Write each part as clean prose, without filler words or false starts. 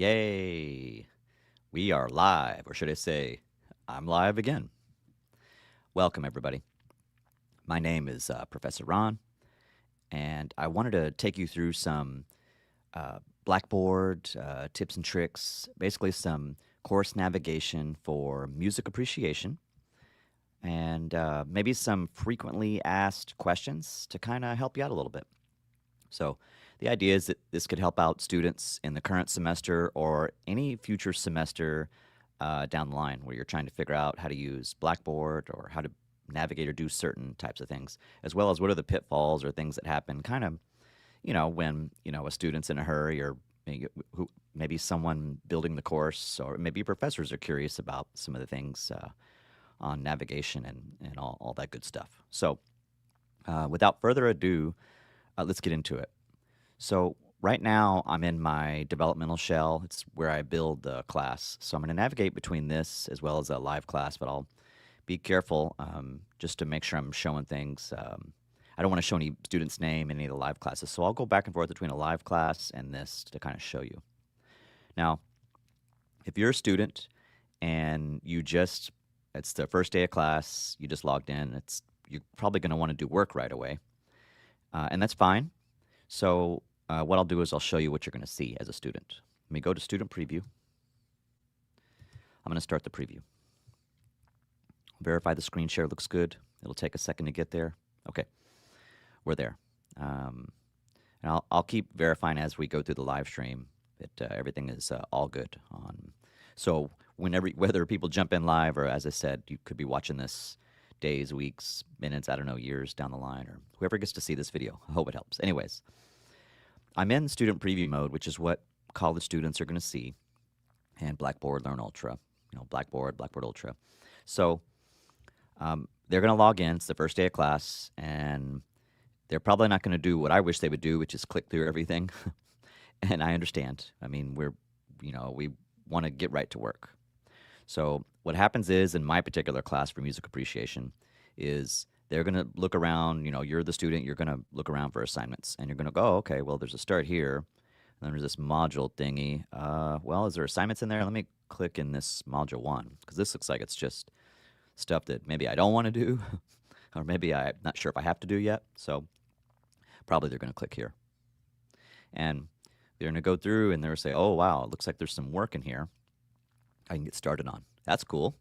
Yay! We are live, or should I say, I'm live again. Welcome, everybody. My name is Professor Ron, and I wanted to take you through some Blackboard tips and tricks, basically some course navigation for music appreciation, and maybe some frequently asked questions to kind of help you out a little bit. So, the idea is that this could help out students in the current semester or any future semester down the line where you're trying to figure out how to use Blackboard or how to navigate or do certain types of things, as well as what are the pitfalls or things that happen kind of, when, a student's in a hurry or maybe someone building the course or maybe professors are curious about some of the things on navigation and all that good stuff. So, without further ado, let's get into it. So right now I'm in my developmental shell. It's where I build the class. So I'm going to navigate between this as well as a live class, but I'll be careful just to make sure I'm showing things. I don't want to show any student's name in any of the live classes. So I'll go back and forth between a live class and this to kind of show you. Now, if you're a student and it's the first day of class, you just logged in, you're probably going to want to do work right away. And that's fine. So what I'll do is I'll show you what you're going to see as a student. Let me go to Student Preview. I'm going to start the preview. Verify the screen share looks good. It'll take a second to get there. Okay, we're there. And I'll keep verifying as we go through the live stream that everything is all good. So whether people jump in live or, as I said, you could be watching this days, weeks, minutes, I don't know, years down the line, or whoever gets to see this video. I hope it helps. Anyways, I'm in student preview mode, which is what college students are going to see, and Blackboard Learn Ultra, Blackboard Ultra. So they're going to log in. It's the first day of class, and they're probably not going to do what I wish they would do, which is click through everything. And I understand. I mean, we want to get right to work. So what happens is, in my particular class for music appreciation, is they're going to look around. You're the student. You're going to look around for assignments. And you're going to go, oh, okay, well, there's a start here. And then there's this module thingy. Well, is there assignments in there? Let me click in this module 1, because this looks like it's just stuff that maybe I don't want to do, or maybe I'm not sure if I have to do yet. So probably they're going to click here. And they're going to go through and they're going to say, oh, wow, it looks like there's some work in here I can get started on. That's cool.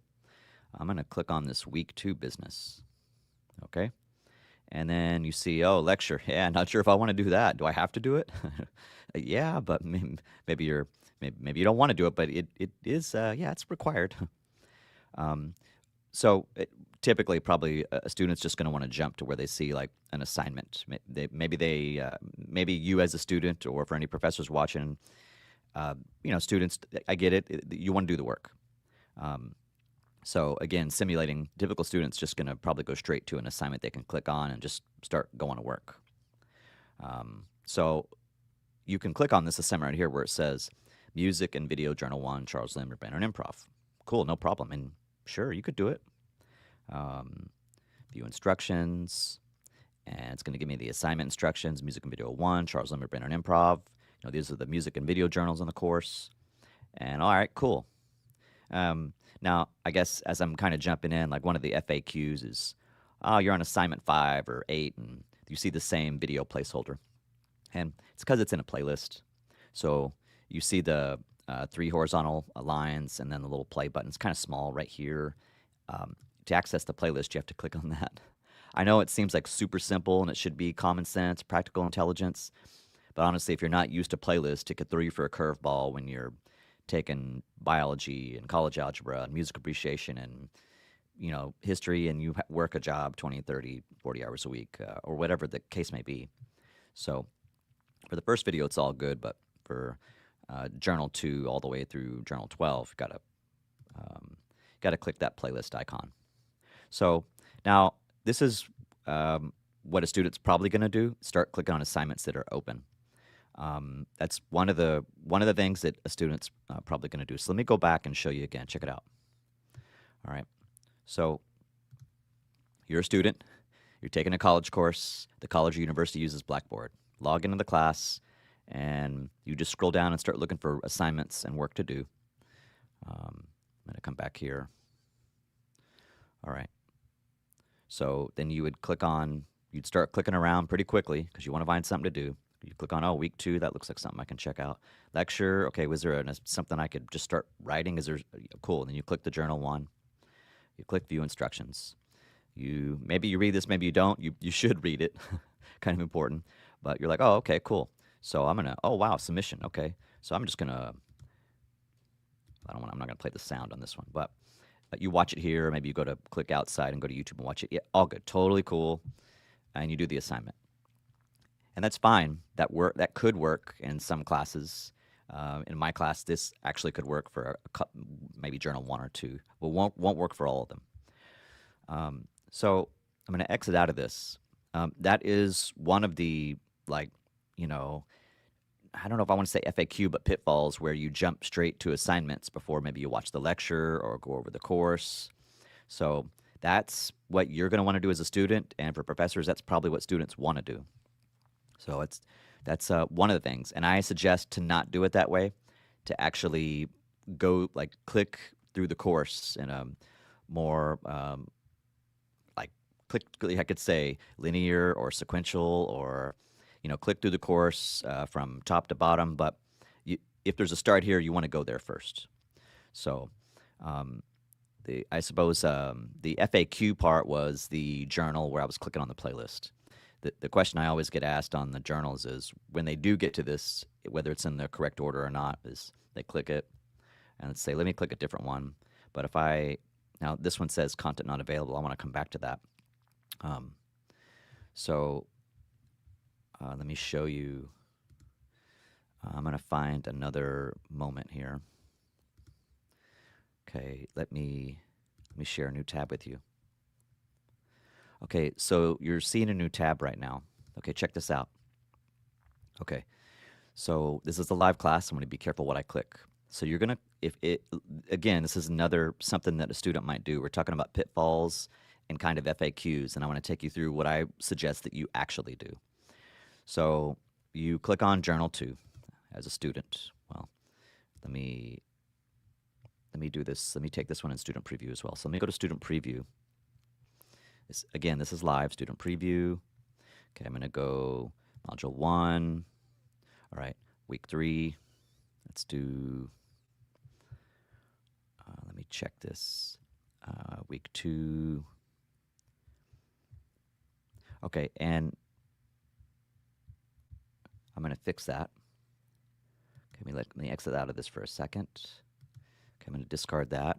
I'm going to click on this week 2 business. Okay. And then you see, oh, lecture. Yeah, not sure if I want to do that. Do I have to do it? Yeah, but maybe you don't want to do it, but it is, it's required. So typically, probably a student's just going to want to jump to where they see like an assignment. Maybe you as a student, or for any professors watching, students, I get it. You want to do the work. So again, simulating typical students just going to probably go straight to an assignment they can click on and just start going to work. So you can click on this assignment right here where it says Music and Video Journal 1, Charles Limmer Band and Improv. Cool, no problem. And sure, you could do it. View instructions, and it's going to give me the assignment instructions, Music and Video 1, Charles Limmer Band and Improv. These are the music and video journals in the course. And all right, cool. Now, I guess as I'm kind of jumping in, like one of the FAQs is, oh, you're on assignment 5 or 8, and you see the same video placeholder. And it's because it's in a playlist. So you see the 3 horizontal lines and then the little play button. It's kind of small right here. To access the playlist, you have to click on that. I know it seems like super simple and it should be common sense, practical intelligence. But honestly, if you're not used to playlists, it could throw you for a curveball when you're taking biology and college algebra and music appreciation and, history, and you work a job 20, 30, 40 hours a week, or whatever the case may be. So for the first video, it's all good, but for Journal 2 all the way through Journal 12, you've got to click that playlist icon. So now this is what a student's probably going to do, start clicking on assignments that are open. That's one of the things that a student's probably going to do. So let me go back and show you again. Check it out. All right. So you're a student. You're taking a college course. The college or university uses Blackboard. Log into the class, and you just scroll down and start looking for assignments and work to do. I'm going to come back here. All right. So then you would click on, you'd start clicking around pretty quickly because you want to find something to do. You click on, oh, week 2, that looks like something I can check out. Lecture, okay, was there something I could just start writing? Is there, cool. And then you click the journal one. You click view instructions. Maybe you read this, maybe you don't. You should read it, kind of important. But you're like, oh, okay, cool. So I'm gonna, oh wow, submission, okay. So I'm just gonna, I'm not gonna play the sound on this one, but you watch it here. Maybe you go to click outside and go to YouTube and watch it. Yeah, all good, totally cool. And you do the assignment. And that's fine. That could work in some classes. In my class, this actually could work for maybe journal 1 or 2, but won't work for all of them. So I'm going to exit out of this. That is one of the, like, you know, I don't know if I want to say FAQ, but pitfalls where you jump straight to assignments before maybe you watch the lecture or go over the course. So that's what you're going to want to do as a student, and for professors, that's probably what students want to do. So that's one of the things, and I suggest to not do it that way, to actually go, like, click through the course in a more I could say linear or sequential, or click through the course from top to bottom. But if there's a start here, you want to go there first. So I suppose the FAQ part was the journal where I was clicking on the playlist. The question I always get asked on the journals is, when they do get to this, whether it's in the correct order or not, is they click it and let's say, let me click a different one. But now this one says content not available. I want to come back to that. Let me show you. I'm going to find another moment here. Okay, let me share a new tab with you. Okay, so you're seeing a new tab right now. Okay, check this out. Okay, so this is a live class. I'm going to be careful what I click. So you're going to, again, this is something that a student might do. We're talking about pitfalls and kind of FAQs, and I want to take you through what I suggest that you actually do. So you click on Journal 2 as a student. Well, let me do this. Let me take this one in Student Preview as well. So let me go to Student Preview. Again, this is live, Student Preview. Okay, I'm going to go Module 1. All right, Week 3. Let's do, let me check this. Week 2. Okay, and I'm going to fix that. Okay, let me exit out of this for a second. Okay, I'm going to discard that.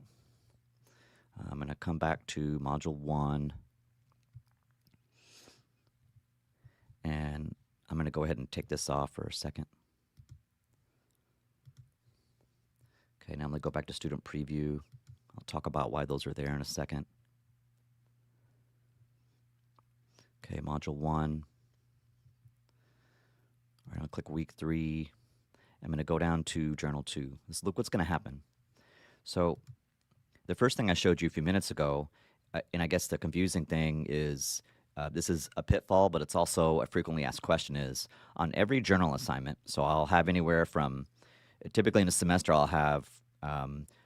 I'm going to come back to Module 1. And I'm going to go ahead and take this off for a second. Okay, now I'm going to go back to Student Preview. I'll talk about why those are there in a second. Okay, Module 1. All right, I'll click Week 3. I'm going to go down to Journal 2. Look what's going to happen. So the first thing I showed you a few minutes ago, and I guess the confusing thing is, this is a pitfall, but it's also a frequently asked question, is on every journal assignment. So I'll have anywhere from, typically in a semester, I'll have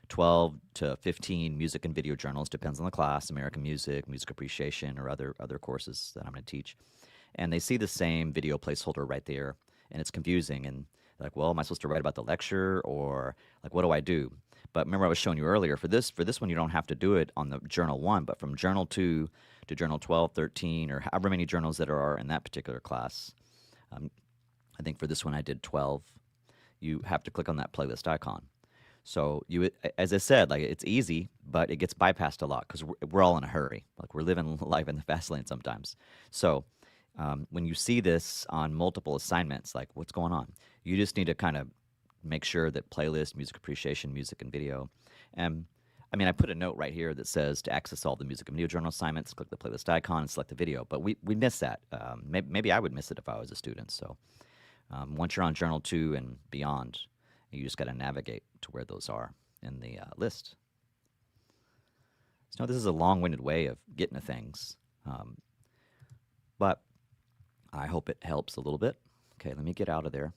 12 to 15 music and video journals, depends on the class, American music, music appreciation, or other courses that I'm going to teach. And they see the same video placeholder right there, and it's confusing. And like, well, am I supposed to write about the lecture, or like, what do I do? But remember I was showing you earlier, for this one, you don't have to do it on the Journal 1, but from Journal 2 to Journal 12, 13, or however many journals that are in that particular class. I think for this one I did 12. You have to click on that playlist icon. So as I said, like, it's easy, but it gets bypassed a lot because we're all in a hurry. Like, we're living life in the fast lane sometimes. So when you see this on multiple assignments, like, what's going on? You just need to kind of make sure that playlist, music appreciation, music and video. And I mean, I put a note right here that says to access all the music and video journal assignments, click the playlist icon and select the video. But we miss that. Maybe I would miss it if I was a student. So once you're on Journal 2 and beyond, you just got to navigate to where those are in the list. So this is a long-winded way of getting to things, but I hope it helps a little bit. Okay, let me get out of there.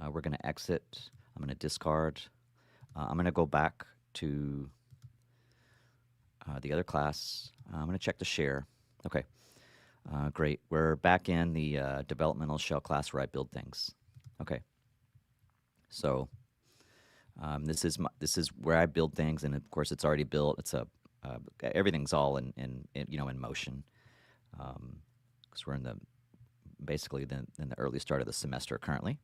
We're going to exit. I'm going to discard. I'm going to go back to the other class. I'm going to check the share. Okay, great. We're back in the developmental shell class where I build things. Okay, so this is where I build things, and of course it's already built. It's everything's all in motion, because we're in the basically in the early start of the semester currently.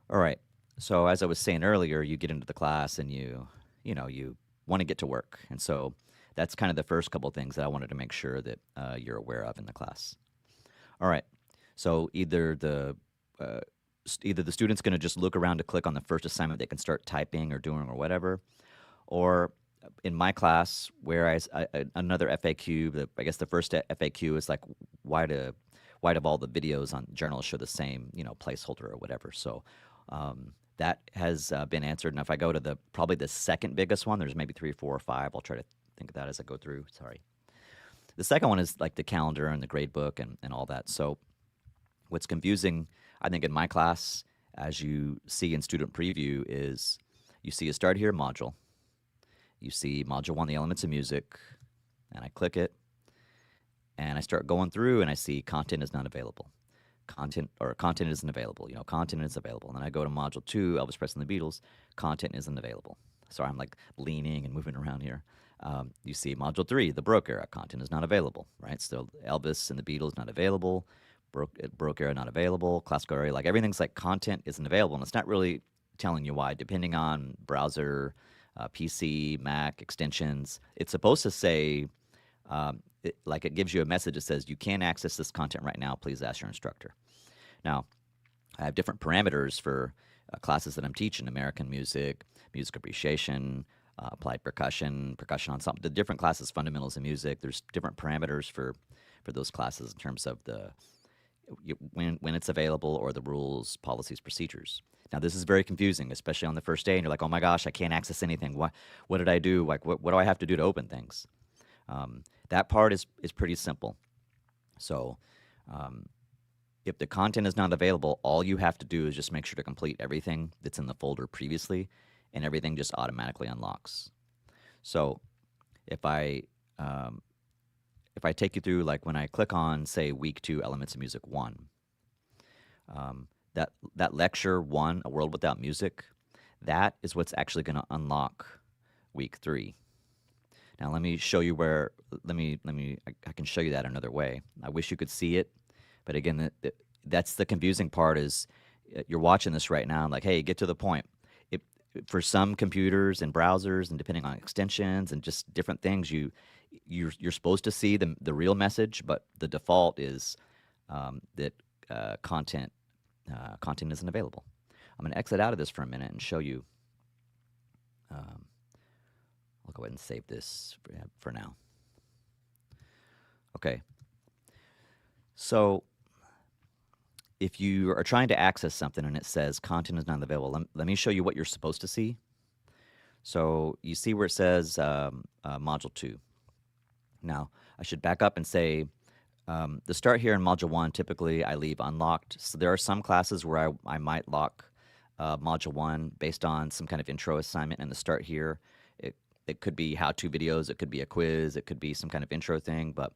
All right. So as I was saying earlier, you get into the class and you want to get to work, and so that's kind of the first couple of things that I wanted to make sure that you're aware of in the class. All right. So either the student's going to just look around to click on the first assignment they can start typing or doing or whatever, or in my class, whereas another FAQ, I guess the first FAQ is like why do all the videos on journals show the same placeholder or whatever. So that has been answered. And if I go to probably the second biggest one, there's maybe 3, 4, or 5. I'll try to think of that as I go through. Sorry. The second one is like the calendar and the gradebook and all that. So what's confusing, I think, in my class, as you see in student preview, is you see a start here module. You see module 1, the elements of music, and I click it, and I start going through, and I see content is not available. Content isn't available. Content is available. And then I go to module 2, Elvis Presley and the Beatles, content isn't available. Sorry, I'm like leaning and moving around here. You see module 3, the Broke era, content is not available, right? So Elvis and the Beatles not available, Broke era not available, classical era, like everything's like content isn't available, and it's not really telling you why, depending on browser, PC, Mac, extensions. It's supposed to say, it gives you a message that says, you can't access this content right now, please ask your instructor. Now, I have different parameters for classes that I'm teaching: American music, music appreciation, applied percussion, percussion ensemble, the different classes, fundamentals of music. There's different parameters for those classes in terms of when it's available, or the rules, policies, procedures. Now, this is very confusing, especially on the first day, and you're like, oh my gosh, I can't access anything. What did I do? Like, what do I have to do to open things? That part is pretty simple. So if the content is not available, all you have to do is just make sure to complete everything that's in the folder previously, and everything just automatically unlocks. So if I take you through, like when I click on, say, week 2, elements of music 1, that lecture 1, a world without music, that is what's actually going to unlock week 3. Now let me show you I can show you that another way. I wish you could see it, but again, that's the confusing part, is you're watching this right now and like, hey, get to the point. For some computers and browsers, and depending on extensions and just different things, you're supposed to see the real message, but the default is that content isn't available. I'm going to exit out of this for a minute and show you. I'll go ahead and save this for now. Okay. So if you are trying to access something and it says content is not available, let me show you what you're supposed to see. So you see where it says module 2. Now, I should back up and say the start here in module 1, typically I leave unlocked. So there are some classes where I might lock module 1 based on some kind of intro assignment, and the start here, it could be how-to videos, it could be a quiz, it could be some kind of intro thing, but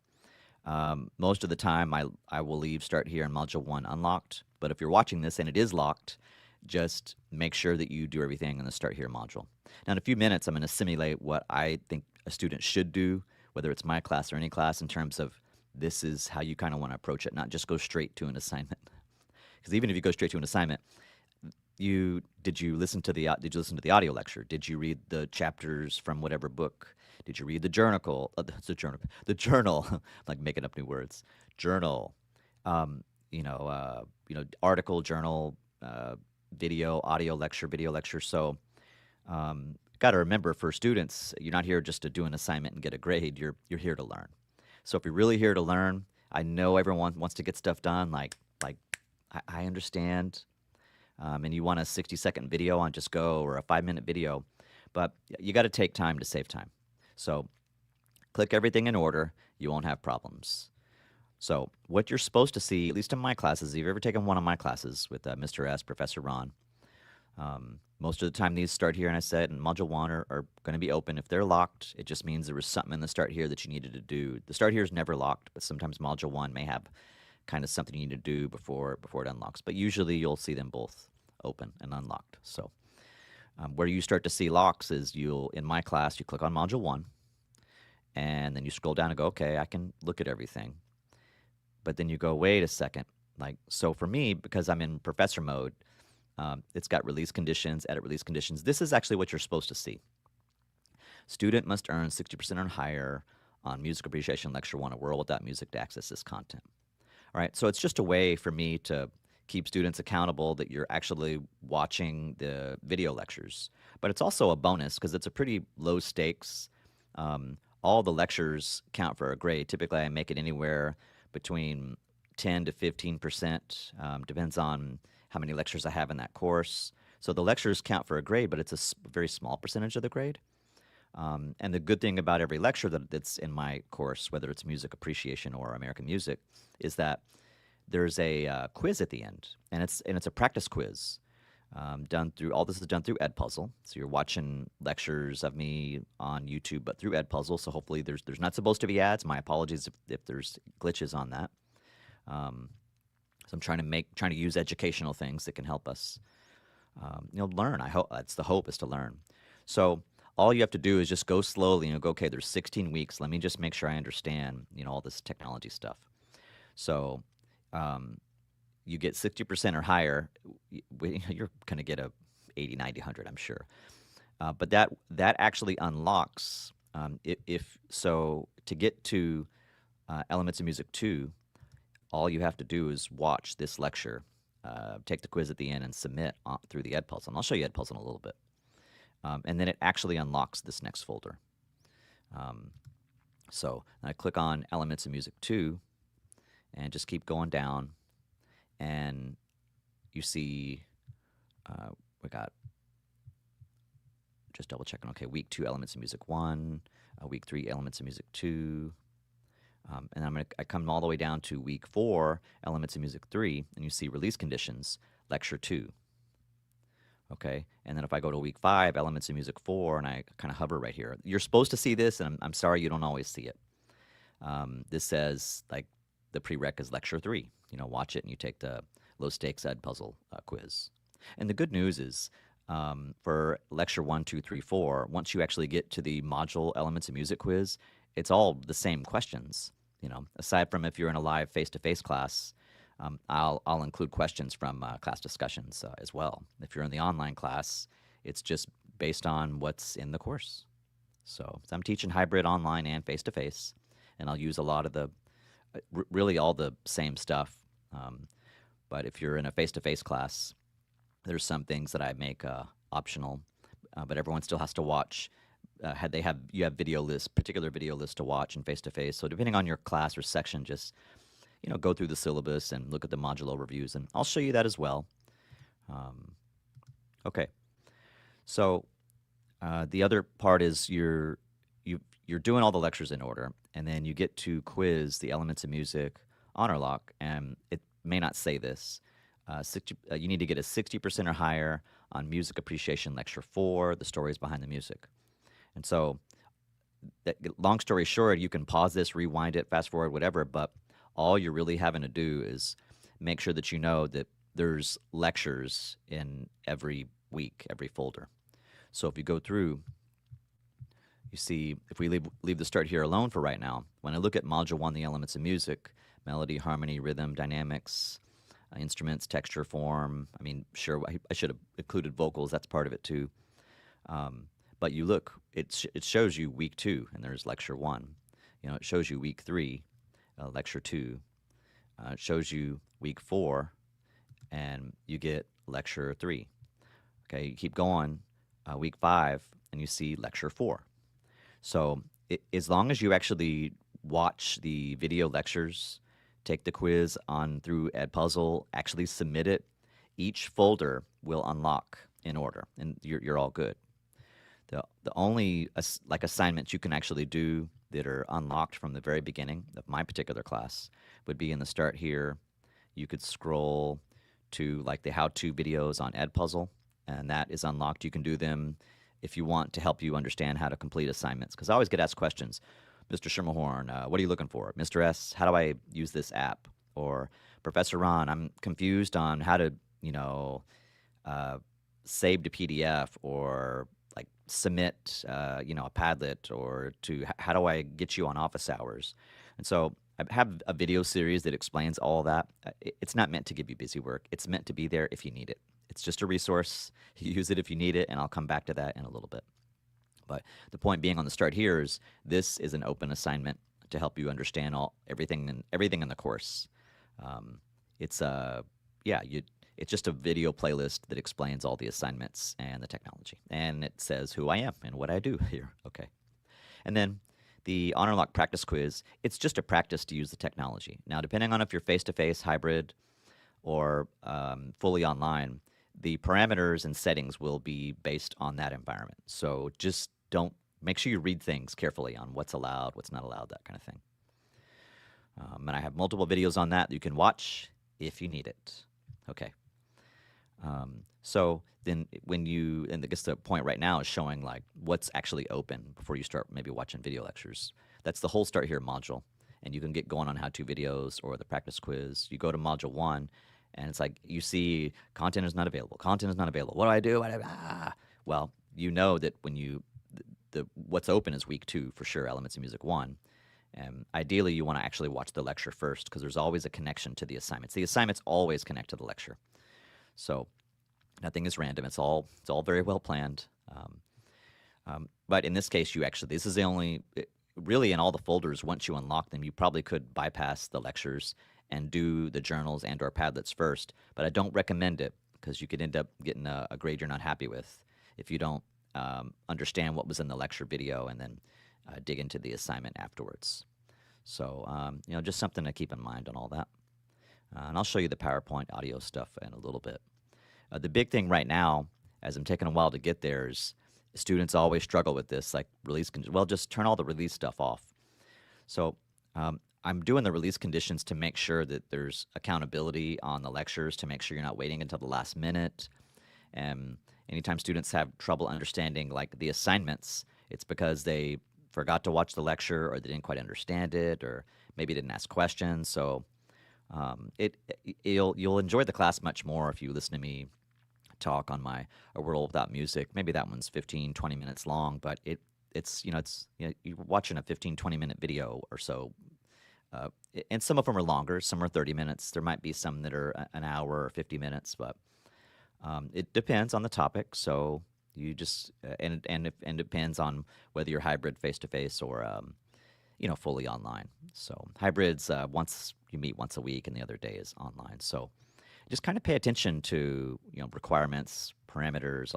most of the time I will leave start here in module 1 unlocked. But if you're watching this and it is locked, just make sure that you do everything in the start here module. Now in a few minutes, I'm going to simulate what I think a student should do, whether it's my class or any class, in terms of this is how you kind of want to approach it, not just go straight to an assignment. Because even if you go straight to an assignment, did you listen to the audio lecture? Did you read the chapters from whatever book? Did you read the journal? The journal. I'm like making up new words. Journal. Article, journal, video, audio lecture, video lecture. So, got to remember, for students, you're not here just to do an assignment and get a grade. You're here to learn. So if you're really here to learn, I know everyone wants to get stuff done. Like I understand. And you want a 60-second video on Just Go, or a 5-minute video, but you got to take time to save time. So click everything in order. You won't have problems. So what you're supposed to see, at least in my classes, if you've ever taken one of my classes with Mr. S, Professor Ron, most of the time these start here, and I said, in Module 1 are going to be open. If they're locked, it just means there was something in the start here that you needed to do. The start here is never locked, but sometimes Module 1 may have kind of something you need to do before it unlocks. But usually you'll see them both open and unlocked. So where you start to see locks is in my class, you click on Module 1, and then you scroll down and go, okay, I can look at everything. But then you go, wait a second. So for me, because I'm in professor mode, it's got release conditions, edit release conditions. This is actually what you're supposed to see. Student must earn 60% or higher on Music Appreciation Lecture 1, A World Without Music, to access this content. All right, so it's just a way for me to keep students accountable that you're actually watching the video lectures. But it's also a bonus because it's a pretty low stakes. All the lectures count for a grade. Typically, I make it anywhere between 10 to 15%, depends on how many lectures I have in that course. So the lectures count for a grade, but it's a very small percentage of the grade. And the good thing about every lecture that's in my course, whether it's music appreciation or American music, is that there's a quiz at the end, and it's a practice quiz. All this is done through Edpuzzle. So you're watching lectures of me on YouTube, but through Edpuzzle. So hopefully there's not supposed to be ads. My apologies if there's glitches on that. So I'm trying to use educational things that can help us, learn. I hope that's the hope, is to learn. So all you have to do is just go slowly and go, okay, there's 16 weeks. Let me just make sure I understand, all this technology stuff. So you get 60% or higher, you're going to get a 80, 90, 100, I'm sure. But that actually unlocks, to get to Elements of Music 2, all you have to do is watch this lecture, take the quiz at the end, and submit through the Edpuzzle. And I'll show you Edpuzzle in a little bit. And then it actually unlocks this next folder. So I click on Elements of Music 2, and just keep going down. And you see we got, just double checking, okay, week 2, Elements of Music 1, week 3, Elements of Music 2. And I come all the way down to week 4, Elements of Music 3, and you see release conditions, lecture 2. Okay, and then if I go to week 5, Elements of Music 4, and I kind of hover right here, you're supposed to see this, and I'm sorry you don't always see it. This says, the prereq is lecture 3. Watch it, and you take the low stakes Edpuzzle quiz. And the good news is, for lecture 1, 2, 3, 4, once you actually get to the module Elements of Music quiz, it's all the same questions. Aside from if you're in a live face-to-face class, I'll include questions from class discussions as well. If you're in the online class, it's just based on what's in the course. So I'm teaching hybrid online and face-to-face, and I'll use a lot of really all the same stuff. But if you're in a face-to-face class, there's some things that I make optional, but everyone still has to watch. You have particular video lists to watch in face-to-face. So depending on your class or section, just go through the syllabus and look at the module overviews, and I'll show you that as well. Okay, so the other part is you're doing all the lectures in order, and then you get to quiz the Elements of Music Honorlock, and it may not say this. You need to get a 60% or higher on Music Appreciation Lecture 4, The Stories Behind the Music. And so, long story short, you can pause this, rewind it, fast forward, whatever, but all you're really having to do is make sure that you know that there's lectures in every week, every folder. So if you go through, you see, if we leave the start here alone for right now, when I look at Module 1, the Elements of Music, melody, harmony, rhythm, dynamics, instruments, texture, form, sure, I should have included vocals, that's part of it too. But you look, it shows you week 2, and there's lecture 1. It shows you week 3, lecture 2. It shows you week 4, and you get lecture 3. Okay, you keep going, week 5, and you see lecture 4. So as long as you actually watch the video lectures, take the quiz through Edpuzzle, actually submit it, each folder will unlock in order, and you're all good. The only like assignments you can actually do that are unlocked from the very beginning of my particular class would be in the start here. You could scroll to like the how-to videos on Edpuzzle, and that is unlocked. You can do them if you want to help you understand how to complete assignments. Because I always get asked questions, Mr. Schermerhorn, what are you looking for? Mr. S, how do I use this app? Or Professor Ron, I'm confused on how to, uh, save to PDF or like submit, a Padlet or to how do I get you on office hours? And so I have a video series that explains all that. It's not meant to give you busy work. It's meant to be there if you need it. It's just a resource. You use it if you need it, and I'll come back to that in a little bit. But the point being on the start here is this is an open assignment to help you understand everything in the course. It's yeah, it's just a video playlist that explains all the assignments and the technology, and it says who I am and what I do here. Okay, and then the Honorlock practice quiz. It's just a practice to use the technology. Now, depending on if you're face-to-face, hybrid, or fully online, the parameters and settings will be based on that environment. So just don't make sure you read things carefully on what's allowed, what's not allowed, that kind of thing. And I have multiple videos on that you can watch if you need it. Okay. So then and I guess the point right now is showing like what's actually open before you start maybe watching video lectures. That's the whole Start Here module. And you can get going on how-to videos or the practice quiz. You go to module 1, and it's like you see content is not available. Content is not available. What do I do? Well, you know that when what's open is week 2 for sure, Elements of Music 1. And ideally, you want to actually watch the lecture first because there's always a connection to the assignments. The assignments always connect to the lecture. So nothing is random. It's all very well planned. But in this case, this is the only, really in all the folders, once you unlock them, you probably could bypass the lectures and do the journals and or Padlets first. But I don't recommend it because you could end up getting a grade you're not happy with if you don't understand what was in the lecture video and then dig into the assignment afterwards. So, just something to keep in mind on all that. And I'll show you the PowerPoint audio stuff in a little bit. The big thing right now, as I'm taking a while to get there, is students always struggle with this, like release conditions. Well, just turn all the release stuff off. So I'm doing the release conditions to make sure that there's accountability on the lectures, to make sure you're not waiting until the last minute. And anytime students have trouble understanding like the assignments, it's because they forgot to watch the lecture or they didn't quite understand it or maybe didn't ask questions. So you'll enjoy the class much more if you listen to me talk on my A World Without Music. Maybe that one's 15, 20 minutes long, but you're watching a 15, 20-minute video or so. And some of them are longer. Some are 30 minutes. There might be some that are an hour or 50 minutes, but it depends on the topic. So you just and it depends on whether you're hybrid, face-to-face, or fully online. So hybrids, you meet once a week, and the other day is online. So just kind of pay attention to requirements, parameters,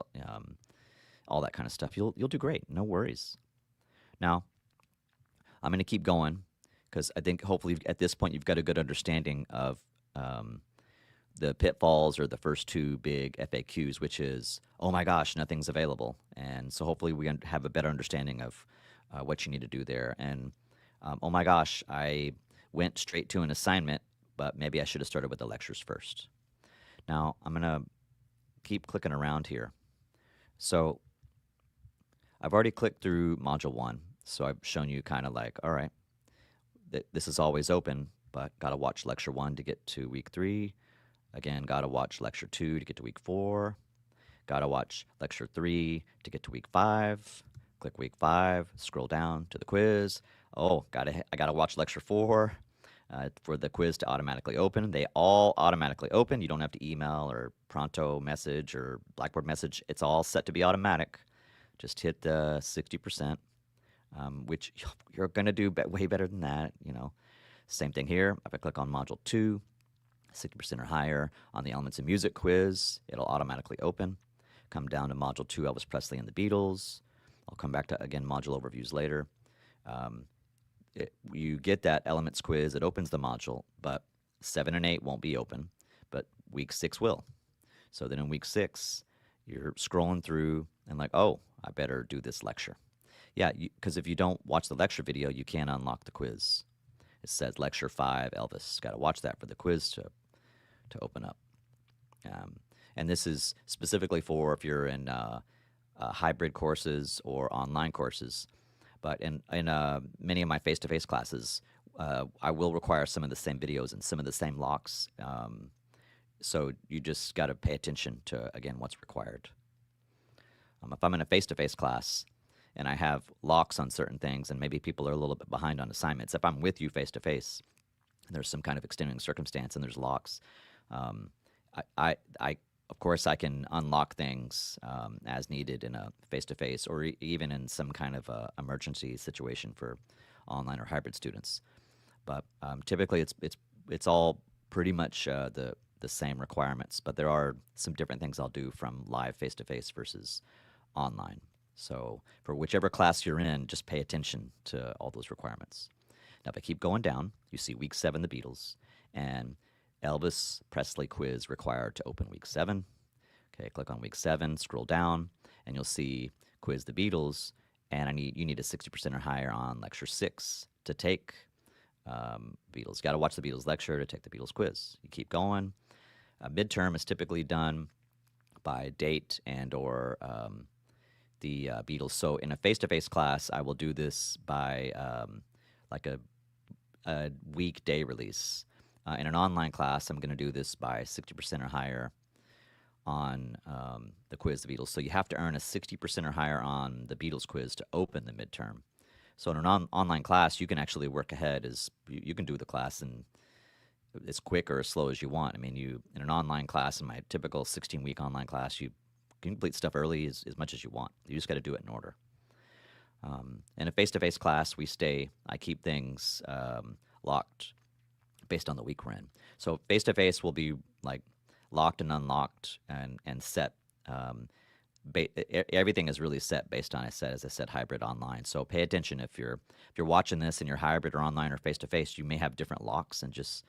all that kind of stuff. You'll do great. No worries. Now, I'm going to keep going because I think hopefully at this point you've got a good understanding of the pitfalls or the first 2 big FAQs, which is, oh my gosh, nothing's available. And so hopefully we have a better understanding of what you need to do there. And oh my gosh, I went straight to an assignment, but maybe I should have started with the lectures first. Now I'm going to keep clicking around here. So I've already clicked through module 1. So I've shown you kind of like, all right, this is always open, but got to watch lecture 1 to get to week 3. Again, got to watch lecture 2 to get to week 4. Got to watch lecture 3 to get to week 5. Click week 5, scroll down to the quiz. Oh, I got to watch lecture 4 for the quiz to automatically open. They all automatically open. You don't have to email or Pronto message or Blackboard message. It's all set to be automatic. Just hit the 60%, which you're going to do way better than that. Same thing here. If I click on module 2, 60% or higher on the Elements of Music quiz, it'll automatically open. Come down to module 2, Elvis Presley and the Beatles. I'll come back to, again, module overviews later. You get that Elements quiz, it opens the module, but 7 and 8 won't be open, but week 6 will. So then in week 6, you're scrolling through and like, oh, I better do this lecture. Yeah, because if you don't watch the lecture video, you can't unlock the quiz. It says Lecture 5, Elvis. Got to watch that for the quiz to open up. And this is specifically for if you're in hybrid courses or online courses. But in many of my face-to-face classes, I will require some of the same videos and some of the same locks. So you just got to pay attention to, again, what's required. If I'm in a face-to-face class and I have locks on certain things and maybe people are a little bit behind on assignments, if I'm with you face-to-face and there's some kind of extenuating circumstance and there's locks, of course, I can unlock things as needed in a face-to-face or even in some kind of emergency situation for online or hybrid students. But typically, it's all pretty much the same requirements. But there are some different things I'll do from live face-to-face versus online. So for whichever class you're in, just pay attention to all those requirements. Now, if I keep going down, you see Week 7, the Beatles, and Elvis Presley quiz required to open Week 7. Okay, click on Week 7, scroll down, and you'll see Quiz the Beatles, and you need a 60% or higher on Lecture 6 to take Beatles. Got to watch the Beatles lecture to take the Beatles quiz. You keep going. Midterm is typically done by date and or the Beatles. So in a face-to-face class, I will do this by like a weekday release. In an online class, I'm going to do this by 60% or higher on the quiz, the Beatles. So you have to earn a 60% or higher on the Beatles quiz to open the midterm. So in an online class, you can actually work ahead. You can do the class in as quick or as slow as you want. I mean, in an online class, in my typical 16-week online class, you can complete stuff early as much as you want. You just got to do it in order. In a face-to-face class, I keep things locked based on the week we're in. So face-to-face will be like locked and unlocked and set. Everything is really set based on, as I said, hybrid online. So pay attention if you're watching this and you're hybrid or online or face-to-face, you may have different locks, and just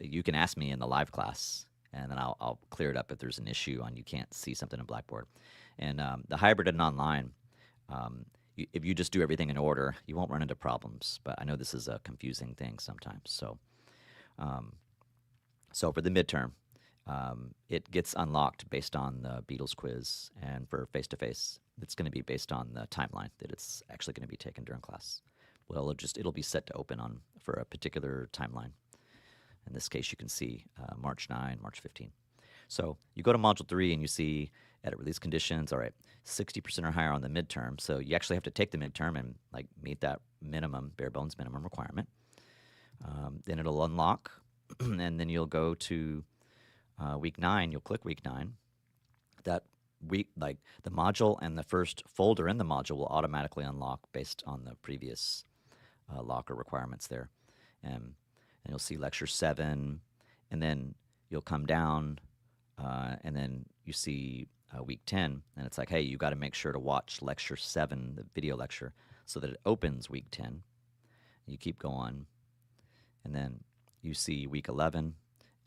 you can ask me in the live class, and then I'll clear it up if there's an issue on you can't see something in Blackboard. And the hybrid and online, if you just do everything in order, you won't run into problems. But I know this is a confusing thing sometimes. So, so for the midterm, it gets unlocked based on the Beatles quiz, and for face-to-face, it's going to be based on the timeline that it's actually going to be taken during class. Well, it'll be set to open for a particular timeline. In this case, you can see March 9, March 15. So you go to Module 3 and you see edit release conditions. All right, 60% or higher on the midterm. So you actually have to take the midterm and meet that minimum, bare bones minimum requirement. Then it'll unlock, and then you'll go to Week 9. You'll click Week 9. That week, the module and the first folder in the module will automatically unlock based on the previous locker requirements there. And you'll see Lecture 7, and then you'll come down, and then you see Week 10, and it's like, hey, you got to make sure to watch Lecture 7, the video lecture, so that it opens Week 10. You keep going, and then you see Week 11,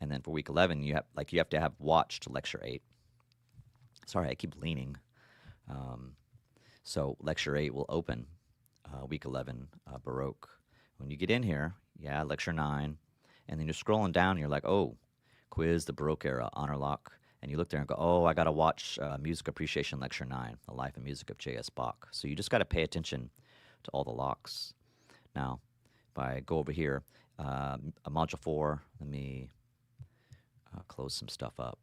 and then for Week 11, you have to have watched Lecture 8. Sorry, I keep leaning. So Lecture 8 will open Week 11, Baroque. When you get in here, Lecture 9, and then you're scrolling down, and you're like, oh, quiz, the Baroque era, Honorlock. And you look there and go, oh, I got to watch Music Appreciation Lecture 9, The Life and Music of J.S. Bach. So you just got to pay attention to all the locks. Now, if I go over here, Module 4, let me close some stuff up.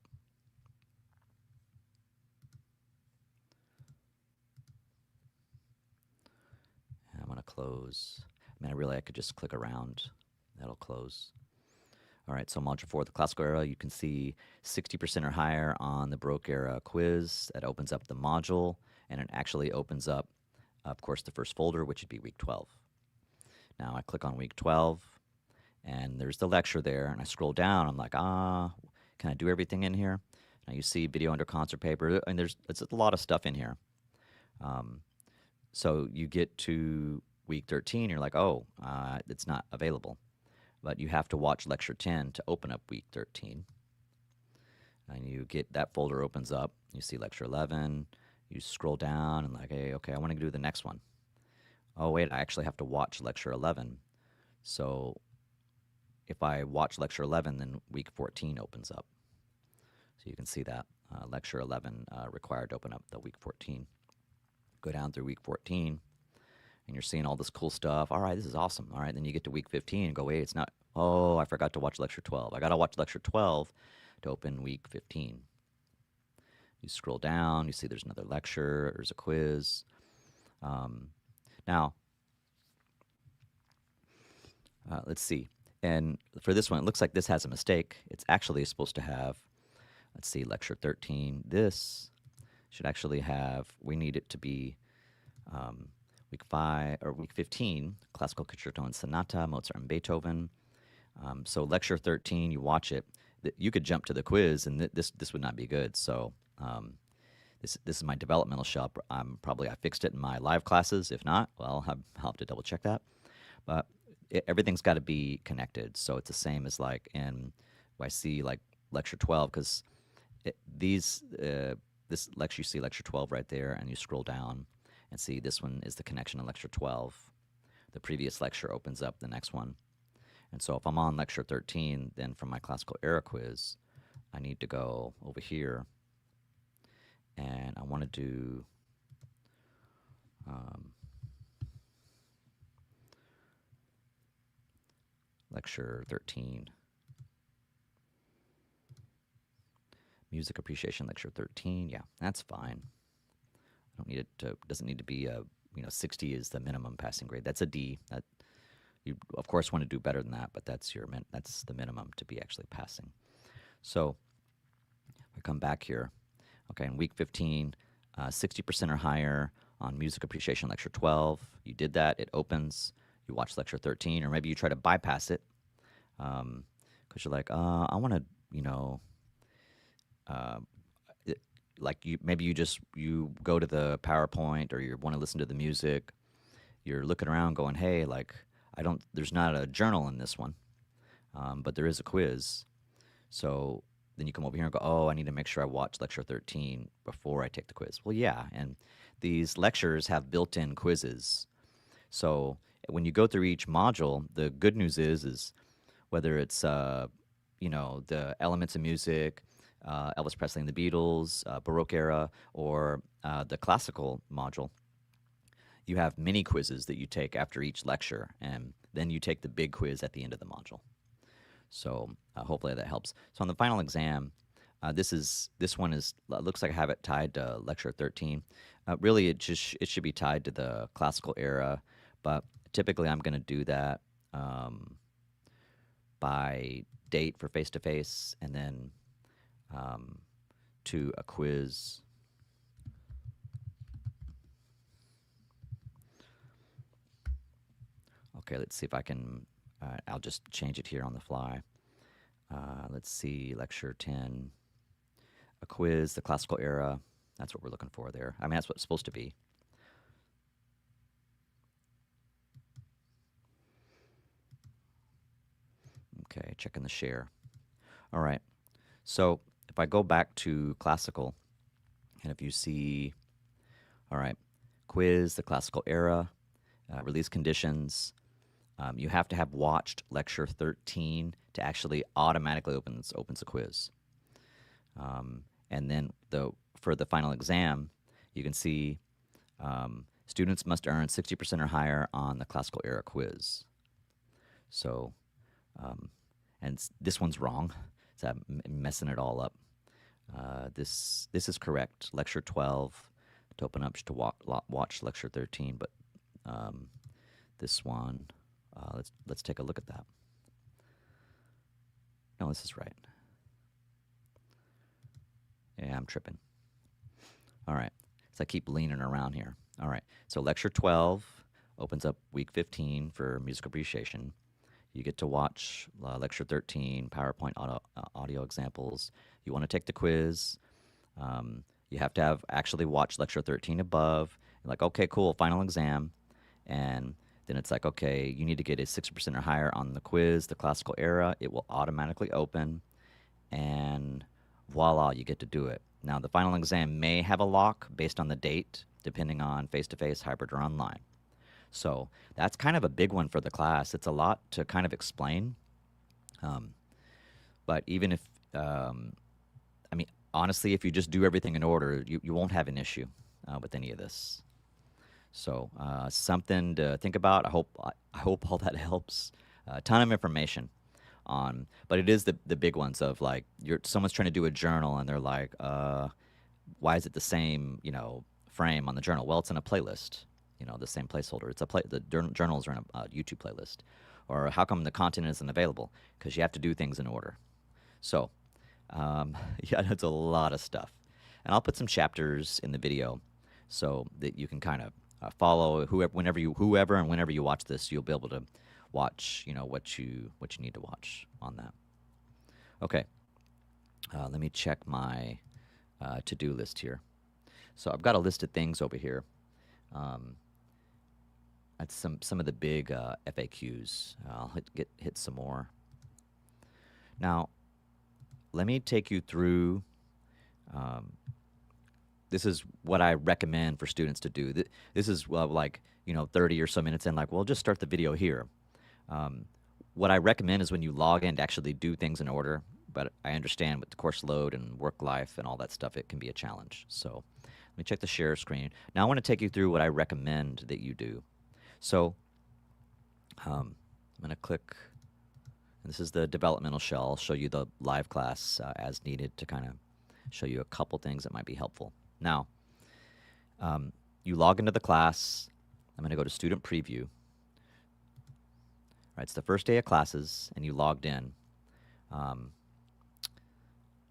And I'm going to close. I could just click around. That'll close. All right, so Module 4, the classical era, you can see 60% or higher on the Baroque era quiz. That opens up the module, and it actually opens up, of course, the first folder, which would be Week 12. Now I click on Week 12, and there's the lecture there, and I scroll down. I'm like, can I do everything in here? Now you see video under concert paper, and it's a lot of stuff in here. So you get to Week 13, you're like, oh, it's not available. But you have to watch Lecture 10 to open up Week 13. And you get that folder opens up. You see Lecture 11, You scroll down and like, hey, okay, I want to do the next one. Oh, wait, I actually have to watch lecture 11. So if I watch lecture 11, then week 14 opens up. So you can see that lecture 11 required to open up the week 14. Go down through week 14, and you're seeing all this cool stuff. All right, this is awesome. All right, then you get to week 15 and go, wait, it's not. Oh, I forgot to watch lecture 12. I got to watch lecture 12 to open week 15. You scroll down, you see there's another lecture, there's a quiz. Now, let's see. And for this one, it looks like this has a mistake. It's actually supposed to have, let's see, lecture 13. This should actually have, we need it to be week 5 or week 15, Classical Concerto and Sonata, Mozart and Beethoven. So lecture 13, you watch it. You could jump to the quiz, and this would not be good. So this is my developmental shell. I fixed it in my live classes. If not, well, I'll have to double check that. But everything's got to be connected. So it's the same as like in I see like lecture 12, because this lecture, you see lecture 12 right there, and you scroll down and see this one is the connection in lecture 12. The previous lecture opens up the next one. And so if I'm on lecture 13, then from my classical era quiz, I need to go over here, and I want to do lecture 13. Music appreciation lecture 13. Yeah, that's fine. I don't need it to, doesn't need to be a, 60 is the minimum passing grade. That's a D. That you of course want to do better than that, but that's the minimum to be actually passing. So we come back here. Okay, in week 15, 60% or higher on music appreciation lecture 12. You did that. It opens. You watch lecture 13, or maybe you try to bypass it because you're like, I want to, maybe you go to the PowerPoint, or you want to listen to the music. You're looking around going, hey, like, there's not a journal in this one, but there is a quiz. So then you come over here and go, oh, I need to make sure I watch lecture 13 before I take the quiz. Well, yeah, and these lectures have built-in quizzes. So when you go through each module, the good news is whether it's, the elements of music, Elvis Presley and the Beatles, Baroque era, or the classical module, you have mini quizzes that you take after each lecture, and then you take the big quiz at the end of the module. So hopefully that helps. So on the final exam, this one looks like I have it tied to lecture 13. Really, it should be tied to the classical era, but typically I'm going to do that by date for face-to-face, and then to a quiz. Okay, let's see if I can, I'll just change it here on the fly. Let's see, lecture 10, a quiz, the classical era. That's what we're looking for there. I mean, that's what it's supposed to be. Okay, checking the share. All right, so if I go back to classical, and if you see, all right, quiz, the classical era, release conditions, you have to have watched lecture 13 to actually automatically opens the quiz. And then for the final exam, you can see students must earn 60% or higher on the classical era quiz. So, and this one's wrong. So I'm messing it all up. This is correct. Lecture 12 to open up to watch lecture 13, but this one, let's take a look at that. No, this is right. Yeah, I'm tripping. All right, so I keep leaning around here. All right, so lecture 12 opens up week 15 for music appreciation. You get to watch lecture 13, PowerPoint audio examples. You want to take the quiz. You have to have actually watched lecture 13 above. You're like, okay, cool, final exam. And then it's like, okay, you need to get a 60% or higher on the quiz, the classical era. It will automatically open, and voila, you get to do it. Now, the final exam may have a lock based on the date, depending on face-to-face, hybrid, or online. So that's kind of a big one for the class. It's a lot to kind of explain. But even if, I mean, honestly, if you just do everything in order, you won't have an issue with any of this. So something to think about. I hope all that helps. A ton of information on, but it is the big ones of like someone's trying to do a journal and they're like, why is it the same frame on the journal? Well, it's in a playlist. The same placeholder. It's the journals are in a YouTube playlist. Or how come the content isn't available? Because you have to do things in order. So yeah, that's a lot of stuff. And I'll put some chapters in the video so that you can kind of follow whoever and whenever you watch this, you'll be able to watch what you need to watch on that. Okay, let me check my to-do list here. So I've got a list of things over here. That's some of the big FAQs. I'll hit some more. Now, let me take you through. This is what I recommend for students to do. This is like 30 or so minutes in, like, well, just start the video here. What I recommend is when you log in to actually do things in order, but I understand with the course load and work life and all that stuff, it can be a challenge. So let me check the share screen. Now I want to take you through what I recommend that you do. So I'm going to click, and this is the developmental shell. I'll show you the live class as needed to kind of show you a couple things that might be helpful. Now, you log into the class. I'm going to go to Student Preview. Right, it's the first day of classes, and you logged in.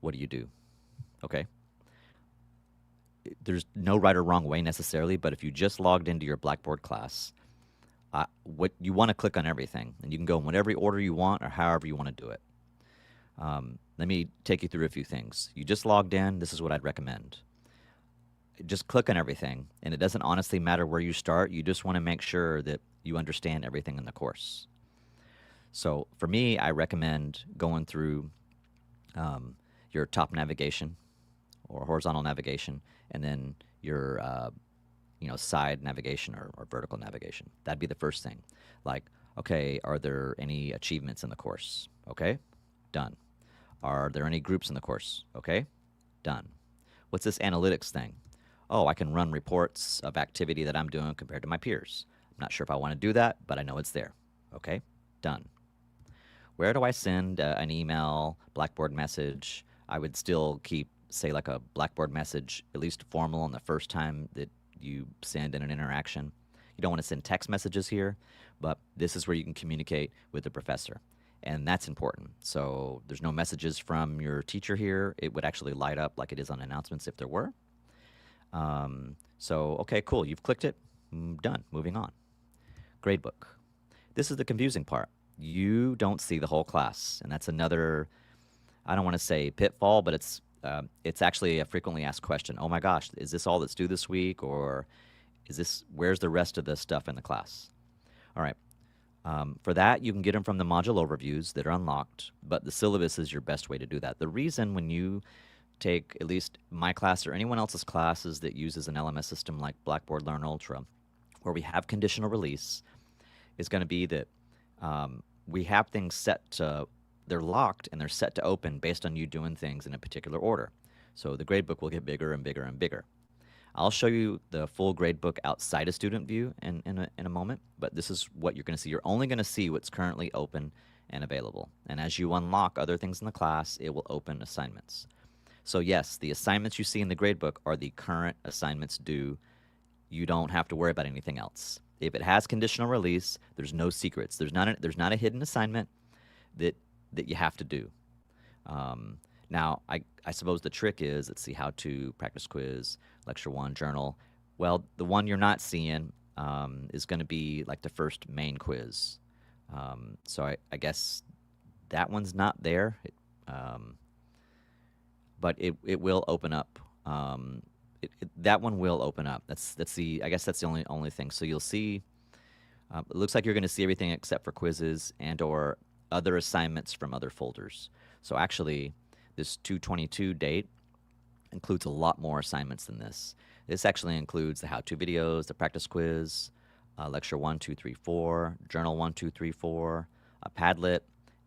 What do? Okay. There's no right or wrong way necessarily, but if you just logged into your Blackboard class, what you want to click on everything, and you can go in whatever order you want or however you want to do it. Let me take you through a few things. You just logged in. This is what I'd recommend. Just click on everything, and it doesn't honestly matter where you start. You just want to make sure that you understand everything in the course. So for me, I recommend going through your top navigation or horizontal navigation, and then your side navigation or vertical navigation. That'd be the first thing. Like, okay, are there any achievements in the course? Okay, done. Are there any groups in the course? Okay, done. What's this analytics thing? Oh, I can run reports of activity that I'm doing compared to my peers. I'm not sure if I want to do that, but I know it's there. Okay, done. Where do I send an email, Blackboard message? I would still keep, say, like a Blackboard message, at least formal on the first time that you send in an interaction. You don't want to send text messages here, but this is where you can communicate with the professor. And that's important. So there's no messages from your teacher here. It would actually light up like it is on announcements if there were. So, okay, cool. You've clicked it. Done. Moving on. Gradebook. This is the confusing part. You don't see the whole class. And that's another, I don't want to say pitfall, but it's actually a frequently asked question. Oh my gosh, is this all that's due this week? Or where's the rest of the stuff in the class? All right. For that, you can get them from the module overviews that are unlocked, but the syllabus is your best way to do that. The reason when you take at least my class or anyone else's classes that uses an LMS system like Blackboard Learn Ultra, where we have conditional release, is going to be that we have things set to, they're locked and they're set to open based on you doing things in a particular order. So the gradebook will get bigger and bigger and bigger. I'll show you the full gradebook outside of student view in a moment, but this is what you're going to see. You're only going to see what's currently open and available. And as you unlock other things in the class, it will open assignments. So yes, the assignments you see in the gradebook are the current assignments due. You don't have to worry about anything else. If it has conditional release, there's no secrets. There's not a hidden assignment that you have to do. Now, I suppose the trick is, let's see, how to practice quiz, lecture 1, journal. Well, the one you're not seeing is going to be like the first main quiz. So I guess that one's not there, but it will open up. That one will open up. I guess that's the only thing. So you'll see, it looks like you're going to see everything except for quizzes and or other assignments from other folders. So actually, this 2/22 date, includes a lot more assignments than this. This actually includes the how-to videos, the practice quiz, lecture 1, 2, 3, 4, journal 1, 2, 3, 4, a Padlet,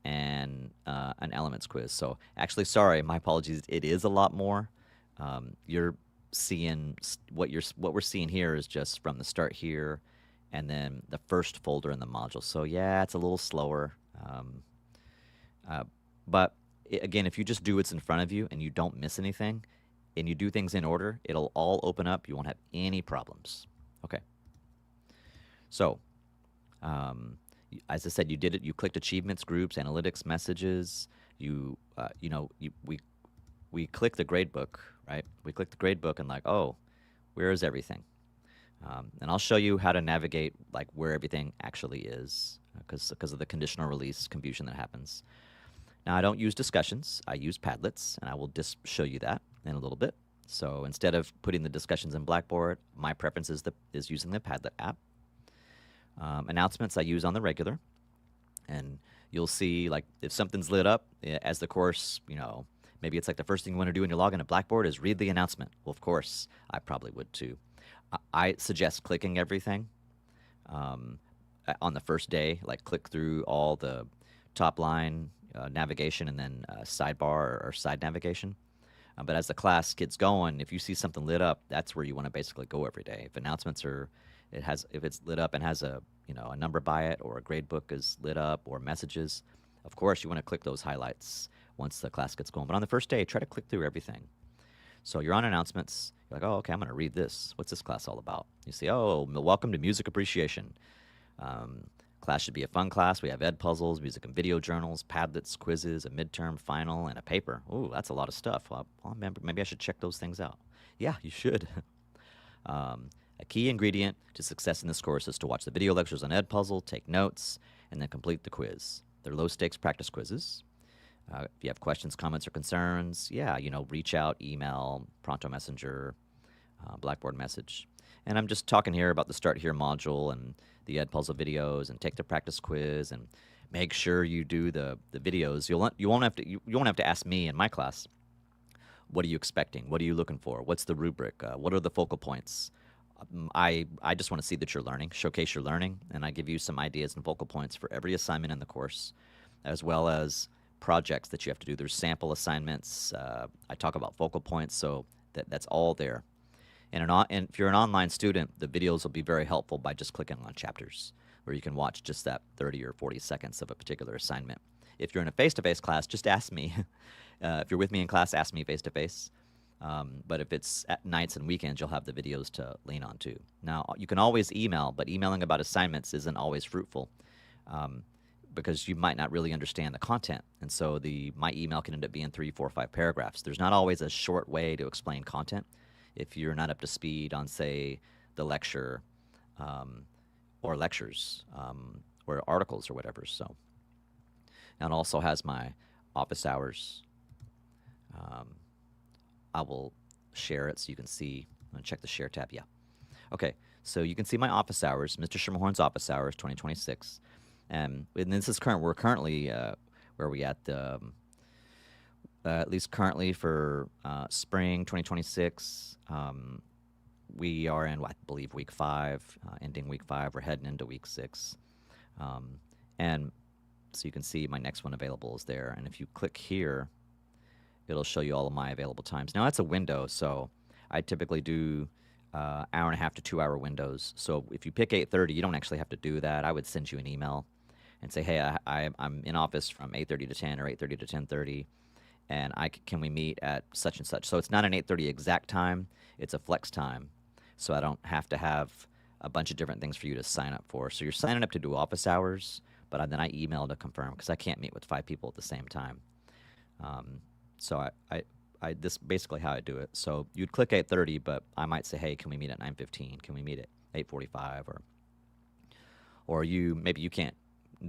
and an elements quiz. So actually, sorry, my apologies. It is a lot more. You're seeing what we're seeing here is just from the start here, and then the first folder in the module. So yeah, it's a little slower. But again, if you just do what's in front of you and you don't miss anything, and you do things in order, it'll all open up. You won't have any problems. Okay. So, as I said, you did it. You clicked achievements, groups, analytics, messages. We click the gradebook, right? We click the gradebook and like, oh, where is everything? And I'll show you how to navigate like where everything actually is, because of the conditional release confusion that happens. Now, I don't use discussions. I use Padlets, and I will just show you that in a little bit. So instead of putting the discussions in Blackboard, my preference is using the Padlet app. Announcements I use on the regular, and you'll see like if something's lit up as the course, maybe it's like the first thing you want to do when you log into Blackboard is read the announcement. Well, of course, I probably would too. I suggest clicking everything on the first day, like click through all the top line navigation and then sidebar or side navigation. But as the class gets going, if you see something lit up, that's where you want to basically go every day. If announcements if it's lit up and has a number by it, or a gradebook is lit up, or messages, of course you want to click those highlights once the class gets going. But on the first day, try to click through everything. So you're on announcements. You're like, oh, okay, I'm going to read this. What's this class all about? You see, oh, welcome to music appreciation. Class should be a fun class. We have Edpuzzles, music and video journals, Padlets, quizzes, a midterm, final, and a paper. Ooh, that's a lot of stuff. Well, maybe I should check those things out. Yeah, you should. A key ingredient to success in this course is to watch the video lectures on Edpuzzle, take notes, and then complete the quiz. They're low-stakes practice quizzes. If you have questions, comments, or concerns, yeah, reach out, email, Pronto Messenger, Blackboard message. And I'm just talking here about the Start Here module and the Edpuzzle videos, and take the practice quiz, and make sure you do the videos. You won't have to ask me in my class, what are you expecting? What are you looking for? What's the rubric? What are the focal points? I just want to see that you're learning, showcase your learning, and I give you some ideas and focal points for every assignment in the course, as well as projects that you have to do. There's sample assignments. I talk about focal points, so that's all there. And if you're an online student, the videos will be very helpful by just clicking on chapters, where you can watch just that 30 or 40 seconds of a particular assignment. If you're in a face-to-face class, just ask me. If you're with me in class, ask me face-to-face. But if it's at nights and weekends, you'll have the videos to lean on too. Now, you can always email, but emailing about assignments isn't always fruitful, because you might not really understand the content. And so my email can end up being 3, 4, 5 paragraphs. There's not always a short way to explain content if you're not up to speed on, say, the lecture or lectures or articles or whatever. So, and it also has my office hours. I will share it so you can see. I'm going to check the share tab. Yeah. Okay. So you can see my office hours, Mr. Schermerhorn's office hours, 2026. And this is current. We're currently where are we at? At least currently for spring 2026. We are in, I believe, week 5, ending week 5. We're heading into week 6. And so you can see my next one available is there. And if you click here, it'll show you all of my available times. Now, that's a window, so I typically do hour and a half to 2 hour windows. So if you pick 8:30, you don't actually have to do that. I would send you an email and say, hey, I'm in office from 8:30 to 10 or 8:30 to 10:30, and can we meet at such and such? So it's not an 8:30 exact time. It's a flex time. So I don't have to have a bunch of different things for you to sign up for. So you're signing up to do office hours, but then I email to confirm, because I can't meet with 5 people at the same time. So this is basically how I do it. So you'd click 8:30, but I might say, hey, can we meet at 9:15? Can we meet at 8:45? Or maybe you can't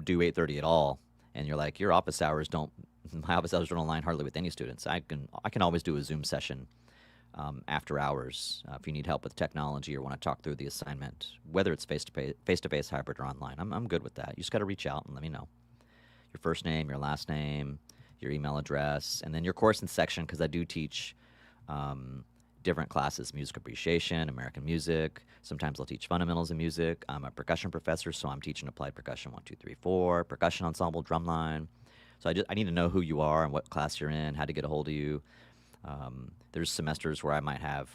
do 8:30 at all, and you're like, my office hours don't align hardly with any students. I can always do a Zoom session after hours if you need help with technology or want to talk through the assignment, whether it's face-to-face, hybrid, or online. I'm good with that. You just got to reach out and let me know. Your first name, your last name, your email address, and then your course and section, because I do teach different classes, music appreciation, American music. Sometimes I'll teach fundamentals of music. I'm a percussion professor, so I'm teaching applied percussion 1, 2, 3, 4, percussion ensemble, drumline. So I need to know who you are and what class you're in, how to get a hold of you. There's semesters where I might have,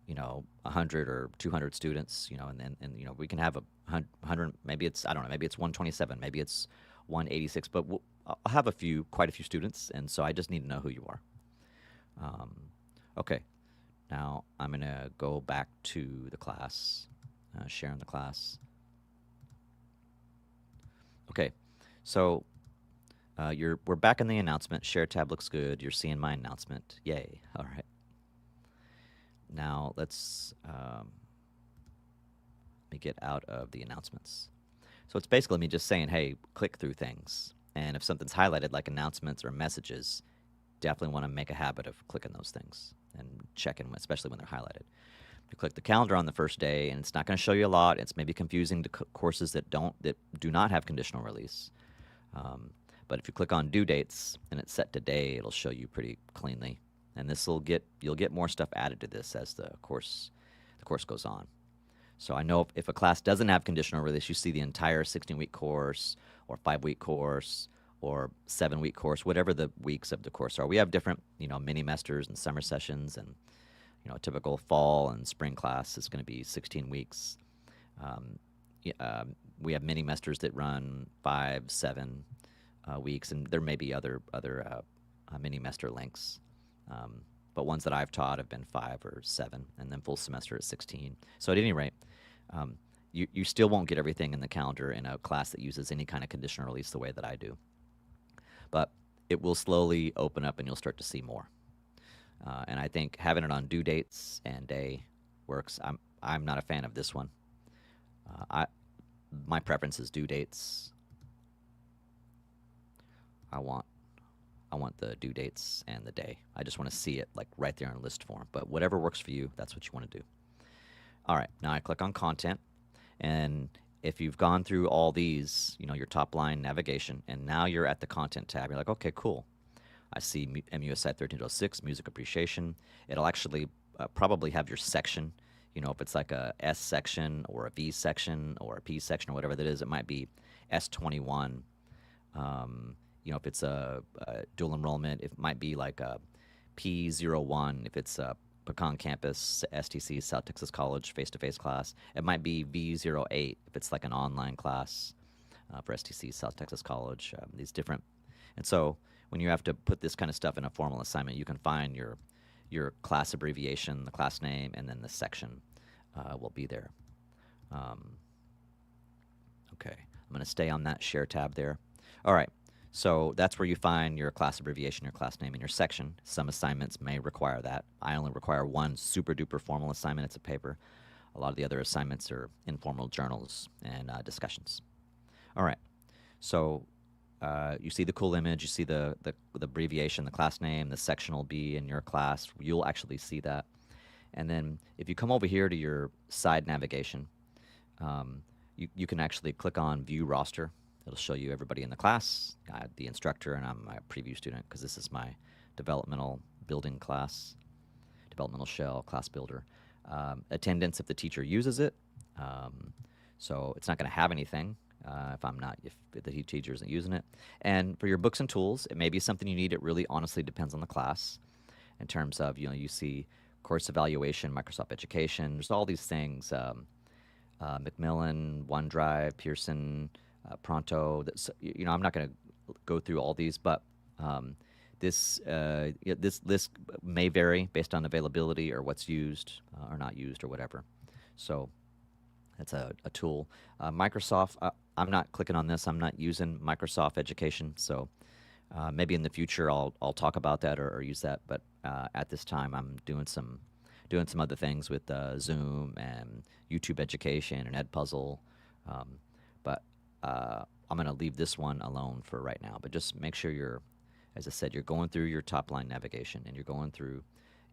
100 or 200 students, and we can have 100, maybe it's, I don't know, maybe it's 127, maybe it's 186, but I'll have quite a few students, and so I just need to know who you are. Okay, now I'm going to go back to the class, sharing the class. Okay, so we're back in the announcement. Share tab looks good. You're seeing my announcement. Yay. All right. Now let's let me get out of the announcements. So it's basically me just saying, hey, click through things. And if something's highlighted like announcements or messages, definitely want to make a habit of clicking those things and checking, especially when they're highlighted. You click the calendar on the first day, and it's not going to show you a lot. It's maybe confusing to courses that do not have conditional release. But if you click on due dates and it's set to day, it'll show you pretty cleanly. And you'll get more stuff added to this as the course goes on. So I know if a class doesn't have conditional release, you see the entire 16-week course or 5-week course or 7-week course, whatever the weeks of the course are. We have different, mini-mesters and summer sessions, and a typical fall and spring class is going to be 16 weeks. We have mini-mesters that run 5, 7 weeks, and there may be other mini-mester lengths. But ones that I've taught have been 5 or 7, and then full semester is 16. So at any rate, you still won't get everything in the calendar in a class that uses any kind of conditional release the way that I do. But it will slowly open up, and you'll start to see more. And I think having it on due dates and day works. I'm not a fan of this one. My preference is due dates. I want the due dates and the day. I just want to see it like right there in list form. But whatever works for you, that's what you want to do. All right, now I click on content, and if you've gone through all these, your top line navigation, and now you're at the content tab, you're like, okay, cool. I see MUSI 1306, music appreciation. It'll actually probably have your section. If it's like a S section or a V section or a P section or whatever that is, it might be S21. If it's a dual enrollment, it might be like a P01. If it's a Pecan Campus, STC, South Texas College face-to-face class, it might be V08 if it's like an online class for STC, South Texas College. These different, and so when you have to put this kind of stuff in a formal assignment, you can find your class abbreviation, the class name, and then the section will be there. Okay, I'm going to stay on that share tab there. All right. So that's where you find your class abbreviation, your class name, and your section. Some assignments may require that. I only require one super duper formal assignment. It's a paper. A lot of the other assignments are informal journals and discussions. All right. So you see the cool image. You see the abbreviation, the class name, the section will be in your class. You'll actually see that. And then if you come over here to your side navigation, you can actually click on View Roster. It'll show you everybody in the class, the instructor, and I'm a preview student because this is my developmental building class, developmental shell class builder. Attendance if the teacher uses it. So it's not going to have anything if the teacher isn't using it. And for your books and tools, it may be something you need. It really honestly depends on the class in terms of, you see course evaluation, Microsoft Education. There's all these things, Macmillan, OneDrive, Pearson, Pronto. I'm not going to go through all these, but this list may vary based on availability or what's used or not used or whatever. So that's a tool. Microsoft, I'm not clicking on this. I'm not using Microsoft Education, so maybe in the future I'll talk about that or use that. But at this time, I'm doing some other things with Zoom and YouTube Education and Edpuzzle. But I'm going to leave this one alone for right now. But just make sure as I said, you're going through your top line navigation and you're going through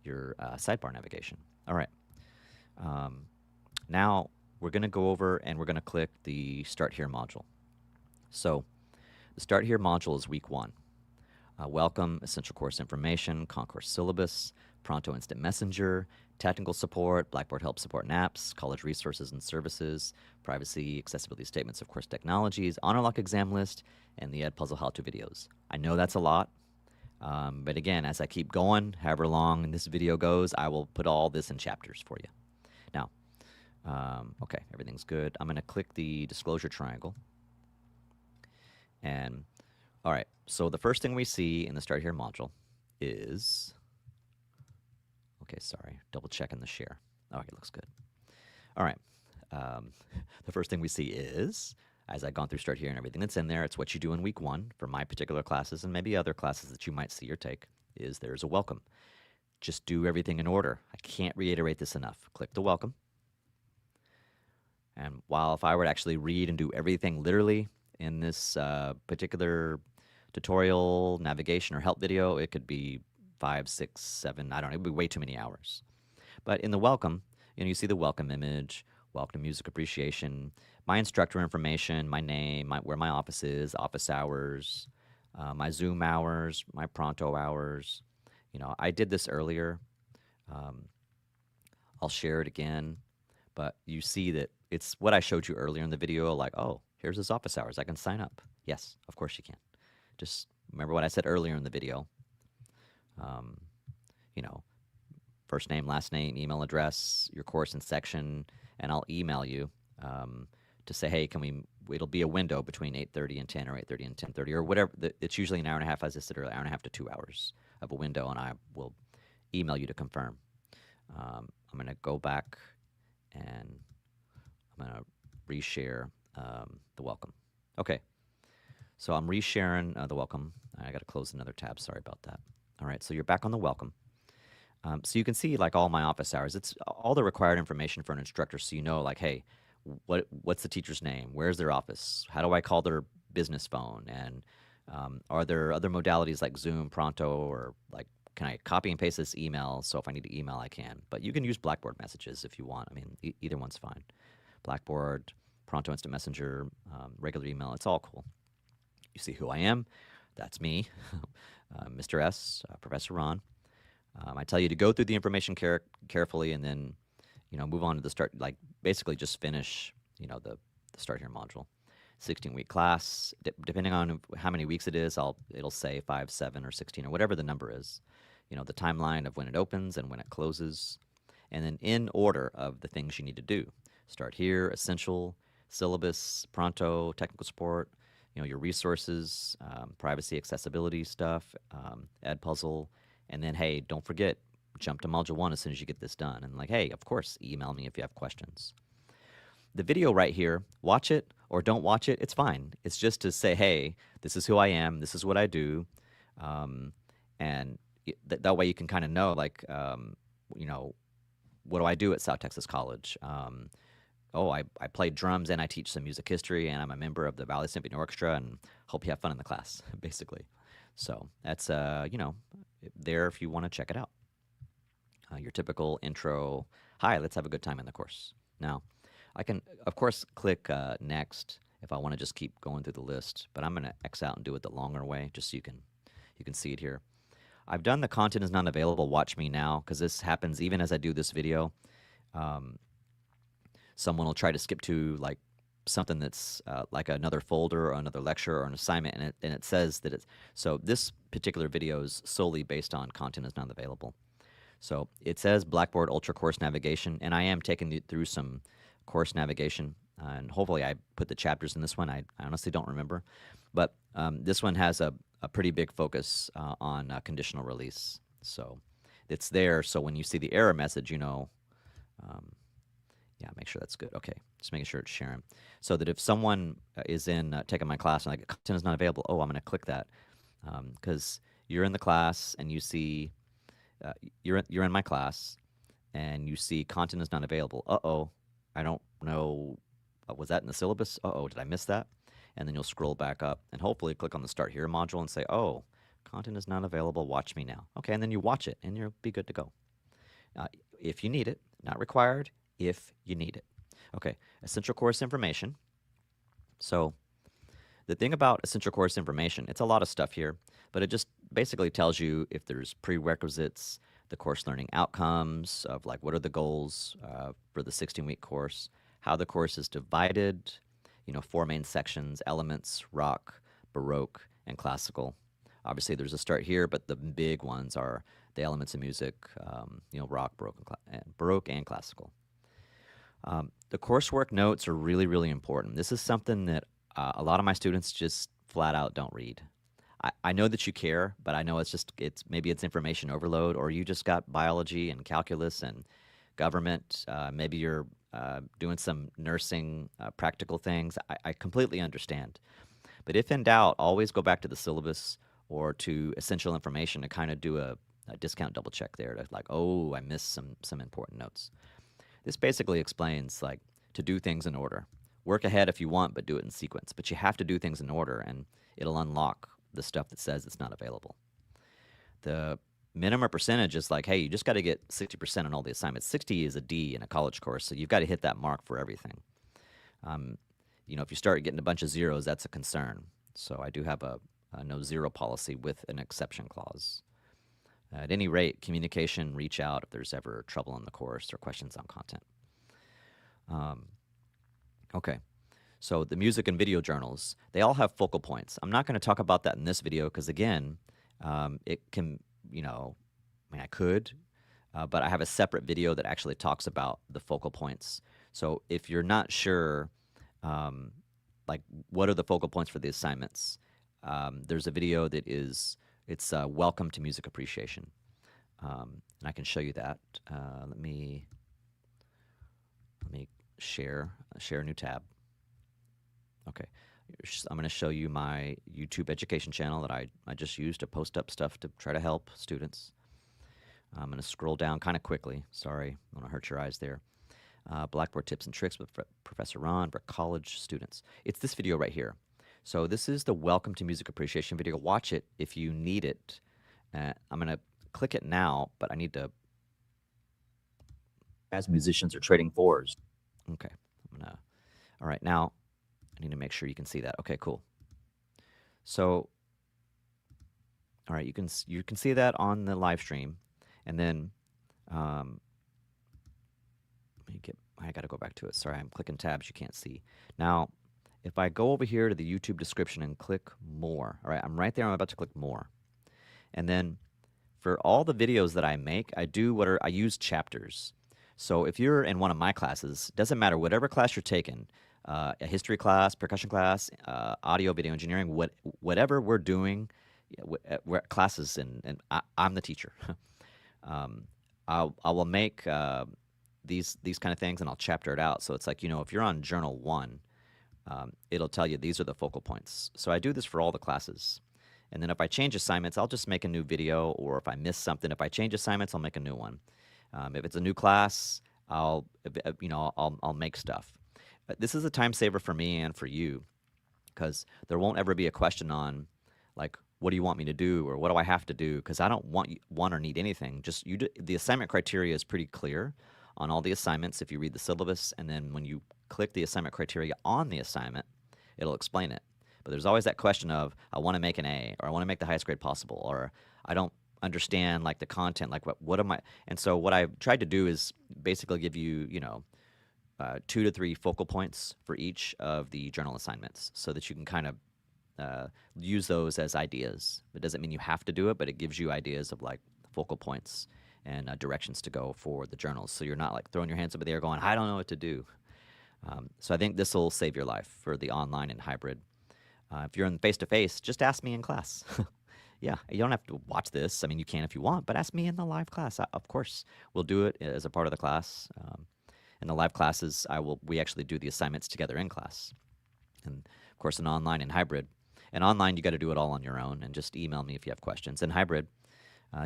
your sidebar navigation. All right. Now we're going to go over and we're going to click the Start Here module. So the Start Here module is week 1. Welcome, essential course information, concourse syllabus, Pronto Instant Messenger, technical support, Blackboard help support and apps, college resources and services, privacy, accessibility statements of course technologies, Honorlock exam list, and the Edpuzzle How To videos. I know that's a lot, but again, as I keep going, however long this video goes, I will put all this in chapters for you. Now, okay, everything's good. I'm going to click the disclosure triangle. And, all right, so the first thing we see in the Start Here module is, okay, sorry, double checking the share. Okay, looks good. All right, the first thing we see is, as I've gone through Start Here and everything that's in there, it's what you do in week 1 for my particular classes and maybe other classes that you might see or take, is there's a welcome. Just do everything in order. I can't reiterate this enough. Click the welcome. And while if I were to actually read and do everything literally in this particular tutorial, navigation, or help video, it could be 5, 6, 7, I don't know, it would be way too many hours. But in the welcome, you see the welcome image, welcome music appreciation, my instructor information, my name, where my office is, office hours, my Zoom hours, my Pronto hours. I did this earlier. I'll share it again. But you see that it's what I showed you earlier in the video, like, oh, here's his office hours. I can sign up. Yes, of course you can. Just remember what I said earlier in the video. First name, last name, email address, your course and section, and I'll email you to say, hey, it'll be a window between 8:30 and 10 or 8:30 and 10:30 or whatever. It's usually an hour and a half, as I said earlier, hour and a half to 2 hours of a window, and I will email you to confirm. I'm going to go back and I'm going to reshare the welcome. Okay, so I'm resharing the welcome. I got to close another tab. Sorry about that. All right, so you're back on the welcome. So you can see like all my office hours. It's all the required information for an instructor, so you know like, hey, what's the teacher's name? Where's their office? How do I call their business phone? And are there other modalities like Zoom, Pronto, or like can I copy and paste this email? So if I need to email, I can. But you can use Blackboard messages if you want. I mean, either one's fine. Blackboard, Pronto Instant Messenger, regular email, it's all cool. You see who I am. That's me, Mr. S, Professor Ron. I tell you to go through the information carefully and then, move on to the start, like basically just finish, the Start Here module. 16-week class, depending on how many weeks it is, it'll say 5, 7, or 16, or whatever the number is. The timeline of when it opens and when it closes, and then in order of the things you need to do. Start Here, Essential, Syllabus, Pronto, Technical Support, your resources, privacy, accessibility stuff, Edpuzzle, and then, hey, don't forget, jump to Module 1 as soon as you get this done. And like, hey, of course, email me if you have questions. The video right here, watch it or don't watch it, it's fine. It's just to say, hey, this is who I am, this is what I do, and that way you can kind of know, like, what do I do at South Texas College? I play drums and I teach some music history and I'm a member of the Valley Symphony Orchestra and hope you have fun in the class, basically. So that's, there if you want to check it out. Your typical intro, hi, let's have a good time in the course. Now, I can, of course, click next if I want to just keep going through the list, but I'm going to X out and do it the longer way just so you can see it here. I've done the content is not available, watch me now, because this happens even as I do this video. Someone will try to skip to like something that's like another folder or another lecture or an assignment, and it says that it's, so this particular video is solely based on content is not available. So it says Blackboard Ultra Course Navigation, and I am taking through some course navigation, and hopefully I put the chapters in this one. I honestly don't remember, but this one has a pretty big focus on conditional release. So it's there, so when you see the error message, yeah, make sure that's good. Okay, just making sure it's sharing. So that if someone is in taking my class and like content is not available, oh, I'm going to click that because you're in the class and you see you're in my class and you see content is not available. Uh-oh, I don't know. Was that in the syllabus? Uh-oh, did I miss that? And then you'll scroll back up and hopefully click on the Start Here module and say, oh, content is not available. Watch me now. Okay, and then you watch it and you'll be good to go. If you need it, not required, if you need it. Okay, essential course information. So the thing about essential course information, it's a lot of stuff here, but it just basically tells you if there's prerequisites, the course learning outcomes of like what are the goals for the 16-week course, how the course is divided, you know, 4 main sections: elements, rock, Baroque, and classical. Obviously, there's a start here, but the big ones are the elements of music, you know, rock, Baroque, and classical. The coursework notes are really, really important. This is something that a lot of my students just flat out don't read. I know that you care, but I know maybe it's information overload, or you just got biology and calculus and government. Maybe you're doing some nursing practical things. I completely understand. But if in doubt, always go back to the syllabus or to essential information to kind of do a discount double check there to like, oh, I missed some important notes. This basically explains like to do things in order. Work ahead if you want, but do it in sequence. But you have to do things in order, and it'll unlock the stuff that says it's not available. The minimum percentage is like, hey, you just got to get 60% on all the assignments. 60 is a D in a college course, so you've got to hit that mark for everything. You know, if you start getting a bunch of zeros, that's a concern. So I do have a no zero policy with an exception clause. At any rate, communication, reach out if there's ever trouble in the course or questions on content. Okay, so the music and video journals, they all have focal points. I'm not going to talk about that in this video because, again, it can, you know, I mean, I could, but I have a separate video that actually talks about the focal points. So if you're not sure, like, what are the focal points for the assignments, there's a video that it's Welcome to Music Appreciation. And I can show you that. Let me share a new tab. Okay, I'm going to show you my YouTube education channel that I just used to post up stuff to try to help students. I'm going to scroll down kind of quickly. Sorry, I don't want to hurt your eyes there. Blackboard tips and tricks with Professor Ron for college students. It's this video right here. So this is the Welcome to Music Appreciation video. Watch it if you need it. I'm going to click it now, but I need to, as musicians are trading fours. Okay, all right, now I need to make sure you can see that. Okay, cool. So, all right, you can see that on the live stream, and then I got to go back to it. Sorry, I'm clicking tabs you can't see. Now, if I go over here to the YouTube description and click more, all right, I'm right there. I'm about to click more, and then for all the videos that I make, I use chapters. So if you're in one of my classes, doesn't matter, whatever class you're taking, a history class, percussion class, audio, video engineering, whatever we're doing, we're classes, and I'm the teacher. I will make these kind of things, and I'll chapter it out. So it's like, you know, if you're on Journal 1, it'll tell you these are the focal points. So I do this for all the classes. And then if I change assignments, I'll just make a new video, or if I miss something, if I change assignments, I'll make a new one. If it's a new class, I'll make stuff. This is a time saver for me and for you, because there won't ever be a question on, like, what do you want me to do, or what do I have to do? Because I don't want or need anything. Just the assignment criteria is pretty clear on all the assignments if you read the syllabus, and then when you click the assignment criteria on the assignment, it'll explain it. But there's always that question of, I want to make an A, or I want to make the highest grade possible, or I don't understand like the content, like what am I? And so what I've tried to do is basically give you, 2 to 3 focal points for each of the journal assignments, so that you can kind of use those as ideas. It doesn't mean you have to do it, but it gives you ideas of like focal points and directions to go for the journals. So you're not like throwing your hands up in the air going, I don't know what to do. So I think this will save your life for the online and hybrid. If you're in face-to-face, just ask me in class. Yeah, you don't have to watch this. I mean, you can if you want, but ask me in the live class. Of course, we'll do it as a part of the class. In the live classes, we actually do the assignments together in class. And of course, in online and hybrid. And online, you got to do it all on your own, and just email me if you have questions. In hybrid,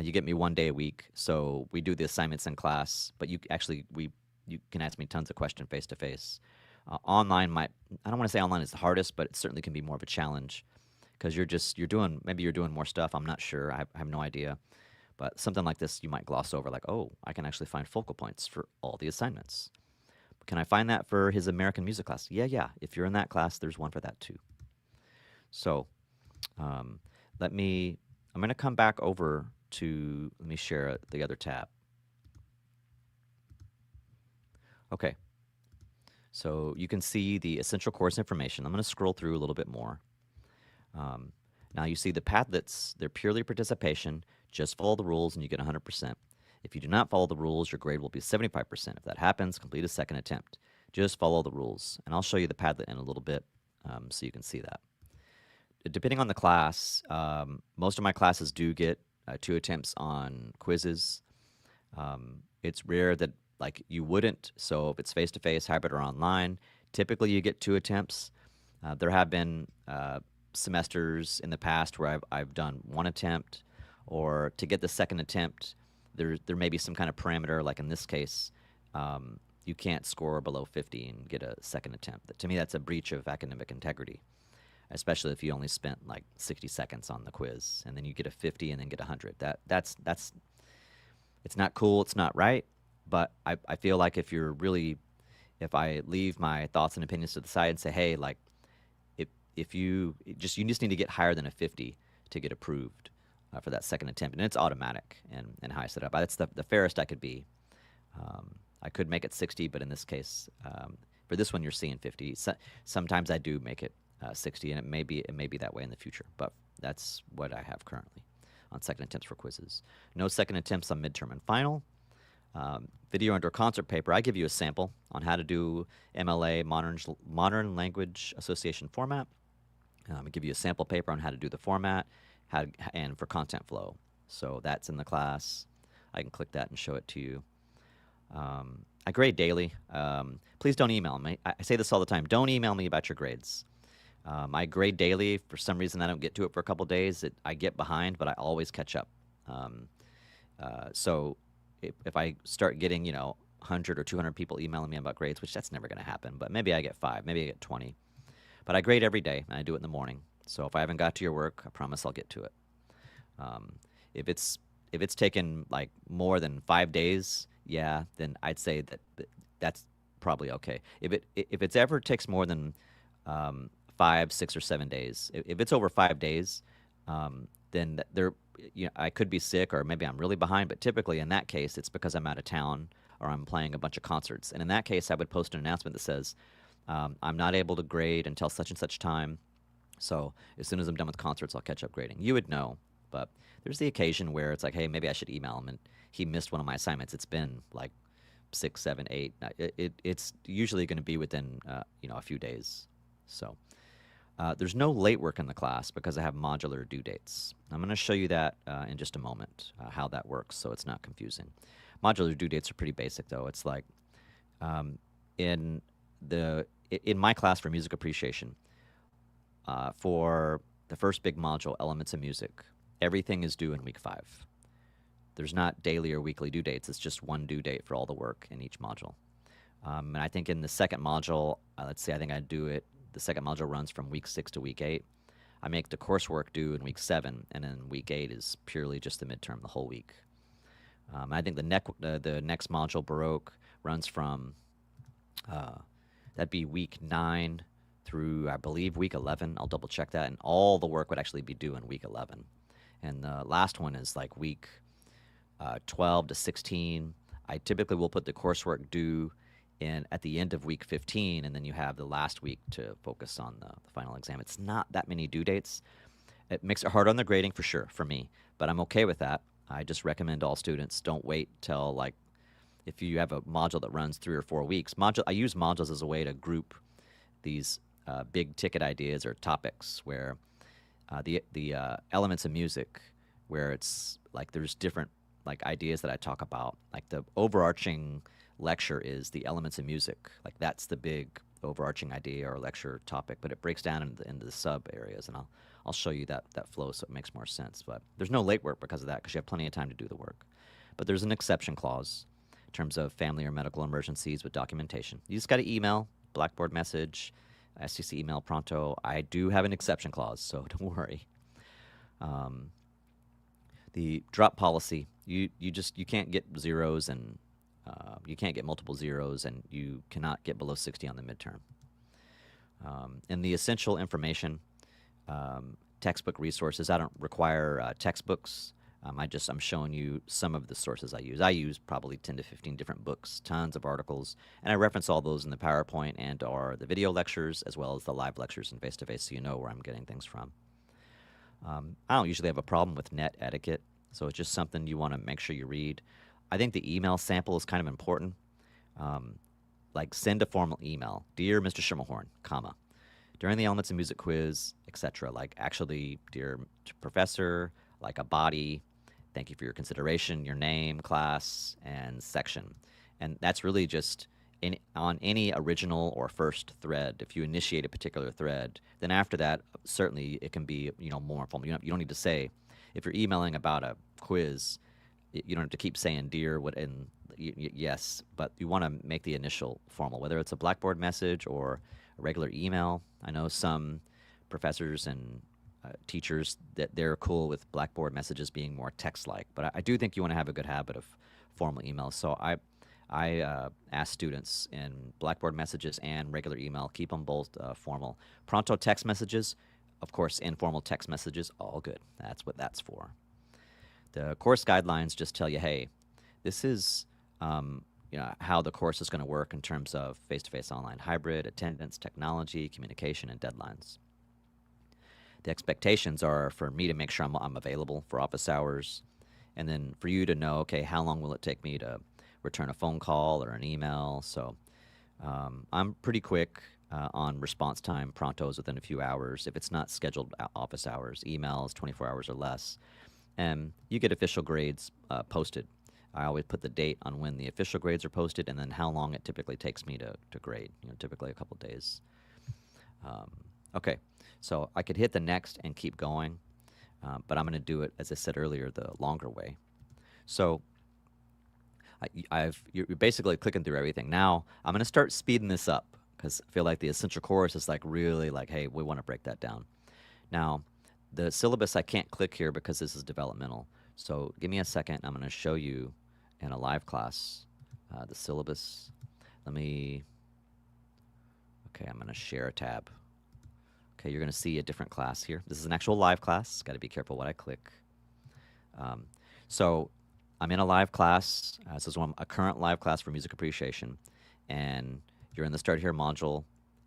you get me 1 day a week, so we do the assignments in class, but you can ask me tons of questions face-to-face. Online I don't want to say online is the hardest, but it certainly can be more of a challenge, because maybe you're doing more stuff. I'm not sure. I have no idea. But something like this, you might gloss over, like, oh, I can actually find focal points for all the assignments. Can I find that for his American music class? Yeah. If you're in that class, there's one for that too. So I'm going to come back over to, let me share the other tab. Okay, so you can see the essential course information. I'm going to scroll through a little bit more. Now you see the Padlets, they're purely participation. Just follow the rules and you get 100%. If you do not follow the rules, your grade will be 75%. If that happens, complete a second attempt. Just follow the rules. And I'll show you the Padlet in a little bit so you can see that. Depending on the class, most of my classes do get 2 attempts on quizzes. It's rare that like you wouldn't, so if it's face-to-face, hybrid, or online, typically you get 2 attempts. There have been semesters in the past where I've done 1 attempt, or to get the second attempt, there may be some kind of parameter, like in this case, you can't score below 50 and get a second attempt. To me, that's a breach of academic integrity, especially if you only spent like 60 seconds on the quiz, and then you get a 50 and then get 100. That's it's not cool, it's not right, but I feel like if I leave my thoughts and opinions to the side and say, hey, like, if you just need to get higher than a 50 to get approved for that second attempt, and it's automatic and how I set it up. That's the fairest I could be. I could make it 60, but in this case, for this one, you're seeing 50. Sometimes I do make it 60, and it may be that way in the future, but that's what I have currently on second attempts for quizzes. No second attempts on midterm and final. Video under concert paper, I give you a sample on how to do MLA, Modern Language Association format. I give you a sample paper on how to do the format, and for content flow. So that's in the class. I can click that and show it to you. I grade daily. Please don't email me. I say this all the time. Don't email me about your grades. I grade daily. For some reason, I don't get to it for a couple days. I get behind, but I always catch up. So if I start getting, 100 or 200 people emailing me about grades, which that's never going to happen, but maybe I get 5, maybe I get 20. But I grade every day, and I do it in the morning. So if I haven't got to your work, I promise I'll get to it. If it's taken like more than 5 days, yeah, then I'd say that's probably okay. If it's ever takes more than 5, 6, or 7 days, if it's over 5 days, then I could be sick, or maybe I'm really behind. But typically in that case, it's because I'm out of town or I'm playing a bunch of concerts. And in that case, I would post an announcement that says, I'm not able to grade until such and such time. So as soon as I'm done with concerts, I'll catch up grading. You would know, but there's the occasion where it's like, hey, maybe I should email him, and he missed one of my assignments. It's been like 6, 7, 8. It's usually going to be within a few days. So there's no late work in the class because I have modular due dates. I'm going to show you that in just a moment, how that works, so it's not confusing. Modular due dates are pretty basic, though. It's like in my class for music appreciation, for the first big module, Elements of Music, everything is due in week 5. There's not daily or weekly due dates. It's just one due date for all the work in each module. And I think in the second module, let's see, I think I do it. The second module runs from week 6 to week 8. I make the coursework due in week 7, and then week 8 is purely just the midterm, the whole week. I think the next module, Baroque, runs from that'd be week 9 through, I believe, week 11. I'll double check that, and all the work would actually be due in week 11. And the last one is like week 12 to 16. I typically will put the coursework due at the end of week 15, and then you have the last week to focus on the final exam. It's not that many due dates. It makes it hard on the grading for sure, for me, but I'm okay with that. I just recommend all students don't wait till, like, if you have a module that runs 3 or 4 weeks. I use modules as a way to group these big ticket ideas or topics where the elements of music, where it's like there's different like ideas that I talk about. Like the overarching lecture is the elements of music. Like that's the big overarching idea or lecture topic, but it breaks down into the sub areas, and I'll show you that flow so it makes more sense. But there's no late work because of that, because you have plenty of time to do the work. But there's an exception clause in terms of family or medical emergencies with documentation. You just got to email, Blackboard message, SCC email, Pronto. I do have an exception clause, so don't worry. The drop policy, you can't get zeros, and you can't get multiple zeros, and you cannot get below 60 on the midterm. And the essential information, textbook resources, I don't require textbooks. I'm showing you some of the sources I use. I use probably 10 to 15 different books, tons of articles, and I reference all those in the PowerPoint and or the video lectures as well as the live lectures and face-to-face so you know where I'm getting things from. I don't usually have a problem with net etiquette, so it's just something you want to make sure you read. I think the email sample is kind of important. Like send a formal email. Dear Mr. Schimmelhorn, comma. During the Elements of Music quiz, etc. Like actually, dear professor, like a body, thank you for your consideration, your name, class, and section. And that's really just on any original or first thread. If you initiate a particular thread, then after that, certainly it can be more informal. You don't need to say, if you're emailing about a quiz, you don't have to keep saying dear what and yes, but you want to make the initial formal, whether it's a Blackboard message or a regular email. I know some professors and teachers that they're cool with Blackboard messages being more text-like, but I do think you want to have a good habit of formal emails. So I ask students in Blackboard messages and regular email, keep them both formal. Pronto text messages, of course, informal text messages, all good. That's what that's for. The course guidelines just tell you, hey, this is how the course is going to work in terms of face-to-face, online, hybrid, attendance, technology, communication, and deadlines. The expectations are for me to make sure I'm available for office hours, and then for you to know, okay, how long will it take me to return a phone call or an email? So I'm pretty quick on response time. Pronto's within a few hours. If it's not scheduled office hours, emails 24 hours or less. And you get official grades posted. I always put the date on when the official grades are posted and then how long it typically takes me to grade, typically a couple days. Okay, so I could hit the next and keep going, but I'm going to do it, as I said earlier, the longer way. So you're basically clicking through everything. Now I'm going to start speeding this up because I feel like the essential course is like really like, hey, we want to break that down. Now, the syllabus I can't click here because this is developmental. So give me a second. I'm going to show you in a live class the syllabus. Okay, I'm going to share a tab. Okay, you're going to see a different class here. This is an actual live class. Got to be careful what I click. So I'm in a live class. This is a current live class for music appreciation. And you're in the Start Here module,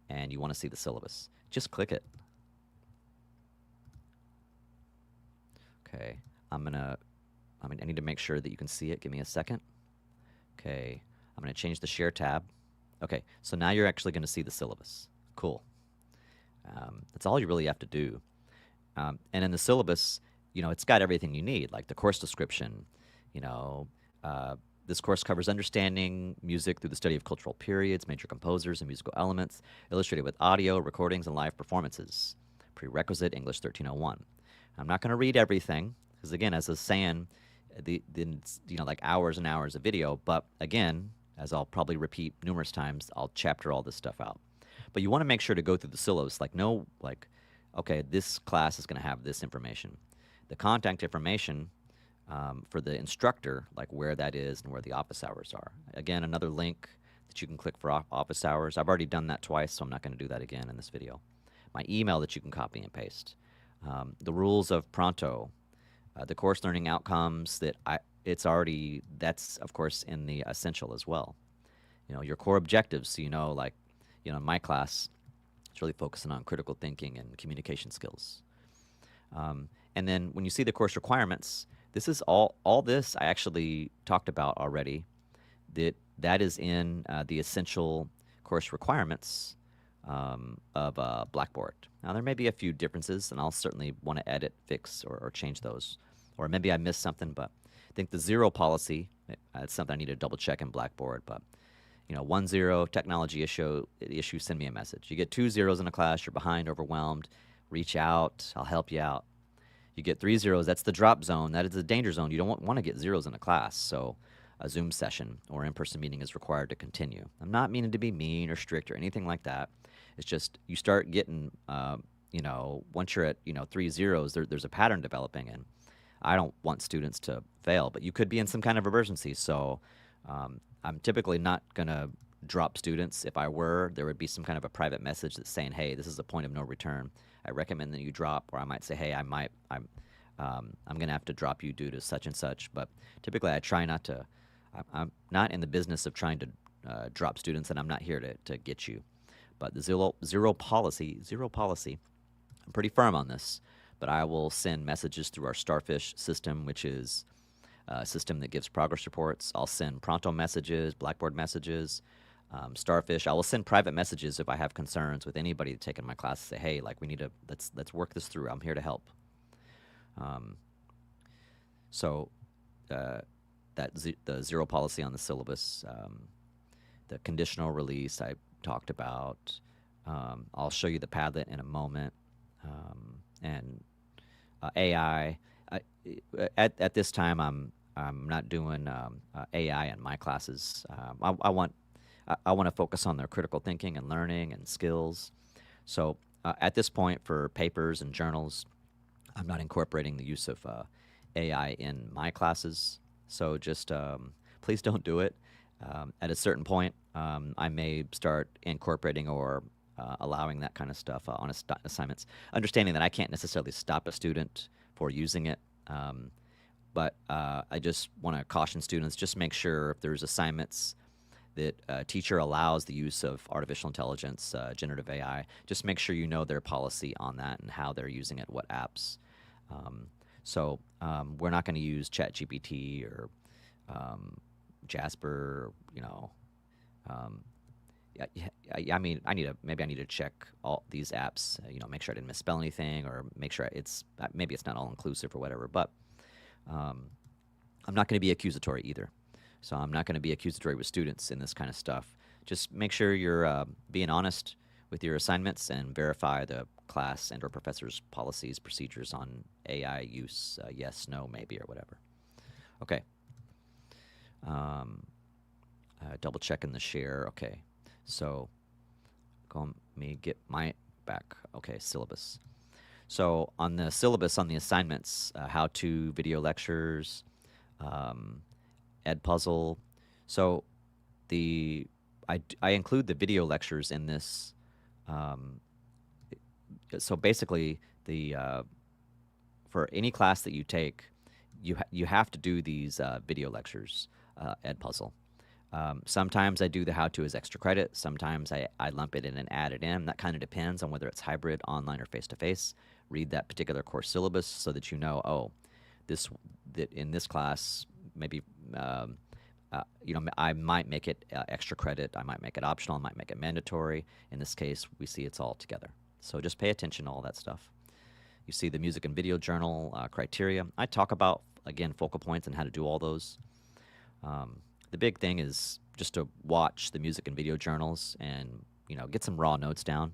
and you want to see the syllabus. Just click it. Okay, I need to make sure that you can see it. Give me a second. Okay, I'm going to change the Share tab. Okay, so now you're actually going to see the syllabus. Cool. That's all you really have to do. And in the syllabus, it's got everything you need, like the course description. This course covers understanding music through the study of cultural periods, major composers, and musical elements, illustrated with audio, recordings, and live performances. Prerequisite English 1301. I'm not going to read everything, because again, as I was saying, like hours and hours of video, but again, as I'll probably repeat numerous times, I'll chapter all this stuff out. But you want to make sure to go through the syllabus, okay, this class is going to have this information. The contact information for the instructor, like where that is and where the office hours are. Again, another link that you can click for office hours. I've already done that twice, so I'm not going to do that again in this video. My email that you can copy and paste. The rules of Pronto, the course learning outcomes that's of course in the essential as well. Your core objectives, so in my class, it's really focusing on critical thinking and communication skills. And then when you see the course requirements, this is all this I actually talked about already. That is in the essential course requirements of Blackboard. Now, there may be a few differences, and I'll certainly want to edit, fix, or change those. Or maybe I missed something, but I think the 0 policy, it's something I need to double check in Blackboard. But, 1-0, technology issue, send me a message. You get 2 zeros in a class, you're behind, overwhelmed, reach out, I'll help you out. You get 3 zeros, that's the drop zone, that is the danger zone. You don't want to get zeros in a class, so a Zoom session or in-person meeting is required to continue. I'm not meaning to be mean or strict or anything like that. It's just you start getting, once you're at, 3 zeros, there's a pattern developing, and I don't want students to fail, but you could be in some kind of emergency. So I'm typically not going to drop students. If I were, there would be some kind of a private message that's saying, hey, this is a point of no return. I recommend that you drop, or I might say, hey, I'm going to have to drop you due to such and such. But typically I try not to, I'm not in the business of trying to drop students, and I'm not here to get you. But the zero policy, I'm pretty firm on this, but I will send messages through our Starfish system, which is a system that gives progress reports. I'll send Pronto messages, Blackboard messages, Starfish. I will send private messages if I have concerns with anybody taking my class. Say, hey, like we need to let's work this through. I'm here to help. So the zero policy on the syllabus, the conditional release I talked about. I'll show you the Padlet in a moment, and AI. At this time, I'm not doing AI in my classes. I want to focus on their critical thinking and learning and skills. So at this point, for papers and journals, I'm not incorporating the use of AI in my classes. So just please don't do it. At a certain point, I may start incorporating or allowing that kind of stuff on assignments, understanding that I can't necessarily stop a student for using it. But I just want to caution students, just make sure if there's assignments that a teacher allows the use of artificial intelligence, generative AI, just make sure you know their policy on that and how they're using it, what apps. So we're not going to use ChatGPT or Jasper, you know. I mean, maybe I need to check all these apps, you know, make sure I didn't misspell anything, or make sure maybe it's not all inclusive or whatever. But I'm not going to be accusatory either. So I'm not going to be accusatory with students in this kind of stuff. Just make sure you're being honest with your assignments and verify the class and or professor's policies, procedures on AI use, yes, no, maybe, or whatever. Okay. Double checking the share. Okay. So let me get my back. Okay, syllabus. So on the syllabus, on the assignments, how to video lectures, Edpuzzle. So I include the video lectures in this. So basically, for any class that you take, you have to do these video lectures, Edpuzzle. Sometimes I do the how-to as extra credit. Sometimes I lump it in and add it in. That kind of depends on whether it's hybrid, online, or face-to-face. Read that particular course syllabus so that you know, oh, that in this class, maybe, you know, I might make it extra credit. I might make it optional. I might make it mandatory. In this case, we see it's all together. So just pay attention to all that stuff. You see the music and video journal criteria. I talk about, again, focal points and how to do all those. The big thing is just to watch the music and video journals and, you know, get some raw notes down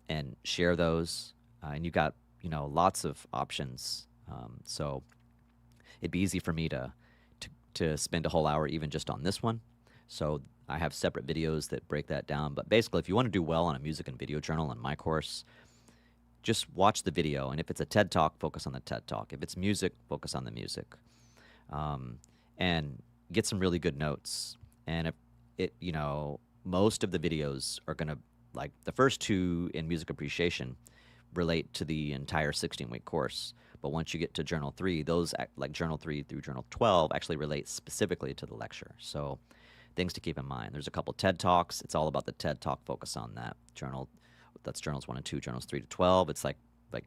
and share those. And you got, you know, lots of options. So it'd be easy for me to spend a whole hour even just on this one. So I have separate videos that break that down. But basically, if you want to do well on a music and video journal in my course, just watch the video. And if it's a TED Talk, focus on the TED Talk. If it's music, focus on the music. And get some really good notes. And if it, you know, most of the videos are going to, like the first two in music appreciation relate to the entire 16-week course. But once you get to Journal 3, those, like Journal 3 through Journal 12, actually relate specifically to the lecture. So things to keep in mind. There's a couple TED Talks. It's all about the TED Talk, focus on that. That's Journals 1 and 2, Journals 3 to 12. It's like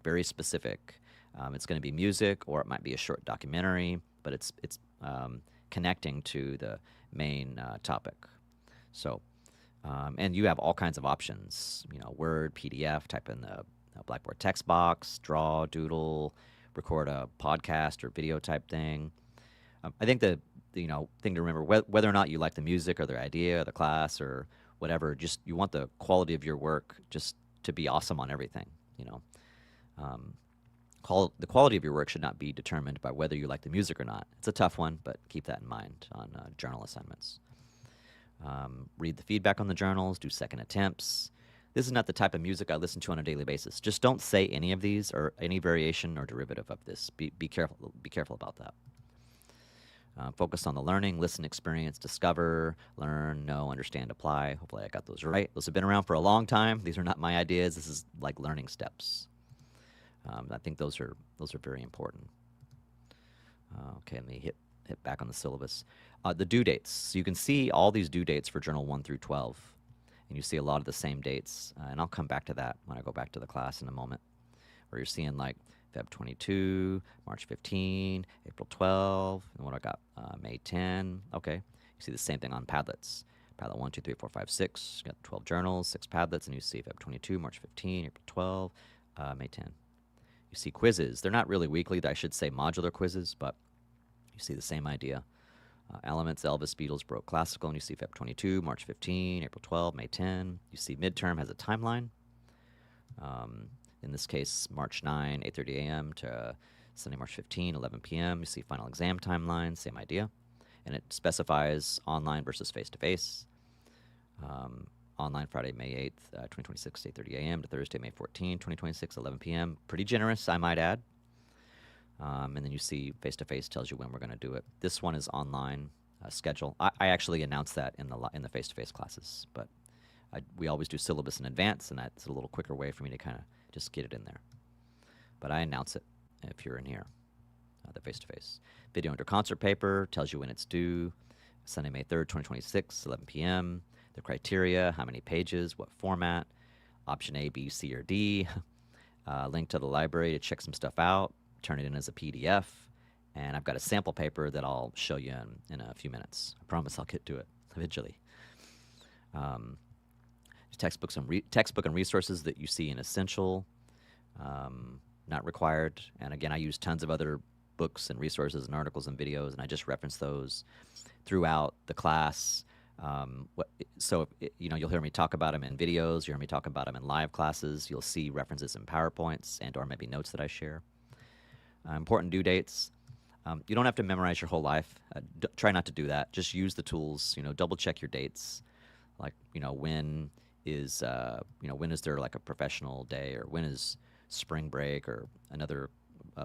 very specific. It's going to be music, or it might be a short documentary, but it's connecting to the main topic. So, and you have all kinds of options, you know, Word, PDF, type in the Blackboard text box, draw, doodle, record a podcast or video type thing. I think the thing to remember, whether or not you like the music or the idea or the class or whatever, just you want the quality of your work just to be awesome on everything, you know. The quality of your work should not be determined by whether you like the music or not. It's a tough one, but keep that in mind on journal assignments. Read the feedback on the journals, do second attempts. This is not the type of music I listen to on a daily basis. Just don't say any of these or any variation or derivative of this. Be careful. Be careful about that. Focus on the learning, listen, experience, discover, learn, know, understand, apply. Hopefully I got those right. Those have been around for a long time. These are not my ideas. This is like learning steps. I think those are very important. Okay, let me hit back on the syllabus. The due dates. So you can see all these due dates for Journal 1 through 12. And you see a lot of the same dates. And I'll come back to that when I go back to the class in a moment. Where you're seeing like Feb 22, March 15, April 12, and what I got? May 10. Okay. You see the same thing on Padlets. Padlet 1, 2, 3, 4, 5, 6. You got 12 journals, 6 Padlets, and you see Feb 22, March 15, April 12, May 10. You see quizzes. They're not really weekly. I should say modular quizzes, but you see the same idea. Elements, Elvis, Beatles, Baroque, Classical, and you see Feb 22, March 15, April 12, May 10. You see midterm has a timeline. In this case, March 9, 8:30 a.m. to Sunday, March 15, 11 p.m. You see final exam timeline, same idea. And it specifies online versus face-to-face. Online Friday, May 8th, 2026, 8:30 a.m. to Thursday, May 14, 2026, 11 p.m. Pretty generous, I might add. And then you see face-to-face tells you when we're going to do it. This one is online schedule. I actually announced that in the face-to-face classes, but we always do syllabus in advance, and that's a little quicker way for me to kind of just get it in there. But I announce it if you're in here, the face-to-face. Video under concert paper tells you when it's due. Sunday, May 3rd, 2026, 11 p.m. The criteria, how many pages, what format, option A, B, C, or D. Link to the library to check some stuff out. Turn it in as a PDF, and I've got a sample paper that I'll show you in a few minutes. I promise I'll get to it eventually. Textbook and resources that you see in Essential, not required. And again, I use tons of other books and resources and articles and videos, and I just reference those throughout the class. So you'll hear me talk about them in videos. You'll hear me talk about them in live classes. You'll see references in PowerPoints and/or maybe notes that I share. Important due dates. You don't have to memorize your whole life. Try not to do that. Just use the tools. Double check your dates. Like when is there like a professional day, or when is spring break or another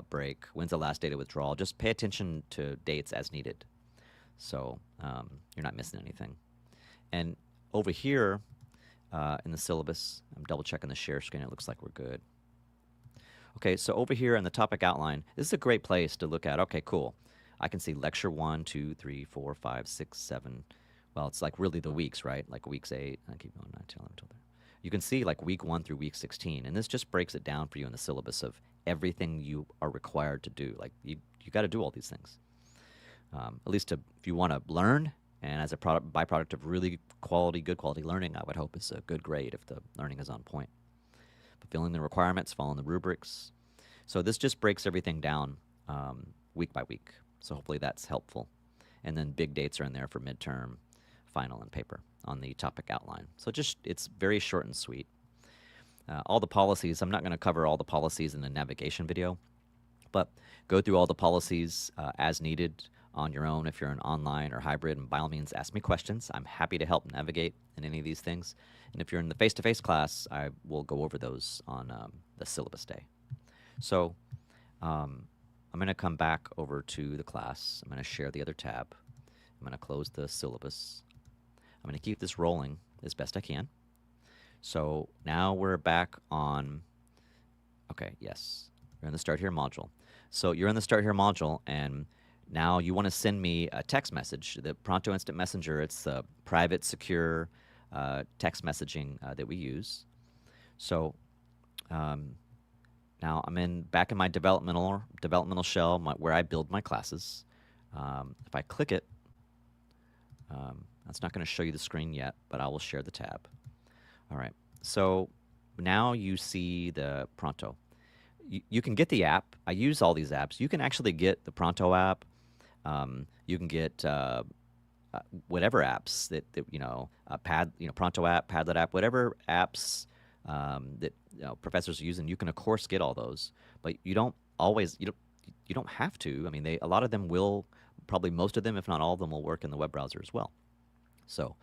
break? When's the last day to withdrawal? Just pay attention to dates as needed, so you're not missing anything. And over here in the syllabus, I'm double checking the share screen. It looks like we're good. Okay, so over here in the topic outline, this is a great place to look at. Okay, cool. I can see lecture 1, 2, 3, 4, 5, 6, 7. Well, it's like really the weeks, right? Like weeks 8. I keep going 9, 10, 11, 12. You can see like week 1 through week 16, and this just breaks it down for you in the syllabus of everything you are required to do. Like you got to do all these things. At least if you want to learn, and as a byproduct of really good quality learning, I would hope it's a good grade if the learning is on point. Fulfilling the requirements, following the rubrics. So this just breaks everything down week by week. So hopefully that's helpful. And then big dates are in there for midterm, final, and paper on the topic outline. So it's very short and sweet. All the policies, I'm not going to cover all the policies in the navigation video, but go through all the policies as needed on your own if you're an online or hybrid, and by all means ask me questions. I'm happy to help navigate in any of these things. And if you're in the face-to-face class, I will go over those on the syllabus day. So I'm going to come back over to the class. I'm going to share the other tab. I'm going to close the syllabus. I'm going to keep this rolling as best I can. So now we're back on, okay, yes, you're in the Start Here module. So you're in the Start Here module, and now you want to send me a text message. The Pronto Instant Messenger, it's the private, secure text messaging that we use. So now I'm back in my developmental shell where I build my classes. If I click it, that's not going to show you the screen yet, but I will share the tab. All right, so now you see the Pronto. You can get the app. I use all these apps. You can actually get the Pronto app. You can get whatever apps that Pronto app, Padlet app, whatever apps that professors are using. You can of course get all those, but you don't have to. I mean, a lot of them will, probably most of them, if not all of them, will work in the web browser as well. So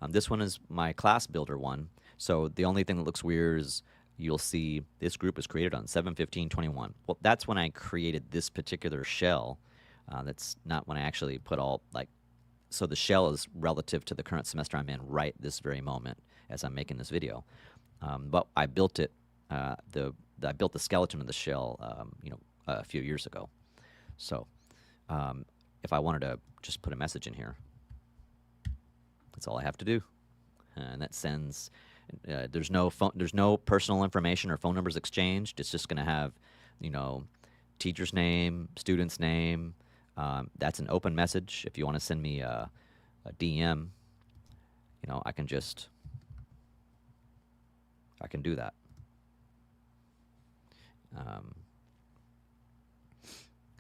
this one is my class builder one. So the only thing that looks weird is you'll see this group was created on 7/15/21. Well, that's when I created this particular shell. That's not when I actually put so the shell is relative to the current semester I'm in right this very moment as I'm making this video. But I built it, the I built the skeleton of the shell, a few years ago. So if I wanted to just put a message in here, that's all I have to do, and that sends. There's no phone. There's no personal information or phone numbers exchanged. It's just going to have, you know, teacher's name, student's name. That's an open message. If you want to send me a DM, I can do that. And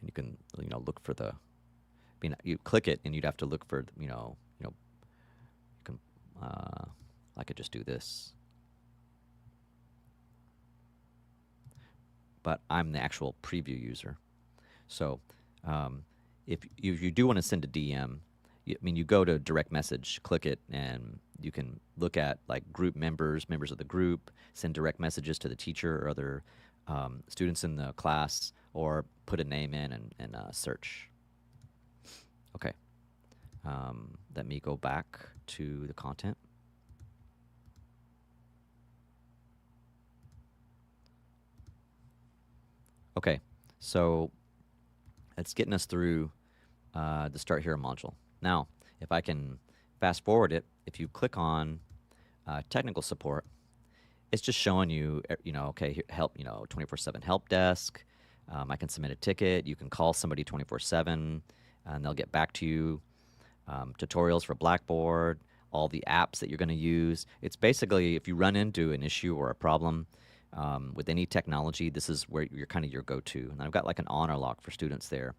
you can, look for the. You click it, and you'd have to look for, you can. I could just do this. But I'm the actual preview user. So if you do want to send a DM, you go to direct message, click it, and you can look at like group members of the group, send direct messages to the teacher or other students in the class, or put a name in and search. Okay. Let me go back to the content. Okay, so it's getting us through the Start Here module. Now, if I can fast forward it, if you click on technical support, it's just showing you, okay, help, 24/7 help desk. I can submit a ticket. You can call somebody 24/7, and they'll get back to you. Tutorials for Blackboard, all the apps that you're going to use. It's basically, if you run into an issue or a problem with any technology, this is where you're kind of your go-to. And I've got like an Honorlock for students there.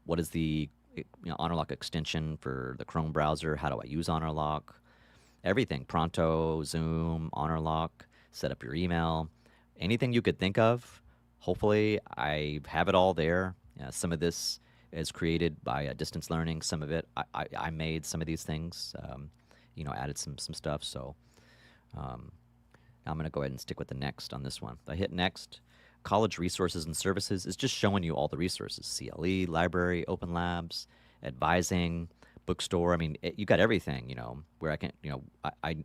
What is the Honorlock extension for the Chrome browser? How do I use Honorlock? Everything, Pronto, Zoom, Honorlock, set up your email, anything you could think of. Hopefully, I have it all there. Some of this is created by distance learning. Some of it, I made some of these things, added some stuff. So I'm going to go ahead and stick with the next on this one. If I hit next, college resources and services is just showing you all the resources: CLE, library, open labs, advising, bookstore. You got everything, where I can,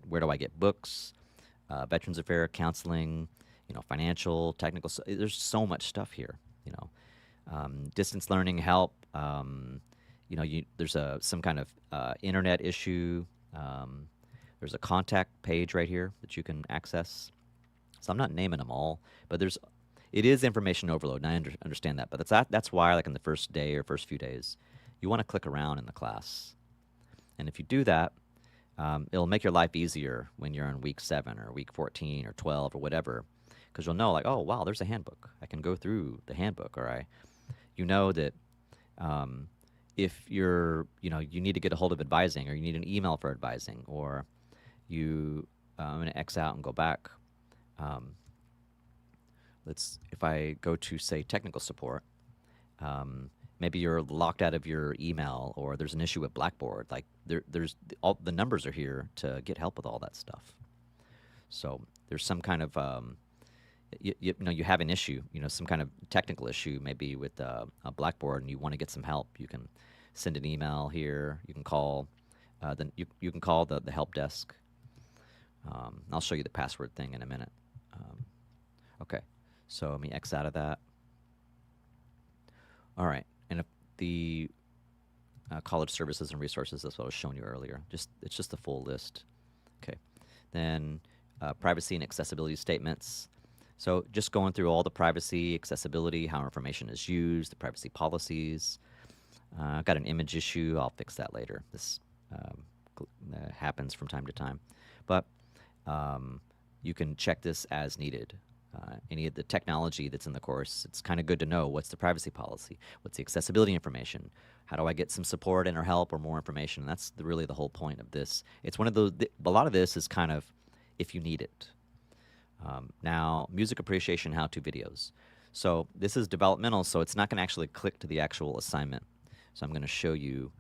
where do I get books, Veterans Affairs, counseling, financial, technical. There's so much stuff here, distance learning help. There's some kind of internet issue. There's a contact page right here that you can access. So I'm not naming them all, but it is information overload, and I understand that. But that's why, like in the first day or first few days, you want to click around in the class. And if you do that, it'll make your life easier when you're in week 7 or week 14 or 12 or whatever, because you'll know, like, oh, wow, there's a handbook. I can go through the handbook, or that if you need to get a hold of advising, or you need an email for advising, or I'm going to X out and go back. If I go to, say, technical support, maybe you're locked out of your email, or there's an issue with Blackboard. Like there's all the numbers are here to get help with all that stuff. So there's some kind of you have an issue, some kind of technical issue, maybe with a Blackboard, and you want to get some help. You can send an email here. You can call you can call the help desk. I'll show you the password thing in a minute. Okay, so let me X out of that. All right, and if the college services and resources, that's what I was showing you earlier. It's just the full list. Okay, then privacy and accessibility statements. So just going through all the privacy, accessibility, how information is used, the privacy policies. I've got an image issue. I'll fix that later. This happens from time to time. But you can check this as needed. Any of the technology that's in the course, it's kind of good to know what's the privacy policy, what's the accessibility information, how do I get some support and or help or more information. And that's really the whole point of this. It's one of those, a lot of this is kind of if you need it. Now, music appreciation how-to videos. So this is developmental, so it's not going to actually click to the actual assignment. So I'm going to show you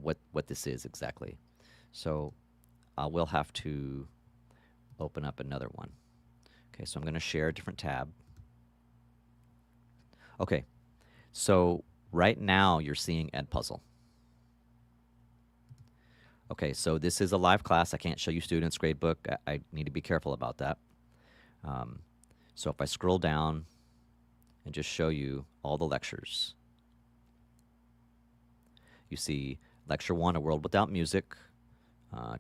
what this is exactly. So we'll have to open up another one. Okay, so I'm going to share a different tab. Okay, so right now you're seeing Edpuzzle. Okay, so this is a live class. I can't show you students' gradebook. I need to be careful about that. So if I scroll down and just show you all the lectures, you see Lecture 1, A World Without Music,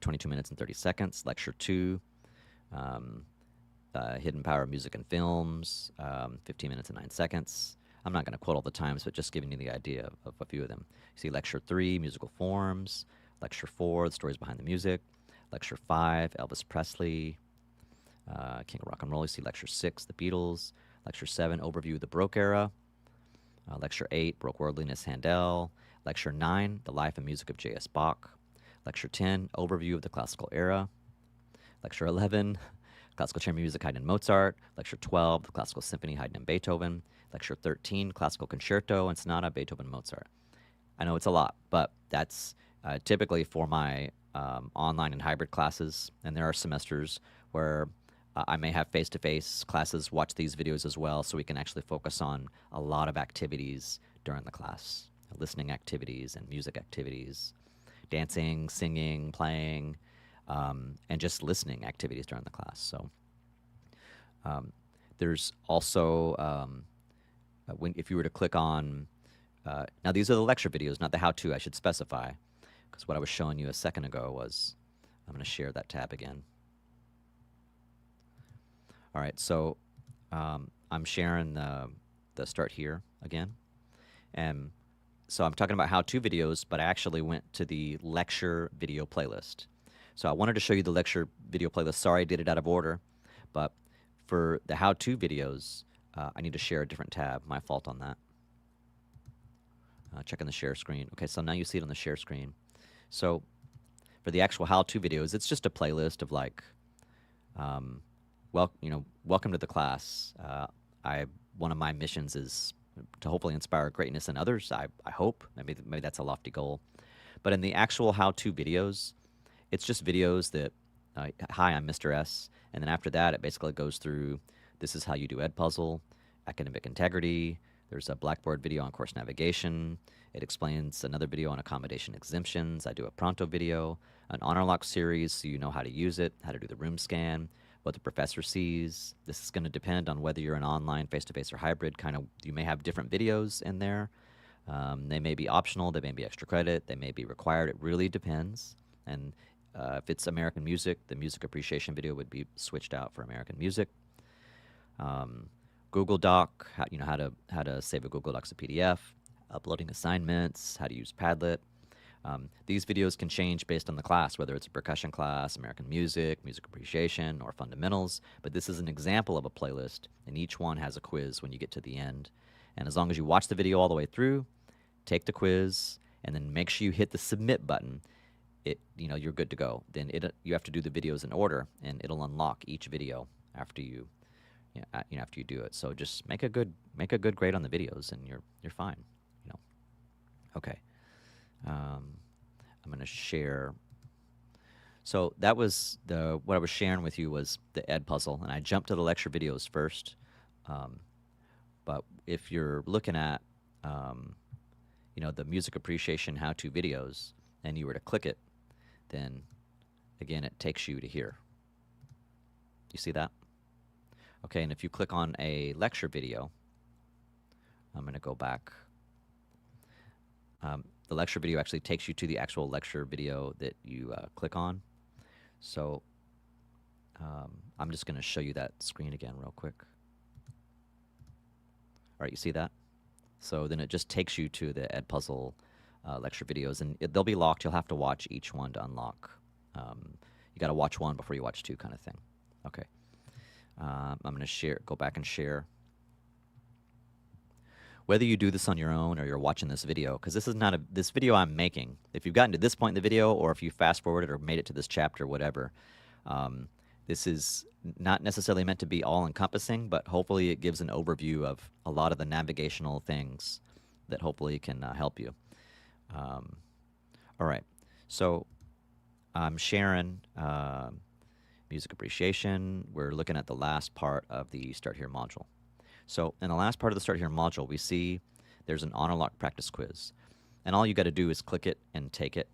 22 minutes and 30 seconds. Lecture 2, Hidden Power of Music and Films, 15 minutes and 9 seconds. I'm not going to quote all the times, but just giving you the idea of a few of them. You see Lecture 3, Musical Forms. Lecture 4, The Stories Behind the Music. Lecture 5, Elvis Presley, King of Rock and Roll. You see Lecture 6, The Beatles. Lecture 7, Overview of the Baroque Era. Lecture 8, Baroque Worldliness, Handel. Lecture 9, The Life and Music of J.S. Bach. Lecture 10, Overview of the Classical Era. Lecture 11, Classical Chamber Music, Haydn and Mozart. Lecture 12, The Classical Symphony, Haydn and Beethoven. Lecture 13, Classical Concerto and Sonata, Beethoven and Mozart. I know it's a lot, but that's typically for my online and hybrid classes. And there are semesters where I may have face-to-face classes watch these videos as well, so we can actually focus on a lot of activities during the class. Listening activities and music activities, dancing, singing, playing, and just listening activities during the class. So there's also, if you were to click on, now these are the lecture videos, not the how-to, I should specify, because what I was showing you a second ago was, I'm going to share that tab again. All right, so I'm sharing the start here again. And so I'm talking about how-to videos, but I actually went to the lecture video playlist. So I wanted to show you the lecture video playlist. Sorry I did it out of order, but for the how-to videos, I need to share a different tab. My fault on that. Checking the share screen. Okay, so now you see it on the share screen. So for the actual how-to videos, it's just a playlist of like, welcome to the class. One of my missions is to hopefully inspire greatness in others. I hope. Maybe that's a lofty goal. But in the actual how-to videos, it's just videos that, hi, I'm Mr. S. And then after that, it basically goes through, this is how you do Edpuzzle, academic integrity. There's a Blackboard video on course navigation. It explains another video on accommodation exemptions. I do a Pronto video, an Honorlock series so you know how to use it, how to do the room scan, what the professor sees. This is going to depend on whether you're an online, face-to-face, or hybrid. You may have different videos in there. They may be optional. They may be extra credit. They may be required. It really depends. And if it's American music, the music appreciation video would be switched out for American music. Google Doc, how to save a Google Docs a PDF, uploading assignments, how to use Padlet. These videos can change based on the class, whether it's a percussion class, American music, music appreciation, or fundamentals. But this is an example of a playlist, and each one has a quiz when you get to the end. And as long as you watch the video all the way through, take the quiz, and then make sure you hit the submit button, you're good to go. Then you have to do the videos in order, and it'll unlock each video after you after you do it. So just make a good grade on the videos, and you're fine. Okay. I'm going to share. So that was what I was sharing with you was the Edpuzzle, and I jumped to the lecture videos first. But if you're looking at the music appreciation how-to videos, and you were to click it, then again it takes you to here. You see that? Okay, and if you click on a lecture video, I'm going to go back. The lecture video actually takes you to the actual lecture video that you click on. So I'm just going to show you that screen again real quick. All right, you see that? So then it just takes you to the Edpuzzle lecture videos, and they'll be locked. You'll have to watch each one to unlock. You got to watch one before you watch two, kind of thing. Okay. I'm going to go back and share. Whether you do this on your own or you're watching this video, because this is not this video I'm making. If you've gotten to this point in the video, or if you fast forwarded or made it to this chapter, whatever, this is not necessarily meant to be all-encompassing, but hopefully it gives an overview of a lot of the navigational things that hopefully can help you. All right, so I'm sharing music appreciation. We're looking at the last part of the Start Here module. So in the last part of the Start Here module, we see there's an Honorlock practice quiz. And all you got to do is click it and take it.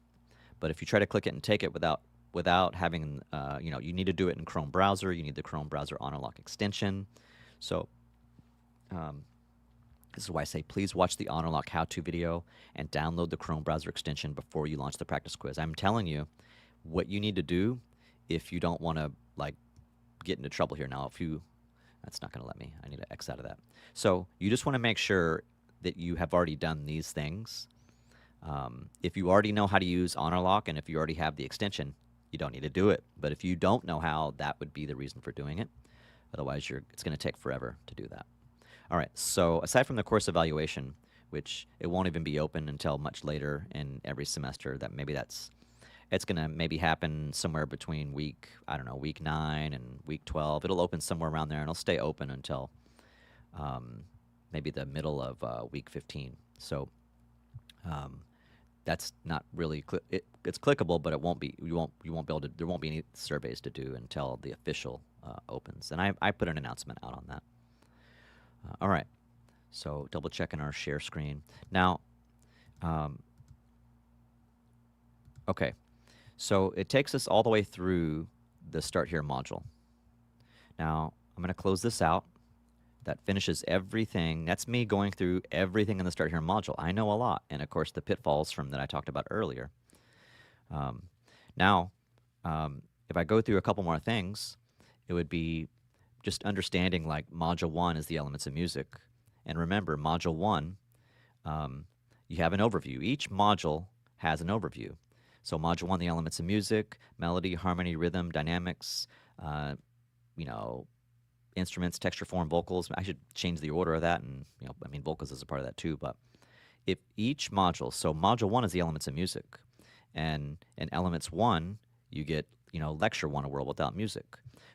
But if you try to click it and take it without without having, you need to do it in Chrome browser. You need the Chrome browser Honorlock extension. So um, this is why I say please watch the Honorlock How To video and download the Chrome browser extension before you launch the practice quiz. I'm telling you what you need to do if you don't want to like get into trouble here. Now, that's not going to let me. I need to X out of that. So you just want to make sure that you have already done these things. If you already know how to use Honorlock and if you already have the extension, you don't need to do it. But if you don't know how, that would be the reason for doing it. Otherwise, it's going to take forever to do that. All right, so aside from the course evaluation, which it won't even be open until much later in every semester, it's going to maybe happen somewhere between week 9 and week 12. It'll open somewhere around there, and it'll stay open until maybe the middle of week 15. So that's not really it's clickable, but it won't be. You won't be able to. There won't be any surveys to do until the official opens. And I put an announcement out on that. All right. So double checking our share screen now. Okay. So it takes us all the way through the Start Here module. Now, I'm going to close this out. That finishes everything. That's me going through everything in the Start Here module. I know a lot. And, of course, the pitfalls that I talked about earlier. Now, if I go through a couple more things, it would be just understanding, like, Module 1 is the elements of music. And remember, Module 1, you have an overview. Each module has an overview. So Module 1, the elements of music, melody, harmony, rhythm, dynamics, instruments, texture, form, vocals. I should change the order of that, and vocals is a part of that too. But if each module, so Module 1 is the elements of music, and in Elements 1, you get Lecture 1, a world without music.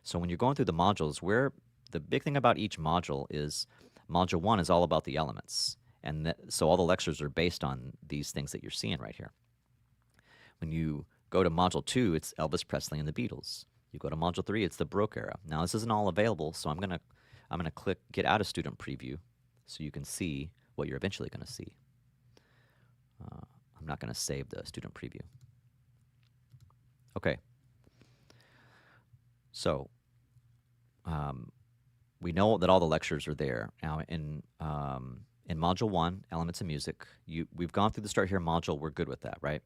So when you're going through the modules, where the big thing about each module is Module 1 is all about the elements, and so all the lectures are based on these things that you're seeing right here. When you go to Module 2, it's Elvis Presley and the Beatles. You go to Module 3, it's the Baroque era. Now, this isn't all available, so I'm gonna click Get Out of Student Preview so you can see what you're eventually going to see. I'm not going to save the student preview. Okay. So we know that all the lectures are there. Now, in Module 1, Elements of Music, we've gone through the Start Here module. We're good with that, right?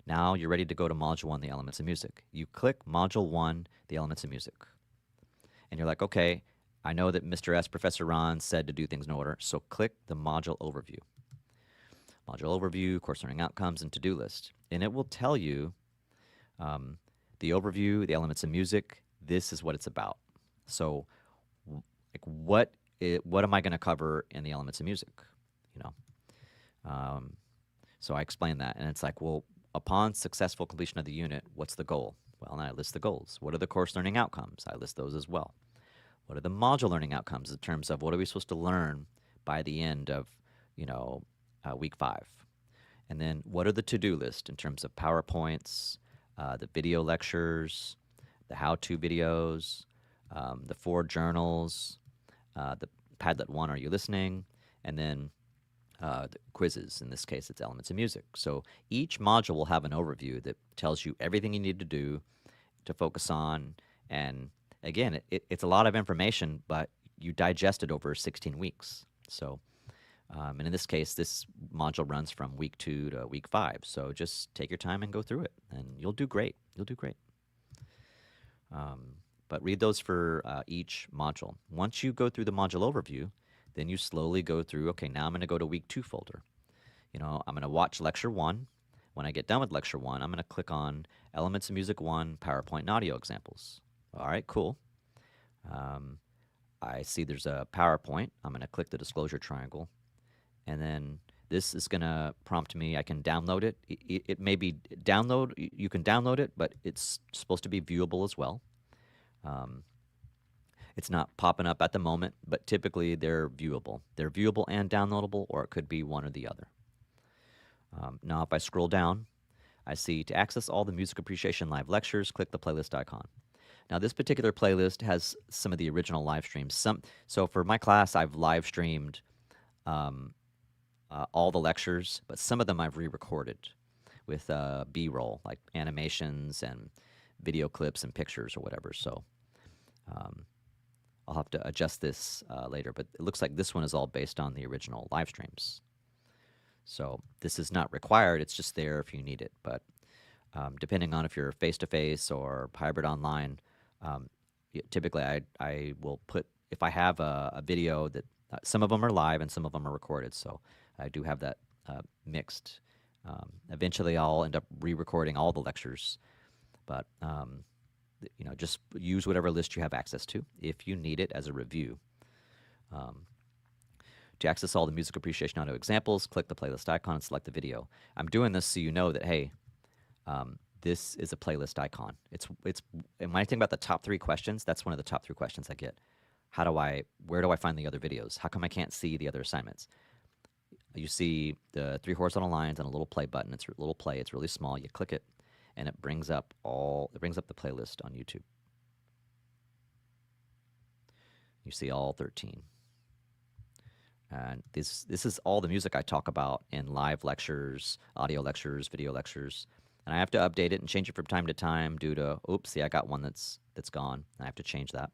Now you're ready to go to Module 1, the Elements of Music. You click Module 1, the Elements of Music. And you're like, okay, I know that Mr. S, Professor Ron said to do things in order, so click the Module Overview. Module Overview, Course Learning Outcomes, and To-Do List. And it will tell you the overview, the elements of music, this is what it's about. So like what am I going to cover in the elements of music? So I explain that, and it's like, well, upon successful completion of the unit, what's the goal? Well, and I list the goals. What are the course learning outcomes? I list those as well. What are the module learning outcomes in terms of what are we supposed to learn by the end of, week 5? And then what are the to-do list in terms of PowerPoints, the video lectures, the how-to videos, the 4 journals, the Padlet 1, Are You Listening? And then the quizzes. In this case, it's elements of music. So each module will have an overview that tells you everything you need to do to focus on. And again, it's a lot of information, but you digest it over 16 weeks. So, and in this case, this module runs from week 2 to week 5. So just take your time and go through it, and you'll do great. You'll do great. But read those for each module. Once you go through the module overview, then you slowly go through, okay, now I'm going to go to week 2 folder. I'm going to watch lecture 1. When I get done with lecture 1, I'm going to click on Elements of Music 1, PowerPoint and Audio Examples. All right, cool. I see there's a PowerPoint. I'm going to click the disclosure triangle. And then this is going to prompt me. I can download it. It may be you can download it, but it's supposed to be viewable as well. It's not popping up at the moment, but typically they're viewable. They're viewable and downloadable, or it could be one or the other. Now, if I scroll down, I see to access all the Music Appreciation Live lectures, click the playlist icon. Now, this particular playlist has some of the original live streams. So for my class, I've live streamed all the lectures, but some of them I've re-recorded with B-roll, like animations and video clips and pictures or whatever. So I'll have to adjust this later, but it looks like this one is all based on the original live streams. So this is not required, it's just there if you need it. But depending on if you're face-to-face or hybrid online, typically I will put, if I have a video that, some of them are live and some of them are recorded, so I do have that mixed. Eventually I'll end up re-recording all the lectures, but just use whatever list you have access to if you need it as a review. To access all the music appreciation audio examples, click the playlist icon and select the video. I'm doing this so you know that, hey, this is a playlist icon. And when I think about the top 3 questions, that's one of the top 3 questions I get. Where do I find the other videos? How come I can't see the other assignments? You see the 3 horizontal lines and a little play button. It's a little play. It's really small. You click it, and it brings up the playlist on YouTube. You see all 13. And this is all the music I talk about in live lectures, audio lectures, video lectures. And I have to update it and change it from time to time due to, oops, see, I got one that's gone. I have to change that.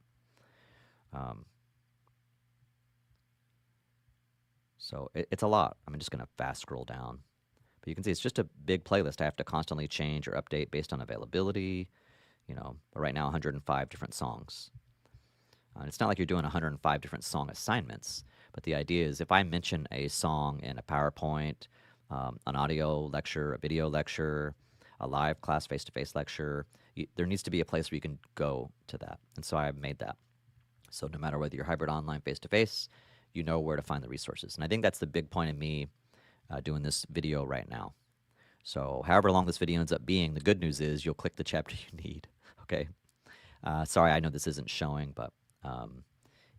So it's a lot. I'm just going to fast scroll down. But you can see it's just a big playlist. I have to constantly change or update based on availability. But right now 105 different songs. And it's not like you're doing 105 different song assignments. But the idea is if I mention a song in a PowerPoint, an audio lecture, a video lecture, a live class face-to-face lecture, there needs to be a place where you can go to that. And so I've made that. So no matter whether you're hybrid online face-to-face, you know where to find the resources. And I think that's the big point of me doing this video right now. So however long this video ends up being, the good news is you'll click the chapter you need. Okay. Sorry, I know this isn't showing, but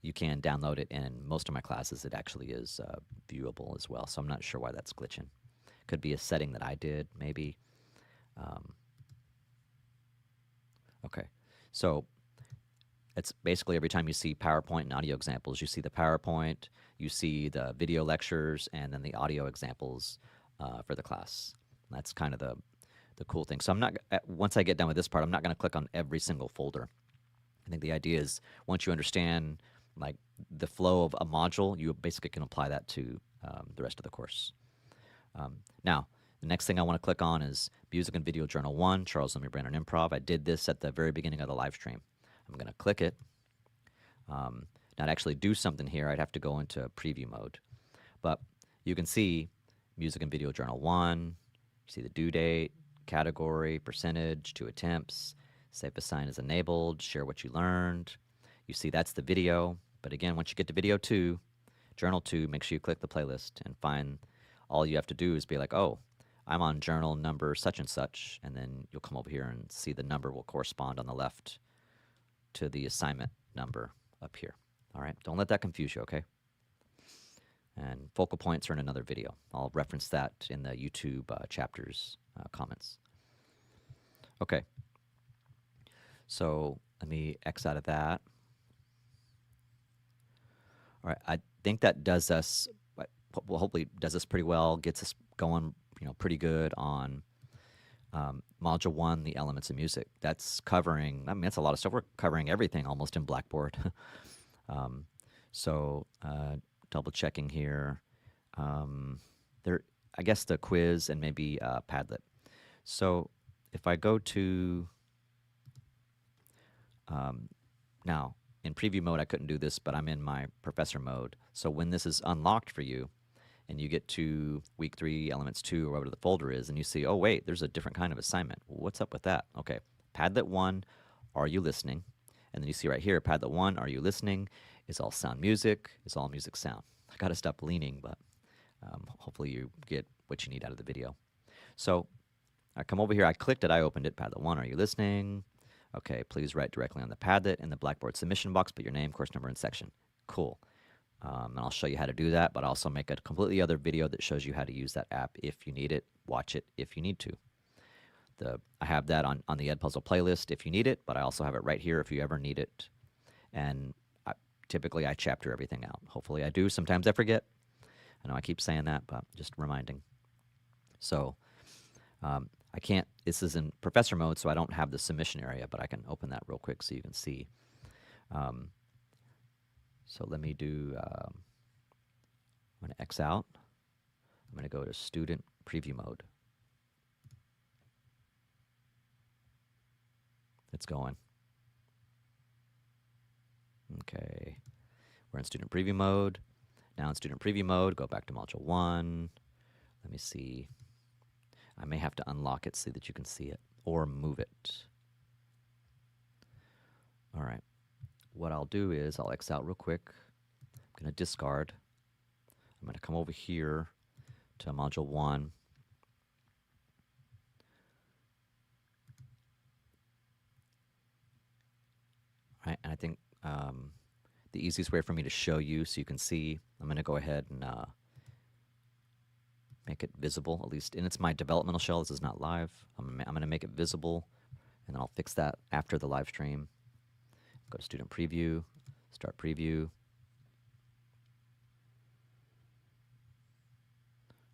you can download it, and in most of my classes it actually is viewable as well. So I'm not sure why that's glitching. Could be a setting that I did, maybe. Okay, so it's basically every time you see PowerPoint and audio examples, you see the PowerPoint, you see the video lectures, and then the audio examples for the class. And that's kind of the cool thing. So I'm not, once I get done with this part, I'm not going to click on every single folder. I think the idea is once you understand like the flow of a module, you basically can apply that to the rest of the course. Now, the next thing I want to click on is Music and Video Journal 1, Charles Lemmy Brandon Improv. I did this at the very beginning of the live stream. I'm going to click it. Now, to actually do something here, I'd have to go into preview mode. But you can see Music and Video Journal 1. You see the due date, category, percentage, 2 attempts, Safe Assign is enabled, share what you learned. You see that's the video. But again, once you get to video 2, journal 2, make sure you click the playlist and find, all you have to do is be like, oh, I'm on journal number such and such, and then you'll come over here and see the number will correspond on the left to the assignment number up here. All right, don't let that confuse you, okay? And focal points are in another video. I'll reference that in the YouTube chapters comments. Okay, so let me X out of that. All right, I think that does us, well, hopefully does us pretty well, gets us going, pretty good on Module 1, the elements of music. That's covering, I mean, that's a lot of stuff. We're covering everything almost in Blackboard. So double checking here. I guess the quiz and maybe Padlet. So if I go to, now in preview mode I couldn't do this, but I'm in my professor mode. So when this is unlocked for you, and you get to week 3, elements 2, or whatever the folder is, and you see, oh wait, there's a different kind of assignment. What's up with that? Okay, Padlet 1, are you listening? And then you see right here, Padlet 1, are you listening? Is all sound music? Is all music sound? I got to stop leaning, but hopefully you get what you need out of the video. So I come over here, I clicked it, I opened it, Padlet 1, are you listening? Okay, please write directly on the Padlet in the Blackboard submission box, put your name, course number, and section. Cool. And I'll show you how to do that, but I'll also make a completely other video that shows you how to use that app if you need it. Watch it if you need to. I have that on the Edpuzzle playlist if you need it, but I also have it right here if you ever need it. And typically I chapter everything out. Hopefully I do. Sometimes I forget. I know I keep saying that, but just reminding. So I can't, this is in professor mode, so I don't have the submission area, but I can open that real quick so you can see. So let me do, I'm going to X out. I'm going to go to student preview mode. It's going. Okay, we're in student preview mode. Now in student preview mode, go back to module 1. Let me see. I may have to unlock it so that you can see it, or move it. All right. What I'll do is I'll X out real quick. I'm going to discard. I'm going to come over here to module 1. All right, and I think the easiest way for me to show you so you can see, I'm going to go ahead and make it visible, at least, and it's my developmental shell. This is not live. I'm going to make it visible, and then I'll fix that after the live stream. Go to student preview, start preview.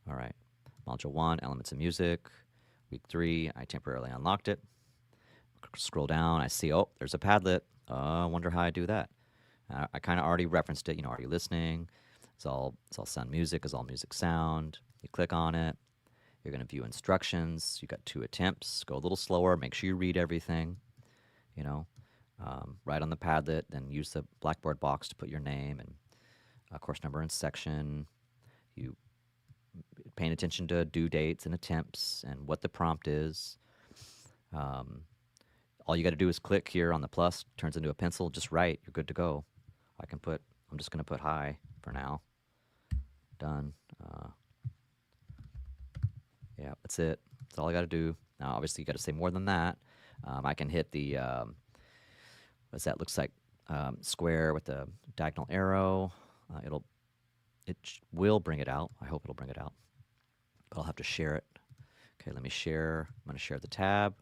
All right, module 1, elements of music. Week 3, I temporarily unlocked it. Scroll down, I see, oh, there's a Padlet. I wonder how I do that. I kind of already referenced it. You know, are you listening? It's all sound music. Is all music sound? You click on it. You're going to view instructions. You got 2 attempts. Go a little slower. Make sure you read everything. You know, write on the Padlet. Then use the Blackboard box to put your name and course number and section. You paying attention to due dates and attempts and what the prompt is. All you got to do is click here on the plus. Turns into a pencil. Just write. You're good to go. I'm just going to put hi for now. Done. Yeah, that's it. That's all I got to do. Now, obviously, you got to say more than that. I can hit the, what's that? Looks like square with the diagonal arrow. It will bring it out. I hope it'll bring it out. But I'll have to share it. Okay, let me share. I'm going to share the tab.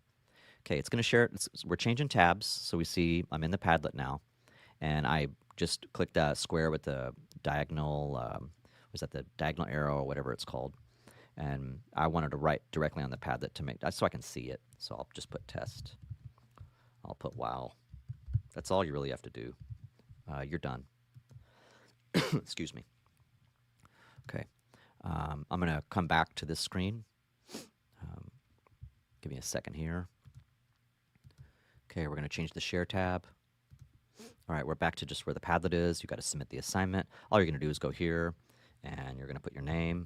Okay, it's going to share it. We're changing tabs. So we see I'm in the Padlet now. And I just clicked that square with the diagonal, was that the diagonal arrow or whatever it's called. And I wanted to write directly on the Padlet to make so I can see it. So I'll just put test. I'll put wow. That's all you really have to do. You're done. Excuse me. Okay. I'm going to come back to this screen. Give me a second here. Okay, we're going to change the share tab. All right, we're back to just where the Padlet is. You've got to submit the assignment. All you're going to do is go here, and you're going to put your name.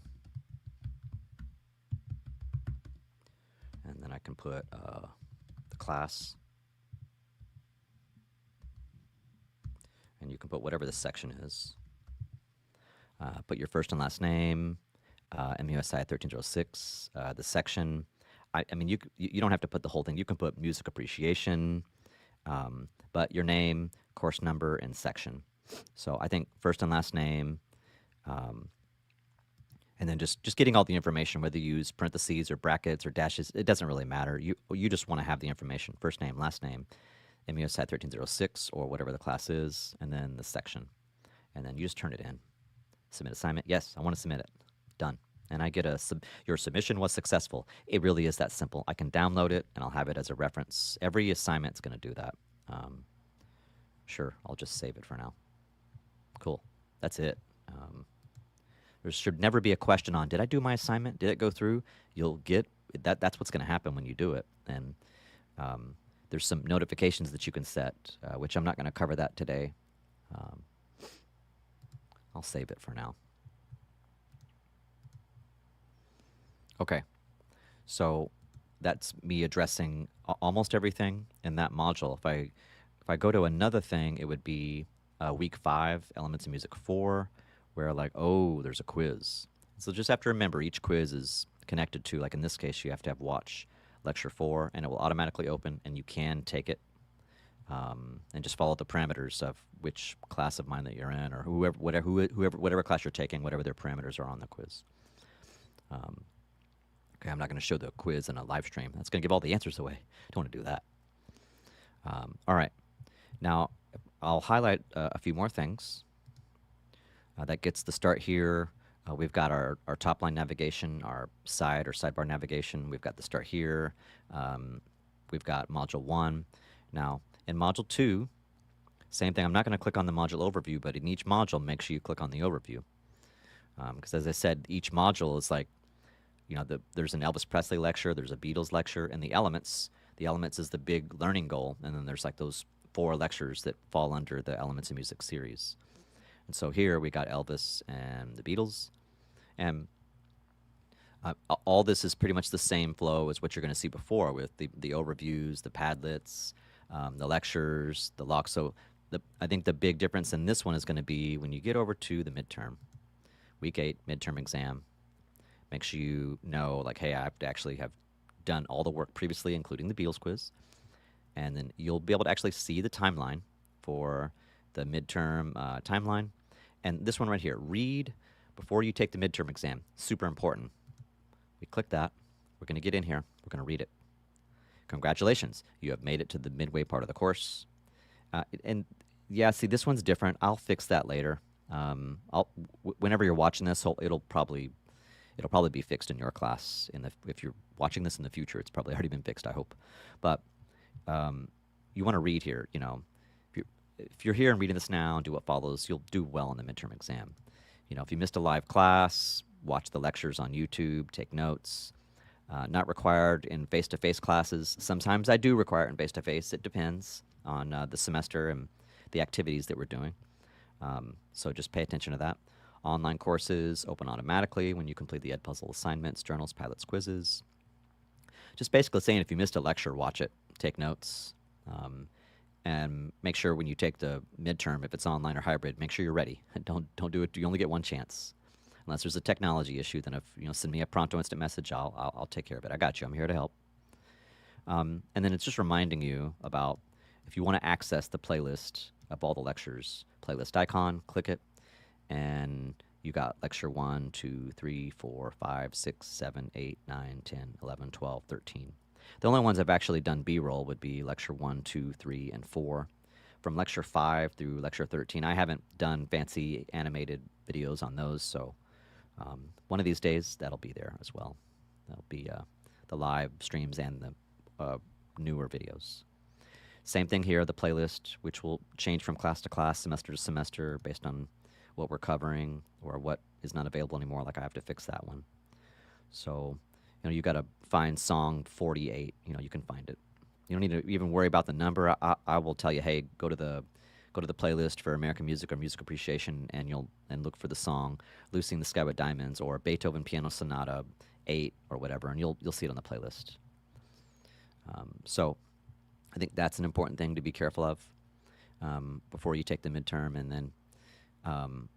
And then I can put the class. And you can put whatever the section is. Put your first and last name, MUSI 1306, the section. I mean, you don't have to put the whole thing. You can put music appreciation, but your name, course number, and section. So I think first and last name, and then just getting all the information, whether you use parentheses or brackets or dashes, it doesn't really matter. You just want to have the information, first name, last name, MUSI 1306, or whatever the class is, and then the section. And then you just turn it in. Submit assignment. Yes, I want to submit it. Done. And I get your submission was successful. It really is that simple. I can download it, and I'll have it as a reference. Every assignment's going to do that. Sure, I'll just save it for now. Cool. That's it. There should never be a question on, did I do my assignment? Did it go through? You'll get that. That's what's going to happen when you do it. And there's some notifications that you can set, which I'm not going to cover that today. I'll save it for now. Okay, so that's me addressing almost everything in that module. If I go to another thing, it would be week 5, Elements of Music 4, where like, oh, there's a quiz. So just have to remember each quiz is connected to, like in this case, you have to have watch lecture 4, and it will automatically open, and you can take it. And just follow the parameters of which class of mine that you're in, or whatever class you're taking, whatever their parameters are on the quiz. Okay, I'm not going to show the quiz in a live stream. That's going to give all the answers away. Don't want to do that. All right. Now, I'll highlight a few more things. That gets the start here. We've got our top line navigation, our side or sidebar navigation. We've got the start here. Um, we've got module 1. Now, in module 2, same thing. I'm not going to click on the module overview, but in each module, make sure you click on the overview. Because as I said, each module is like, there's an Elvis Presley lecture, there's a Beatles lecture, and the elements is the big learning goal, and then there's like those 4 lectures that fall under the Elements of Music series. And so here we got Elvis and the Beatles, and all this is pretty much the same flow as what you're going to see before with the overviews, the Padlets, the lectures, the locks. So I think the big difference in this one is going to be when you get over to the midterm, week 8 midterm exam. Make sure you know, like, hey, I have to actually have done all the work previously, including the Beatles quiz. And then you'll be able to actually see the timeline for the midterm timeline. And this one right here, read before you take the midterm exam. Super important. We click that. We're going to get in here. We're going to read it. Congratulations. You have made it to the midway part of the course. And yeah, see, this one's different. I'll fix that later. Whenever you're watching this, it'll probably be fixed in your class. If you're watching this in the future, it's probably already been fixed, I hope. But you want to read here. If you're here and reading this now and do what follows, you'll do well in the midterm exam. If you missed a live class, watch the lectures on YouTube, take notes. Not required in face-to-face classes. Sometimes I do require it in face-to-face. It depends on the semester and the activities that we're doing. So just pay attention to that. Online courses open automatically when you complete the Edpuzzle assignments, journals, Padlets, quizzes. Just basically saying if you missed a lecture, watch it, take notes, and make sure when you take the midterm, if it's online or hybrid, make sure you're ready. Don't do it. You only get one chance. Unless there's a technology issue, then send me a Pronto instant message. I'll take care of it. I got you. I'm here to help. And then it's just reminding you about if you want to access the playlist of all the lectures, playlist icon, click it, and you got lecture 1, 2, 3, 4, 5, 6, 7, 8, 9, 10, 11, 12, 13. The only ones I've actually done B-roll would be lecture 1, 2, 3, and 4. From lecture 5 through lecture 13, I haven't done fancy animated videos on those, so one of these days that'll be there as well. That'll be the live streams and the newer videos. Same thing here, the playlist, which will change from class to class, semester to semester, based on what we're covering or what is not available anymore. Like I have to fix that one. So, you got to find song 48. You can find it. You don't need to even worry about the number. I will tell you, hey, go to the playlist for American music or music appreciation, and look for the song "Lucy in the Sky with Diamonds" or Beethoven Piano Sonata 8 or whatever, and you'll see it on the playlist. So I think that's an important thing to be careful of before you take the midterm. And then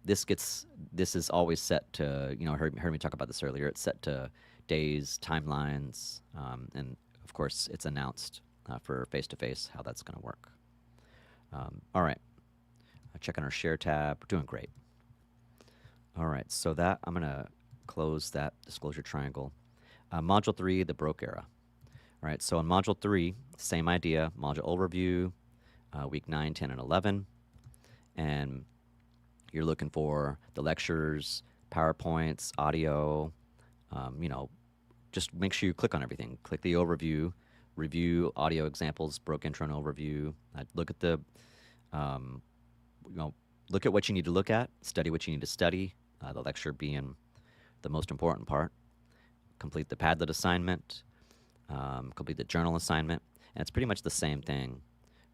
this is always set to, heard me talk about this earlier. It's set to days, timelines, and of course it's announced for face-to-face how that's going to work. All right, check on our share tab. We're doing great. All right, so that I'm going to close that disclosure triangle. Module 3, the broke era. All right, so in Module 3, same idea, module overview, week 9, 10, and 11. And you're looking for the lectures, PowerPoints, audio, just make sure you click on everything. Click the overview, review audio examples, broke intro and overview. Look at the, look at what you need to look at, study what you need to study, the lecture being the most important part. Complete the Padlet assignment, complete the journal assignment, and it's pretty much the same thing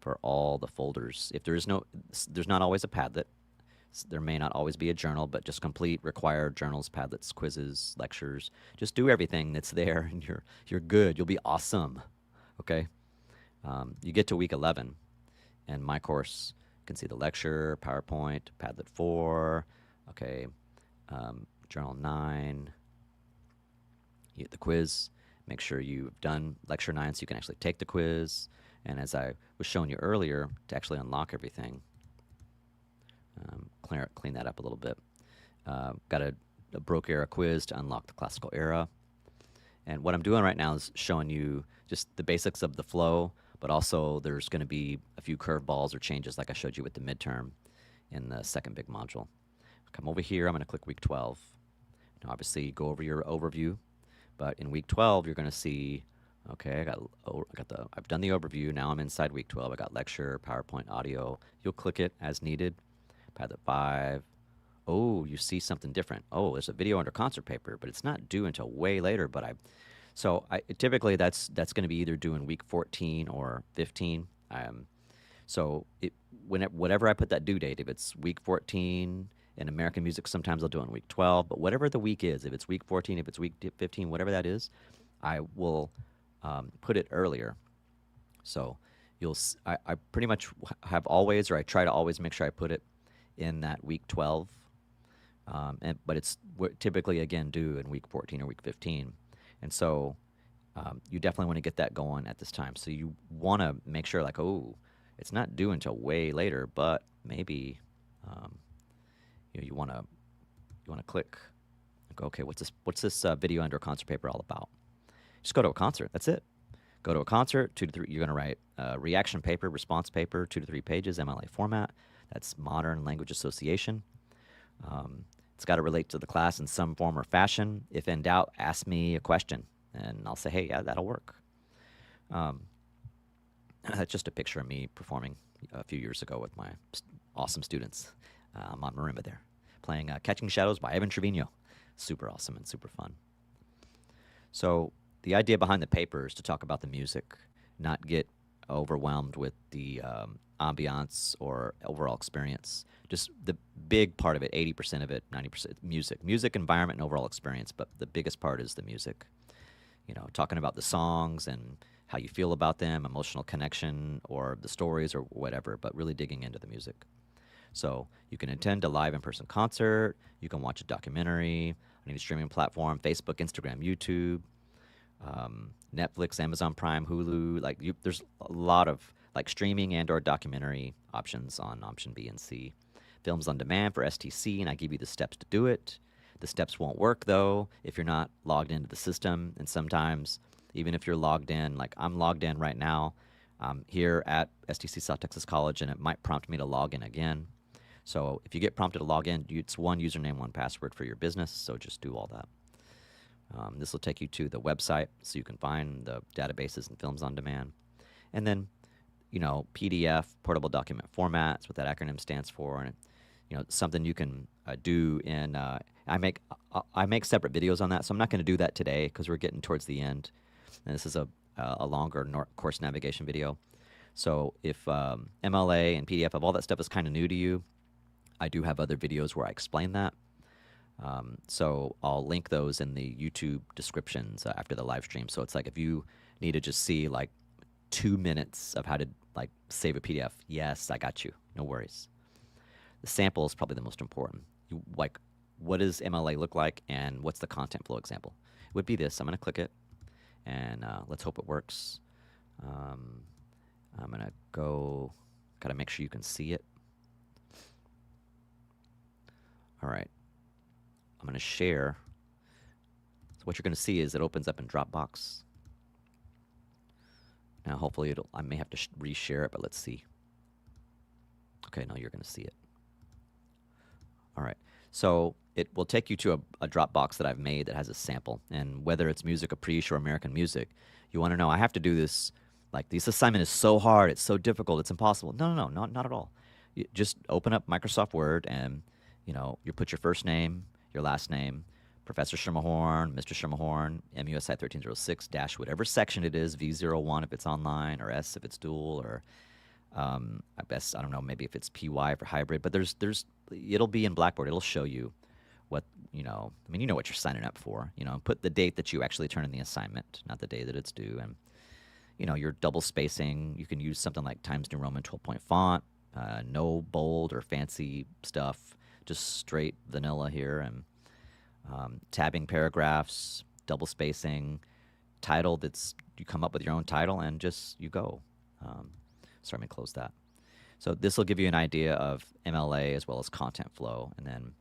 for all the folders. If there's not always a Padlet, there may not always be a journal, but just complete required journals, Padlets, quizzes, lectures. Just do everything that's there, and you're good. You'll be awesome. Okay. You get to week 11, and my course, you can see the lecture, PowerPoint, Padlet 4, okay, journal 9. You get the quiz. Make sure you've done lecture 9 so you can actually take the quiz. And as I was showing you earlier, to actually unlock everything, clean that up a little bit. Got a broke era quiz to unlock the classical era. And what I'm doing right now is showing you just the basics of the flow, but also there's going to be a few curveballs or changes like I showed you with the midterm in the second big module. Come over here, I'm going to click week 12. obviously go over your overview. But in week 12, you're going to see, okay, I've done the overview. Now I'm inside week 12. I got lecture, PowerPoint, audio. You'll click it as needed. Padlet 5. Oh, you see something different. Oh, there's a video under concert paper, but it's not due until way later. Typically that's going to be either due in week 14 or 15. So whatever I put that due date, if it's week 14 in American music, sometimes I'll do it in week 12. But whatever the week is, if it's week 14, if it's week 15, whatever that is, I will put it earlier. So I pretty much have always, or I try to always make sure I put it in that week 12. But it's typically, again, due in week 14 or week 15. And so you definitely want to get that going at this time. So you want to make sure, like, oh, it's not due until way later, but maybe you want to click and go, okay, what's this video under concert paper all about? Just go to a concert. That's it. Go to a concert, 2 to 3. You're going to write reaction paper, response paper, 2 to 3 pages, MLA format. That's modern language association. It's got to relate to the class in some form or fashion. If in doubt, ask me a question, and I'll say, hey, yeah, that'll work. That's just a picture of me performing a few years ago with my awesome students on marimba there, playing Catching Shadows by Ivan Trevino. Super awesome and super fun. So the idea behind the paper is to talk about the music, not get overwhelmed with the ambiance or overall experience. Just the big part of it, 80% of it, 90% music, environment, and overall experience. But the biggest part is the music. Talking about the songs and how you feel about them, emotional connection, or the stories, or whatever. But really digging into the music. So you can attend a live in-person concert. You can watch a documentary on any streaming platform: Facebook, Instagram, YouTube, Netflix, Amazon Prime, Hulu. There's a lot of streaming and/or documentary options on option B and C. Films on demand for STC, and I give you the steps to do it. The steps won't work, though, if you're not logged into the system. And sometimes, even if you're logged in, like I'm logged in right now, here at STC South Texas College, and it might prompt me to log in again. So if you get prompted to log in, it's one username, one password for your business, so just do all that. This will take you to the website so you can find the databases and films on demand. And then, PDF, portable document format, that's what that acronym stands for. And, something you can do in, I make separate videos on that, so I'm not going to do that today because we're getting towards the end. And this is a longer course navigation video. So if MLA and PDF of all that stuff is kind of new to you, I do have other videos where I explain that. So I'll link those in the YouTube descriptions after the live stream. So it's like if you need to just see 2 minutes of how to save a PDF, yes, I got you. No worries. The sample is probably the most important. What does MLA look like, and what's the content flow example? It would be this. I'm going to click it, and let's hope it works. I'm going to go, got to make sure you can see it. All right. I'm going to share. So what you're going to see is it opens up in Dropbox. Now, hopefully, I may have to reshare it, but let's see. Okay, now you're going to see it. All right. So it will take you to a Dropbox that I've made that has a sample. And whether it's music caprice or American music, you want to know, I have to do this. This assignment is so hard, it's so difficult, it's impossible. No, not at all. You just open up Microsoft Word and, you put your first name, your last name, Professor Schermerhorn, Mr. Schermerhorn, MUSI 1306 dash whatever section it is, V01 if it's online, or S if it's dual, or I don't know, maybe if it's PY for hybrid. But it'll be in Blackboard. It'll show you what, you know what you're signing up for. Put the date that you actually turn in the assignment, not the day that it's due. And, your double spacing, you can use something like Times New Roman 12-point font, no bold or fancy stuff, just straight vanilla here. And tabbing paragraphs, double spacing, title you come up with your own title and just you go. Sorry, let me close that. So this will give you an idea of MLA as well as content flow, and then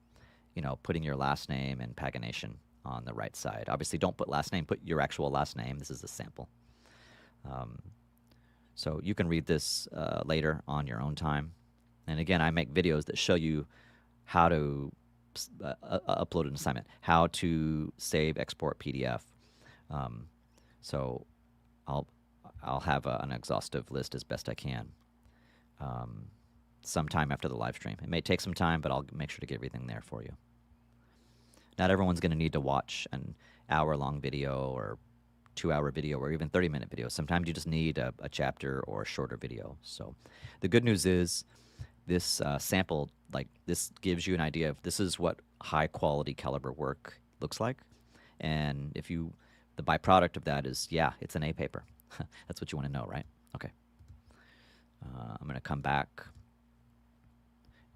putting your last name and pagination on the right side. Obviously, don't put last name, put your actual last name. This is a sample. So you can read this later on your own time. And again, I make videos that show you how to upload an assignment. How to save, export PDF. Um, so I'll have an exhaustive list as best I can. Sometime after the live stream. It may take some time, but I'll make sure to get everything there for you. Not everyone's going to need to watch an hour-long video or 2-hour video or even 30-minute video. Sometimes you just need a chapter or a shorter video. So the good news is this sample, like this gives you an idea of this is what high-quality caliber work looks like. And if you, the byproduct of that is, yeah, it's an A paper. That's what you want to know, right? Okay. I'm going to come back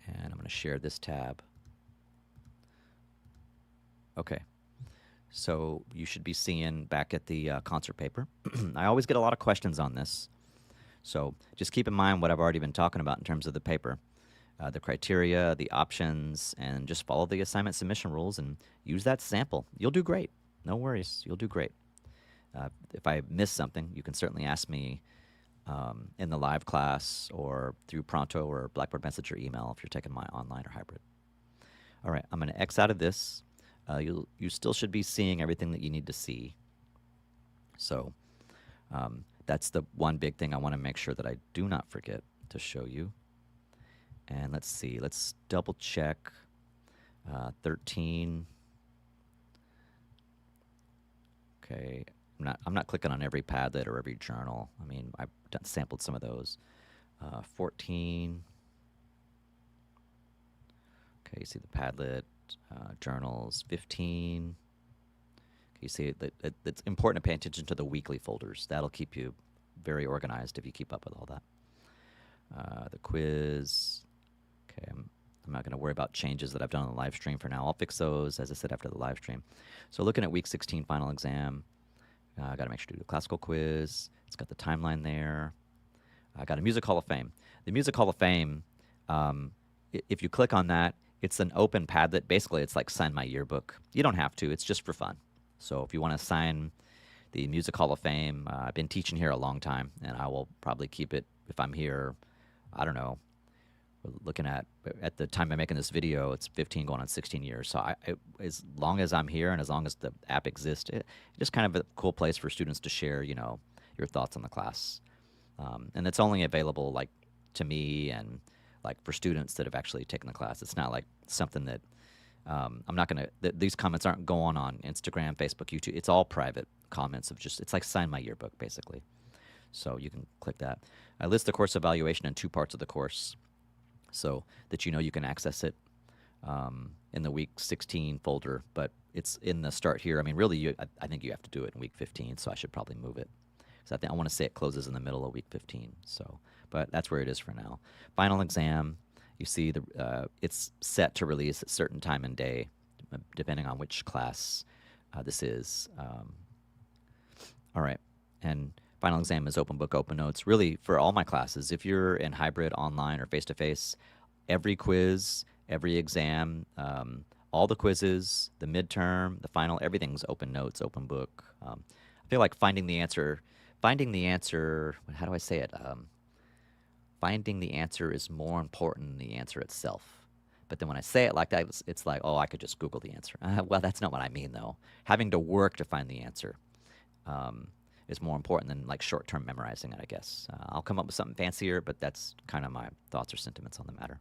and I'm going to share this tab. Okay. So you should be seeing back at the concert paper. I always get a lot of questions on this. So just keep in mind what I've already been talking about in terms of the paper. The criteria, the options, and just follow the assignment submission rules and use that sample. You'll do great. No worries. You'll do great. If I miss something, you can certainly ask me in the live class or through Pronto or Blackboard message or email if you're taking my online or hybrid. All right, I'm going to X out of this. You still should be seeing everything that you need to see. So that's the one big thing I want to make sure that I do not forget to show you. And let's see, let's double check 13. Okay, I'm not clicking on every Padlet or every journal. I mean, I've sampled some of those. 14. Okay, you see the Padlet journals. 15. Okay, you see that it's important to pay attention to the weekly folders. That'll keep you very organized if you keep up with all that. The quiz. Okay, I'm not going to worry about changes that I've done on the live stream for now. I'll fix those, as I said, after the live stream. So looking at week 16 final exam, I got to make sure to do the classical quiz. It's got the timeline there. I got a Music Hall of Fame. The Music Hall of Fame, if you click on that, it's an open Padlet. Basically, it's like sign my yearbook. You don't have to. It's just for fun. So if you want to sign the Music Hall of Fame, I've been teaching here a long time, and I will probably keep it if I'm here, I don't know, looking at the time I'm making this video, it's 15 going on 16 years. So as long as I'm here and as long as the app exists, it's just kind of a cool place for students to share, you know, your thoughts on the class. And it's only available like to me and like for students that have actually taken the class. It's not like something that I'm not going to, these comments aren't going on Instagram, Facebook, YouTube. It's all private comments of just, it's like sign my yearbook basically. So you can click that. I list the course evaluation in 2 parts of the course, so that you know you can access it in the week 16 folder, but it's in the start here. I mean, really, I think you have to do it in week 15, so I should probably move it. So I want to say it closes in the middle of week 15. So, but that's where it is for now. Final exam, you see it's set to release at a certain time and day, depending on which class this is. All right, and final exam is open book, open notes. Really, for all my classes, if you're in hybrid, online, or face-to-face, every quiz, every exam, all the quizzes, the midterm, the final, everything's open notes, open book. I feel like finding the answer, how do I say it? Finding the answer is more important than the answer itself. But then when I say it like that, it's like, oh, I could just Google the answer. Well, that's not what I mean, though. Having to work to find the answer is more important than like short-term memorizing it, I guess. I'll come up with something fancier, but that's kind of my thoughts or sentiments on the matter.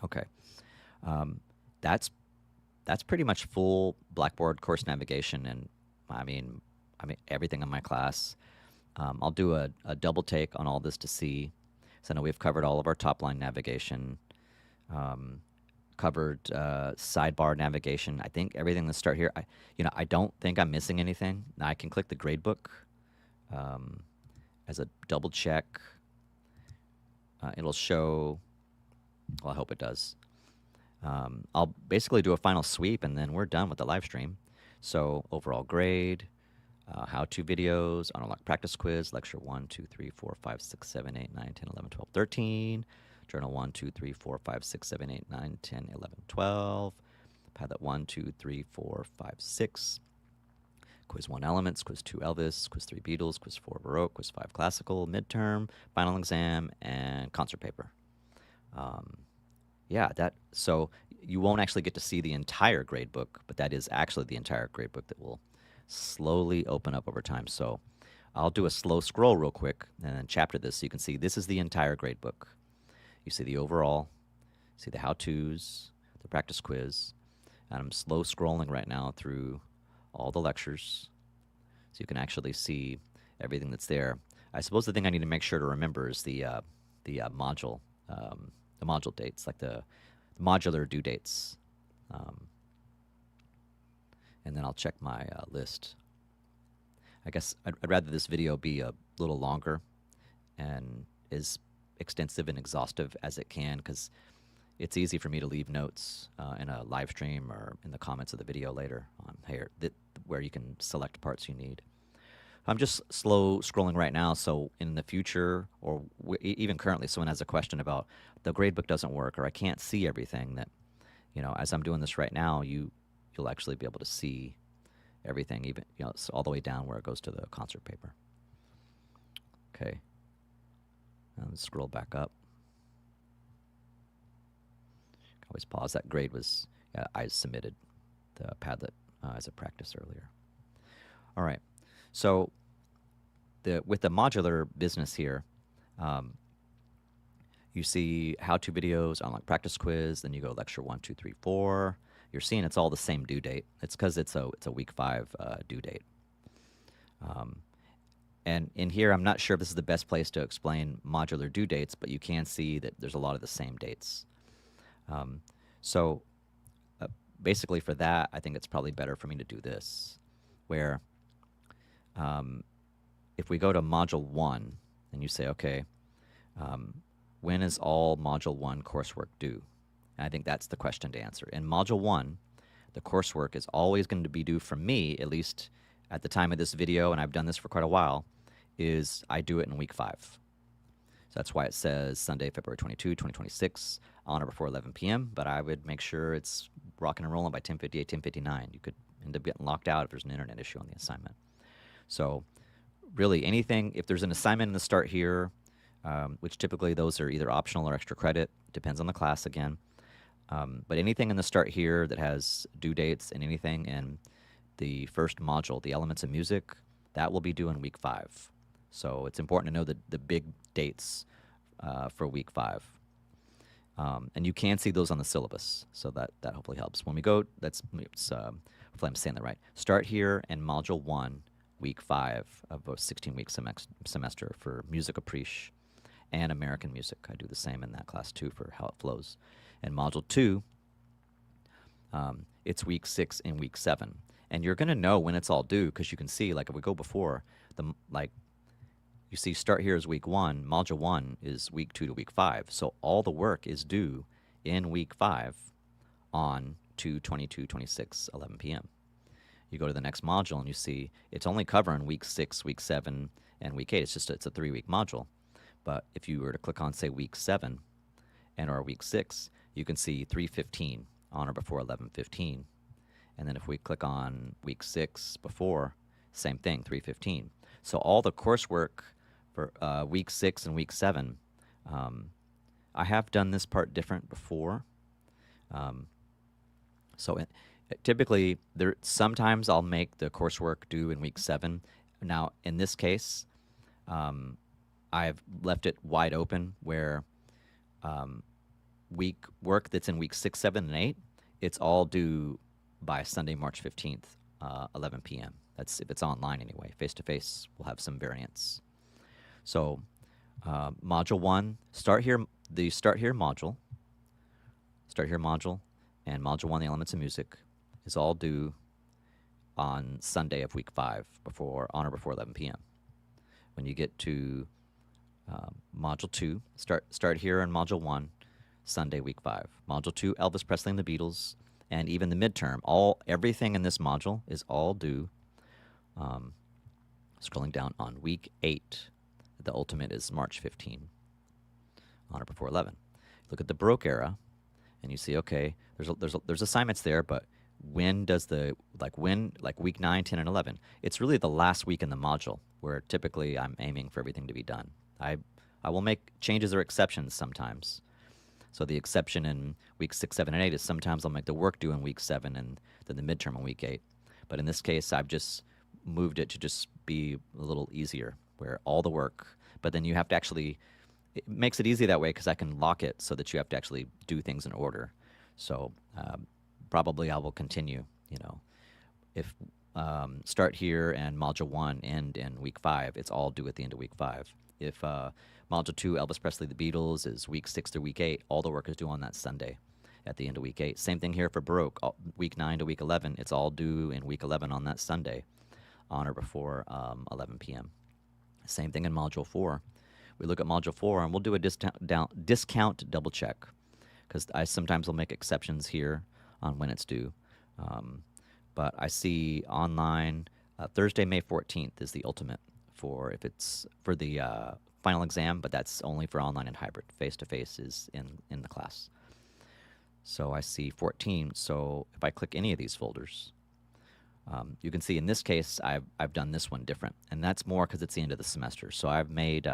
Okay. That's pretty much full Blackboard course navigation, and I mean everything in my class. I'll do a double take on all this to see. So I know we've covered all of our top-line navigation, covered sidebar navigation. I think everything that's start here. I don't think I'm missing anything. Now I can click the Gradebook as a double check. It'll show. Well, I hope it does. I'll basically do a final sweep, and then we're done with the live stream. So overall grade, how-to videos, Honorlock practice quiz, lecture 1, 2, 3, 4, 5, 6, 7, 8, 9, 10, 11, 12, 13. Journal 1, 2, 3, 4, 5, 6, 7, 8, 9, 10, 11, 12. Padlet 1, 2, 3, 4, 5, 6. Quiz 1 Elements, Quiz 2 Elvis, Quiz 3 Beatles, Quiz 4 Baroque, Quiz 5 Classical, Midterm, Final Exam, and Concert Paper. Yeah, so you won't actually get to see the entire gradebook, but that is actually the entire gradebook that will slowly open up over time. So I'll do a slow scroll real quick and then chapter this so you can see this is the entire gradebook. You see the overall, see the how-tos, the practice quiz, and I'm slow scrolling right now through all the lectures so you can actually see everything that's there. I suppose the thing I need to make sure to remember is the module dates, like the modular due dates. And then I'll check my list. I guess I'd rather this video be a little longer and as extensive and exhaustive as it can, because it's easy for me to leave notes in a live stream or in the comments of the video later on here where you can select parts you need. I'm just slow scrolling right now, so in the future or even currently, someone has a question about the gradebook doesn't work or I can't see everything, that, you know, as I'm doing this right now, you'll actually be able to see everything, even, you know, all the way down where it goes to the concert paper. Okay. Let's scroll back up. Always pause. That grade was, I submitted the Padlet as a practice earlier. All right. So with the modular business here, you see how-to videos, online practice quiz, then you go lecture 1, 2, 3, 4. You're seeing it's all the same due date. It's because it's a week 5 due date. And in here, I'm not sure if this is the best place to explain modular due dates, but you can see that there's a lot of the same dates. So basically for that, I think it's probably better for me to do this, where if we go to Module 1 and you say, okay, when is all Module 1 coursework due? And I think that's the question to answer. In Module 1, the coursework is always going to be due from me, at least at the time of this video, and I've done this for quite a while, is I do it in week 5. So that's why it says Sunday, February 22, 2026, on or before 11 p.m., but I would make sure it's rocking and rolling by 10:58, 10:59. You could end up getting locked out if there's an internet issue on the assignment. So really anything, if there's an assignment in the start here, which typically those are either optional or extra credit, depends on the class again. But anything in the start here that has due dates and anything in the first module, the elements of music, that will be due in week 5. So it's important to know the big dates for week 5. And you can see those on the syllabus, so that hopefully helps. When we go, hopefully I'm saying that right. Start here in Module 1, week 5 of a 16-week semester for music appreciation and American music. I do the same in that class too for how it flows. And Module 2, it's week 6 and week 7. And you're going to know when it's all due because you can see, like if we go before, you see start here is week 1, Module 1 is week 2 to week 5. So all the work is due in week 5 on 2/22/26, 11 p.m. You go to the next module and you see it's only covering week 6, week 7, and week 8. It's a 3-week module. But if you were to click on, say, week 7 or week 6, you can see 3:15 on or before 11:15. And then if we click on week 6 before, same thing, 3:15. So all the coursework for week 6 and week 7, I have done this part different before. Typically, sometimes I'll make the coursework due in week 7. Now, in this case, I've left it wide open where work that's in week 6, 7, and 8, it's all due by Sunday, March 15th, 11 p.m. That's if it's online anyway. Face-to-face, we'll have some variance. So Module 1, Start Here module, and Module 1, the elements of music, is all due on Sunday of week 5 on or before 11 p.m. When you get to Module 2, start here in Module 1, Sunday, week 5. Module 2, Elvis Presley and the Beatles, and even the midterm. Everything in this module is all due, scrolling down, on week 8. The ultimate is March 15, on or before 11. Look at the Baroque era, and you see, okay, there's assignments there, but when does like week 9, 10, and 11? It's really the last week in the module where typically I'm aiming for everything to be done. I will make changes or exceptions sometimes. So the exception in week 6, 7, and 8 is sometimes I'll make the work due in week 7 and then the midterm in week 8. But in this case, I've just moved it to just be a little easier, where all the work, but then you have to actually, it makes it easy that way because I can lock it so that you have to actually do things in order. So probably I will continue, if start here and Module 1 end in week 5, it's all due at the end of week 5. If Module 2, Elvis Presley, The Beatles, is week 6 to week 8, all the work is due on that Sunday at the end of week 8. Same thing here for Baroque, week 9 to week 11, it's all due in week 11 on that Sunday, on or before 11 p.m. Same thing in Module 4. We look at Module 4 and we'll do a discount double check, because I sometimes will make exceptions here on when it's due. But I see online Thursday, May 14th is the ultimate for if it's for the final exam, but that's only for online and hybrid. Face-to-face is in the class. So I see 14. So if I click any of these folders, you can see in this case I've done this one different, and that's more because it's the end of the semester. So I've made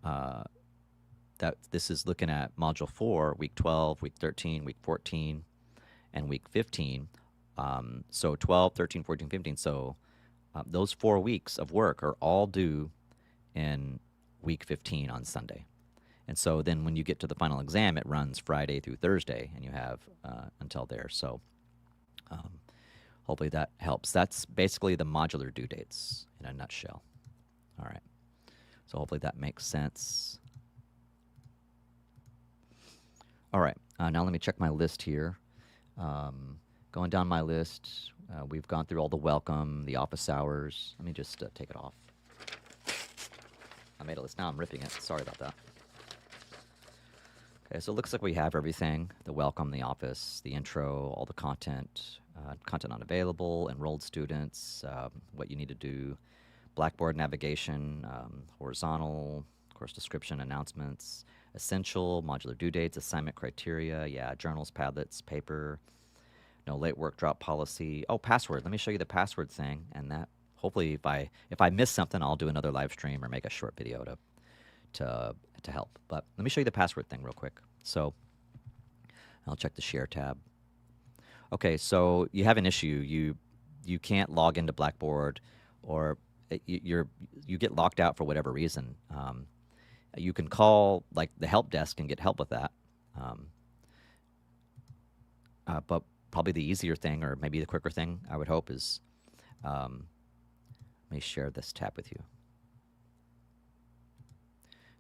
that this is looking at Module 4, week 12, week 13, week 14, and week 15. So 12, 13, 14, 15. So those 4 weeks of work are all due in week 15 on Sunday. And so then when you get to the final exam, it runs Friday through Thursday, and you have until there. So hopefully that helps. That's basically the modular due dates in a nutshell. All right. So hopefully that makes sense. All right. Now let me check my list here. Going down my list, we've gone through all the welcome, the office hours. Let me just take it off. I made a list. Now I'm ripping it. Sorry about that. Okay, so it looks like we have everything. The welcome, the office, the intro, all the content, content not available, enrolled students, what you need to do, Blackboard navigation, horizontal, course description, announcements, essential, modular due dates, assignment criteria, yeah, journals, Padlets, paper, no late work drop policy. Oh, password. Let me show you the password thing, and that hopefully if I miss something, I'll do another live stream or make a short video to help. But let me show you the password thing real quick. So I'll check the share tab. Okay, so you have an issue. You can't log into Blackboard, or you get locked out for whatever reason. You can call like the help desk and get help with that. But probably the easier thing, or maybe the quicker thing, I would hope, is let me share this tab with you.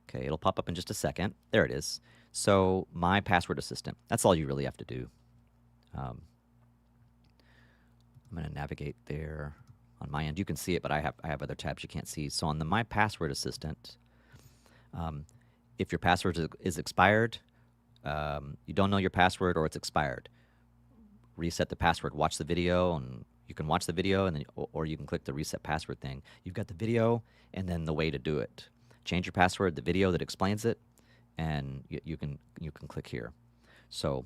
Okay, it'll pop up in just a second. There it is. So my password assistant, that's all you really have to do. I'm going to navigate there on my end. You can see it, but I have other tabs you can't see. So on the My Password Assistant, if your password is expired, you don't know your password or it's expired, reset the password, watch the video, and you can watch the video, and then or you can click the reset password thing. You've got the video and then the way to do it. Change your password, the video that explains it, and you can click here. So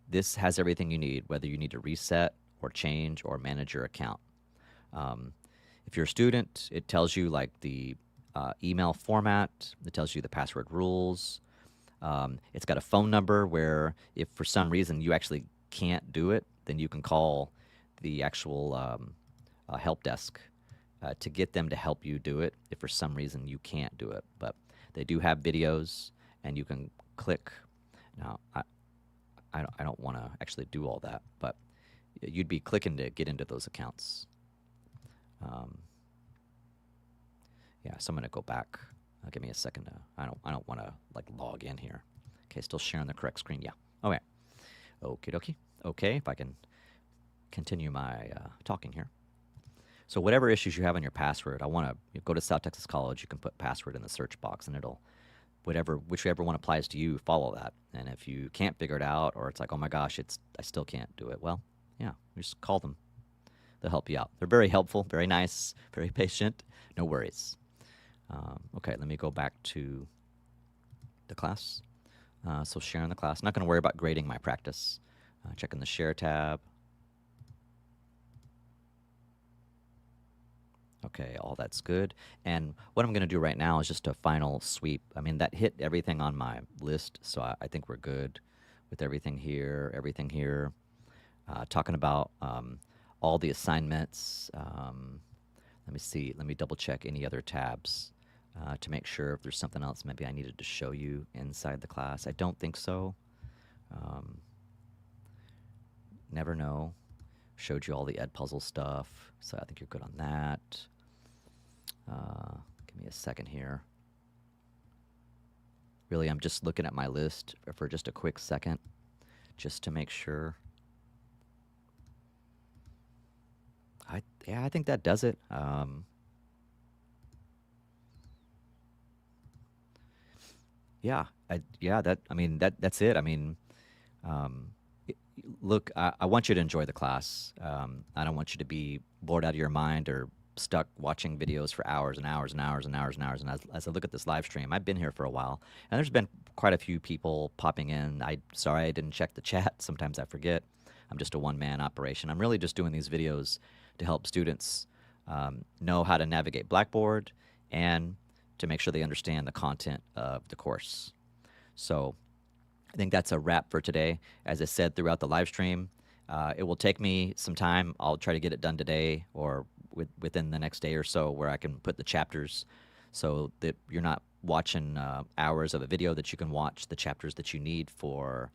this has everything you need, whether you need to reset or change or manage your account. If you're a student, it tells you like the email format. It tells you the password rules. It's got a phone number where if for some reason you actually can't do it, then you can call the actual help desk to get them to help you do it if for some reason you can't do it. But they do have videos, and you can click. Now, I don't want to actually do all that, but you'd be clicking to get into those accounts. Yeah, so I'm going to go back. Give me a second. I don't want to like log in here. Okay, still sharing the correct screen. Yeah. Okay. Okie dokie. Okay, if I can continue my talking here. So whatever issues you have on your password, I want to go to South Texas College. You can put password in the search box, and it'll whichever one applies to you, follow that. And if you can't figure it out, or it's like, oh my gosh, I still can't do it. Well, yeah, just call them. They'll help you out. They're very helpful, very nice, very patient. No worries. Okay, let me go back to the class. So sharing the class. Not going to worry about grading my practice. Checking the share tab. Okay, all that's good. And what I'm going to do right now is just a final sweep. I mean, that hit everything on my list, so I think we're good with everything here, everything here. Talking about all the assignments. Let me see. Let me double check any other tabs to make sure if there's something else maybe I needed to show you inside the class. I don't think so. Um, Never know. Showed you all the Edpuzzle stuff, so I think you're good on that. Give me a second here. Really, I'm just looking at my list for just a quick second, just to make sure. Yeah, I think that does it. Yeah, that's it. I mean, um, look, I want you to enjoy the class. I don't want you to be bored out of your mind or stuck watching videos for hours and hours and hours and hours and hours. And as I look at this live stream, I've been here for a while, and there's been quite a few people popping in. Sorry I didn't check the chat. Sometimes I forget. I'm just a one-man operation. I'm really just doing these videos to help students know how to navigate Blackboard and to make sure they understand the content of the course. So I think that's a wrap for today. As I said throughout the live stream, it will take me some time. I'll try to get it done today or within the next day or so, where I can put the chapters so that you're not watching hours of a video, that you can watch the chapters that you need for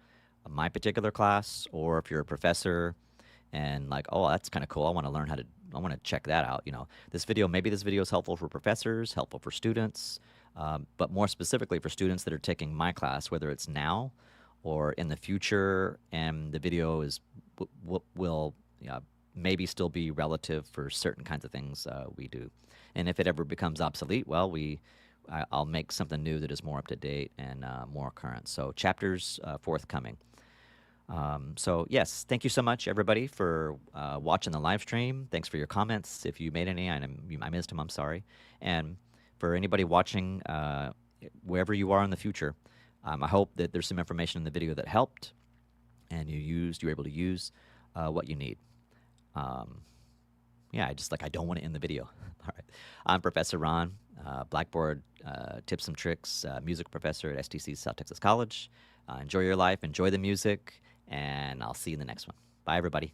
my particular class. Or if you're a professor and like, oh, that's kind of cool, I want to check that out. Maybe this video is helpful for professors, helpful for students, but more specifically for students that are taking my class, whether it's now or in the future, and the video will maybe still be relative for certain kinds of things we do. And if it ever becomes obsolete, well, I'll make something new that is more up to date and more current. So chapters forthcoming. So yes, thank you so much, everybody, for watching the live stream. Thanks for your comments. If you made any, I missed them, I'm sorry. And for anybody watching, wherever you are in the future, I hope that there's some information in the video that helped, and you were able to use what you need. Yeah, I don't want to end the video. All right. I'm Professor Ron, Blackboard tips and tricks music professor at STC South Texas College. Enjoy your life, enjoy the music, and I'll see you in the next one. Bye, everybody.